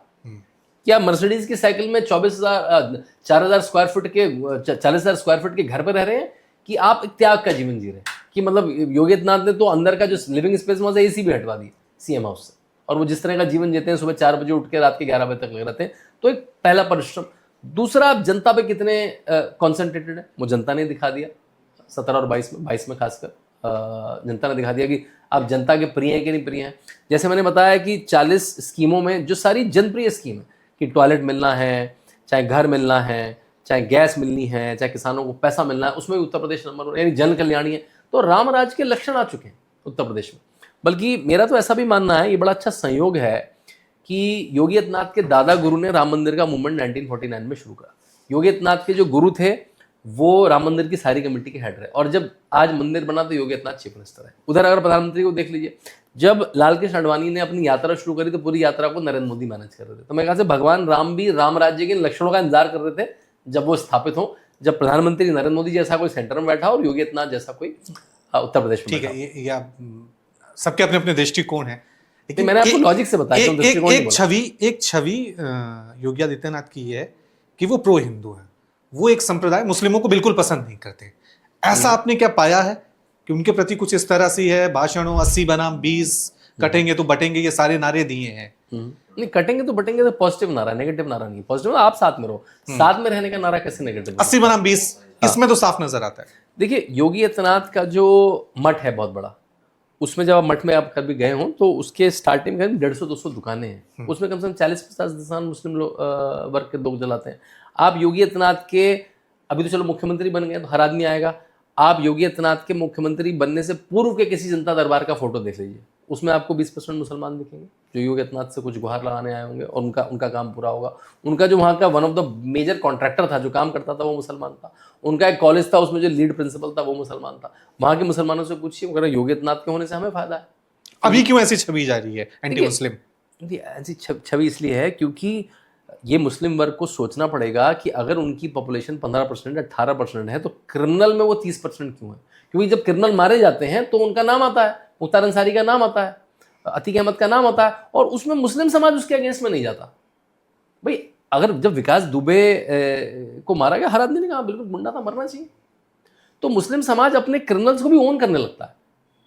क्या मर्सिडीज की साइकिल में 4,000 स्क्वायर फुट के 40,000 स्क्वायर फुट के घर पर रह रहे हैं, कि आप एक त्याग का जीवन जी रहे हैं? कि मतलब योगी आदित्यनाथ ने तो अंदर का जो लिविंग स्पेस वहां से एसी भी हटवा दी सीएम हाउस से, और वो जिस तरह का जीवन जीते हैं, सुबह 4 बजे उठ के रात के 11 बजे तक लगे रहते हैं, तो एक पहला परिश्रम। दूसरा, आप जनता पे कितने कॉन्सेंट्रेटेड है, वो जनता ने दिखा दिया। 17 और 22 में खासकर जनता ने दिखा दिया कि आप जनता के प्रिय हैं कि नहीं प्रिय हैं। जैसे मैंने बताया कि 40 स्कीमों में जो सारी जनप्रिय स्कीम है कि टॉयलेट मिलना है, चाहे घर मिलना है, चाहे गैस मिलनी है, चाहे किसानों को पैसा मिलना है, उसमें भी उत्तर प्रदेश नंबर 1, यानी जन कल्याणी है। तो राम राज के लक्षण आ चुके हैं उत्तर प्रदेश में। बल्कि मेरा तो ऐसा भी मानना है, ये बड़ा अच्छा संयोग है कि योगी आदित्यनाथ के दादा गुरु ने राम मंदिर का मूवमेंट 1949 में शुरू करा। योगी आदित्यनाथ के जो गुरु थे वो राम मंदिर की सारी कमेटी के हेड रहे, और जब आज मंदिर बना तो योगी आदित्यनाथ चीफ मिनिस्टर है। उधर अगर प्रधानमंत्री को देख लीजिए, जब लाल कृष्ण आडवाणी ने अपनी यात्रा शुरू करी तो पूरी यात्रा को नरेंद्र मोदी मैनेज कर रहे थे। तो मैं कहा से भगवान राम भी राम राज्य के लक्षणों का इंतजार कर रहे थे जब वो स्थापित हो, जब प्रधानमंत्री नरेंद्र मोदी जैसा कोई सेंटर में बैठा और योगी आदित्यनाथ जैसा कोई उत्तर प्रदेश में। ठीक है, ये सबके अपने अपने दृष्टिकोण है, लेकिन मैंने आपको लॉजिक से बताया, एक छवि योगी आदित्यनाथ की है कि वो प्रो हिंदू है, वो एक संप्रदाय मुस्लिमों को बिल्कुल पसंद नहीं करते। ऐसा आपने क्या पाया है कि उनके प्रति कुछ इस तरह से है, भाषणों 80 बनाम 20, कटेंगे तो बटेंगे, ये सारे नारे दिए हैं? नहीं, कटेंगे तो बटेंगे तो पॉजिटिव नारा, नेगेटिव नारा नहीं। पॉजिटिव आप साथ में रहो, साथ में रहने का नारा कैसे नेगेटिव? 80 बनाम 20 इसमें तो साफ नजर आता है। देखिए, योगी आदित्यनाथ का जो मठ है बहुत बड़ा, उसमें जब आप मठ में आप कभी गए हों तो उसके स्टार्टिंग में 150-200 दुकानें हैं, उसमें कम से कम 40-50 दुकान मुस्लिम वर्ग के लोग जलाते हैं। आप योगी आदित्यनाथ के, अभी तो चलो मुख्यमंत्री बन गए तो हर आदमी आएगा, आप योगी आदित्यनाथ के मुख्यमंत्री बनने से पूर्व के किसी जनता दरबार का फोटो देख लीजिए, उसमें आपको 20% मुसलमान दिखेंगे जो योगी आदित्यनाथ से कुछ गुहार लगाने आए होंगे और उनका काम पूरा होगा। उनका जो वहाँ का one of the major contractor था जो काम करता था वो मुसलमान था। उनका एक कॉलेज था, उसमें जो लीड प्रिंसिपल था वो मुसलमान था। वहाँ के मुसलमानों से पूछिए, अगर योगी आदित्यनाथ के होने से हमें फायदा है। अभी क्यों ऐसी छवि जा रही है एंटी मुस्लिम? ऐसी छवि इसलिए है क्योंकि ये मुस्लिम वर्ग को सोचना पड़ेगा कि अगर उनकी पॉपुलेशन 15% 18% है तो क्रिमिनल में वो 30% क्यों है? क्योंकि जब क्रिमिनल मारे जाते हैं तो उनका नाम आता है, मुख्तार अंसारी का नाम आता है, अतीक अहमद का नाम आता है, और उसमें मुस्लिम समाज उसके अगेंस्ट में नहीं जाता। भाई अगर जब विकास दुबे को मारा गया, हर आदमी ने कहा बिल्कुल गुंडा था, मरना चाहिए। तो मुस्लिम समाज अपने क्रिमिनल्स को भी ओन करने लगता है।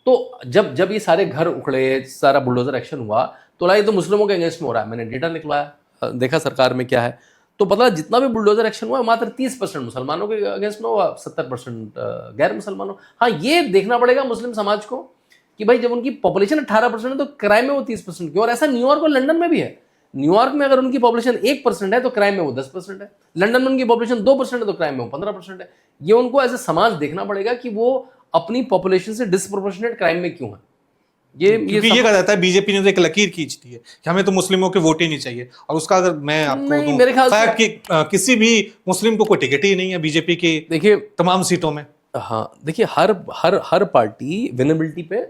तो जब ये सारे घर उखड़े, सारा बुलडोजर एक्शन हुआ तो ये तो मुस्लिमों के अगेंस्ट में हो रहा है। मैंने डेटा निकलवाया, देखा सरकार में क्या है, तो पता जितना भी बुलडोजर एक्शन हुआ मात्र 30% मुसलमानों के अगेंस्ट में हुआ, 70% गैर मुसलमानों। हाँ, ये देखना पड़ेगा मुस्लिम समाज को कि भाई जब उनकी पॉपुलेशन 18% है तो क्राइम में वो 30% क्यों? और ऐसा न्यूयॉर्क और लंदन में भी है। न्यूयॉर्क में अगर उनकी पॉपुलेशन 1% है तो क्राइम में वो 10% है, लंदन में उनकी पॉपुलेशन 2% है तो क्राइम में वो 15% है। ये उनको एज ए समाज देखना पड़ेगा कि वो अपनी पॉपुलेशन से डिस्प्रोपोर्शनेट क्राइम में क्यों है। ये कहा जाता है बीजेपी ने तो एक लकीर खींच दी है कि हमें तो मुस्लिमों के वोट ही नहीं चाहिए, और उसका अगर मैं आपको दूं मेरे ख्याल से कि किसी भी मुस्लिम को कोई टिकट ही नहीं है बीजेपी की देखिए तमाम सीटों में। हाँ, देखिए हर पार्टी विनेबिलिटी पे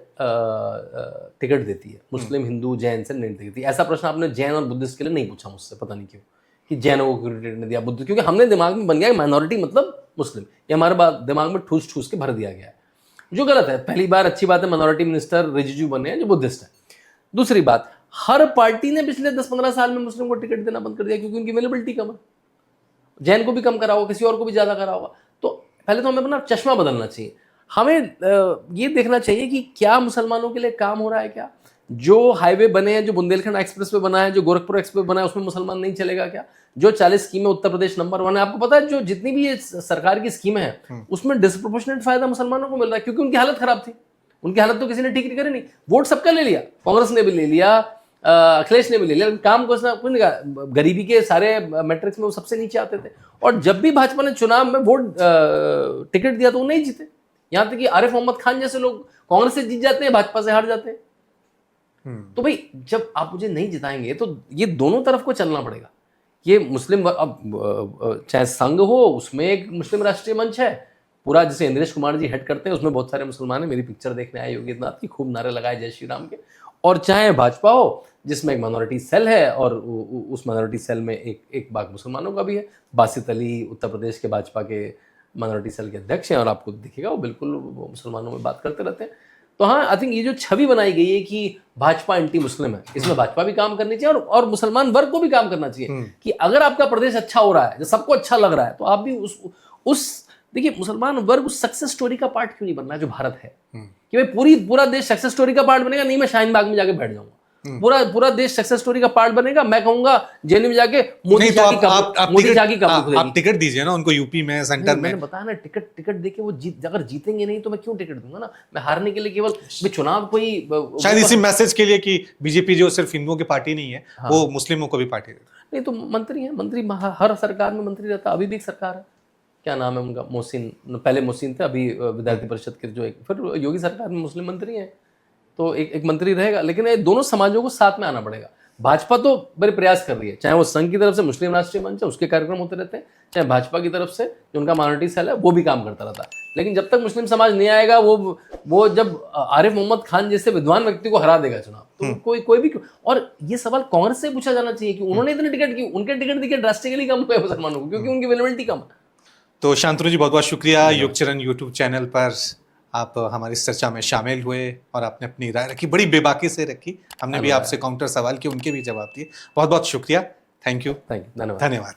टिकट देती है, मुस्लिम हिंदू जैन से नहीं देती। ऐसा प्रश्न आपने जैन और बुद्धिस्ट के लिए नहीं पूछा मुझसे, पता नहीं क्यों, कि जैनों को टिकट नहीं दिया, बुद्ध, क्योंकि हमने दिमाग में बन गया माइनॉरिटी मतलब मुस्लिम, ये हमारे दिमाग में ठूस के भर दिया गया है, जो गलत है। पहली बार अच्छी बात है माइनॉरिटी मिनिस्टर रिजिजू बने हैं जो बुद्धिस्ट है। दूसरी बात, हर पार्टी ने पिछले 10-15 साल में मुस्लिम को टिकट देना बंद कर दिया क्योंकि उनकी अवेलेबिलिटी कम है। जैन को भी कम करा होगा, किसी और को भी ज्यादा करा होगा। तो पहले तो हमें अपना चश्मा बदलना चाहिए। हमें ये देखना चाहिए कि क्या मुसलमानों के लिए काम हो रहा है, क्या जो हाईवे बने हैं, जो बुंदेलखंड एक्सप्रेस वे बना है, जो गोरखपुर एक्सप्रेस बना है, उसमें मुसलमान नहीं चलेगा क्या? जो 40 स्कीमें उत्तर प्रदेश नंबर 1 है, आपको पता है जो जितनी भी ये सरकार की स्कीमें हैं उसमें डिस्प्रोपोर्शनेट फायदा मुसलमानों को मिल रहा है क्योंकि उनकी हालत खराब थी। उनकी हालत तो किसी ने ठीक नहीं करी नहीं। वोट सबका ले लिया, कांग्रेस ने भी ले लिया, अखिलेश ने भी ले लिया, काम कुछ नहीं कहा। गरीबी के सारे मैट्रिक्स में वो सबसे नीचे आते थे, और जब भी भाजपा ने चुनाव में वोट टिकट दिया तो वो नहीं जीते। यहां तक कि आरिफ मोहम्मद खान जैसे लोग कांग्रेस से जीत जाते हैं, भाजपा से हार जाते हैं। तो भाई जब आप मुझे नहीं जिताएंगे तो ये दोनों तरफ को चलना पड़ेगा। ये मुस्लिम अब चाहे संघ हो, उसमें एक मुस्लिम राष्ट्रीय मंच है पूरा, जिसे इंद्रेश कुमार जी हेड करते हैं, उसमें बहुत सारे मुसलमान हैं। मेरी पिक्चर देखने आए योगी आदित्यनाथ की, खूब नारे लगाए जय श्री राम के। और चाहे भाजपा हो जिसमें एक माइनॉरिटी सेल है, और उस माइनॉरिटी सेल में एक भाग मुसलमानों का भी है। बासित अली उत्तर प्रदेश के भाजपा के माइनॉरिटी सेल के अध्यक्ष हैं, और आपको दिखेगा वो बिल्कुल मुसलमानों में बात करते रहते हैं। तो हाँ, आई थिंक ये जो छवि बनाई गई है कि भाजपा एंटी मुस्लिम है, इसमें भाजपा भी काम करनी चाहिए और मुसलमान वर्ग को भी काम करना चाहिए कि अगर आपका प्रदेश अच्छा हो रहा है, जो सबको अच्छा लग रहा है, तो आप भी उस देखिए मुसलमान वर्ग उस सक्सेस स्टोरी का पार्ट क्यों नहीं बनना है जो भारत है? कि भाई पूरा देश सक्सेस स्टोरी का पार्ट बनेगा, नहीं मैं शाहीन बाग में जाके बैठ जाऊंगा, पूरा पूरा देश सक्सेस स्टोरी का पार्ट बनेगा। मैं कहूंगा जेएनयू में जाके मोदी नहीं तो शाह की मोदी शाह की कब्र आप खुलेगी। टिकट दीजिए ना उनको यूपी में, सेंटर में। मैंने बताया ना, टिकट देके वो अगर जीतेंगे नहीं तो मैं क्यों टिकट दूंगा ना। मैं हारने के लिए केवल चुनाव कोई शायद इसी मैसेज के लिए कि बीजेपी जो सिर्फ हिंदुओं की पार्टी नहीं है, वो मुस्लिमों को भी पार्टी देती है। नहीं तो मंत्री है, मंत्री हर सरकार में मंत्री रहता। अभी भी एक सरकार है, क्या नाम है उनका, मोहसिन, पहले मोहसिन थे, अभी विद्यार्थी परिषद के जो एक, फिर योगी सरकार में मुस्लिम मंत्री हैं, तो एक मंत्री रहेगा। लेकिन ये दोनों समाजों को साथ में आना पड़ेगा। भाजपा तो बड़े प्रयास कर रही है, चाहे वो संघ की तरफ से मुस्लिम राष्ट्रीय मंच है उसके कार्यक्रम होते रहते हैं, चाहे भाजपा की तरफ से जो उनका माइनॉरिटी सेल है वो भी काम करता रहता है। लेकिन जब तक मुस्लिम समाज नहीं आएगा, वो जब आरिफ मोहम्मद खान जैसे विद्वान व्यक्ति को हरा देगा चुनाव, तो कोई भी क्यों। और ये सवाल कांग्रेस से पूछा जाना चाहिए कि उन्होंने इतने टिकट क्यों, उनके टिकट दिखे ड्रास्टिकली कम हुए मुसलमानों को, क्योंकि उनकी विजिबिलिटी कम है। तो शांतनु जी बहुत बहुत शुक्रिया, युगचरण यूट्यूब चैनल पर आप हमारी इस चर्चा में शामिल हुए और आपने अपनी राय रखी, बड़ी बेबाकी से रखी। हमने भी आपसे काउंटर सवाल किए, उनके भी जवाब दिए। बहुत बहुत शुक्रिया, थैंक यू, धन्यवाद। धन्यवाद।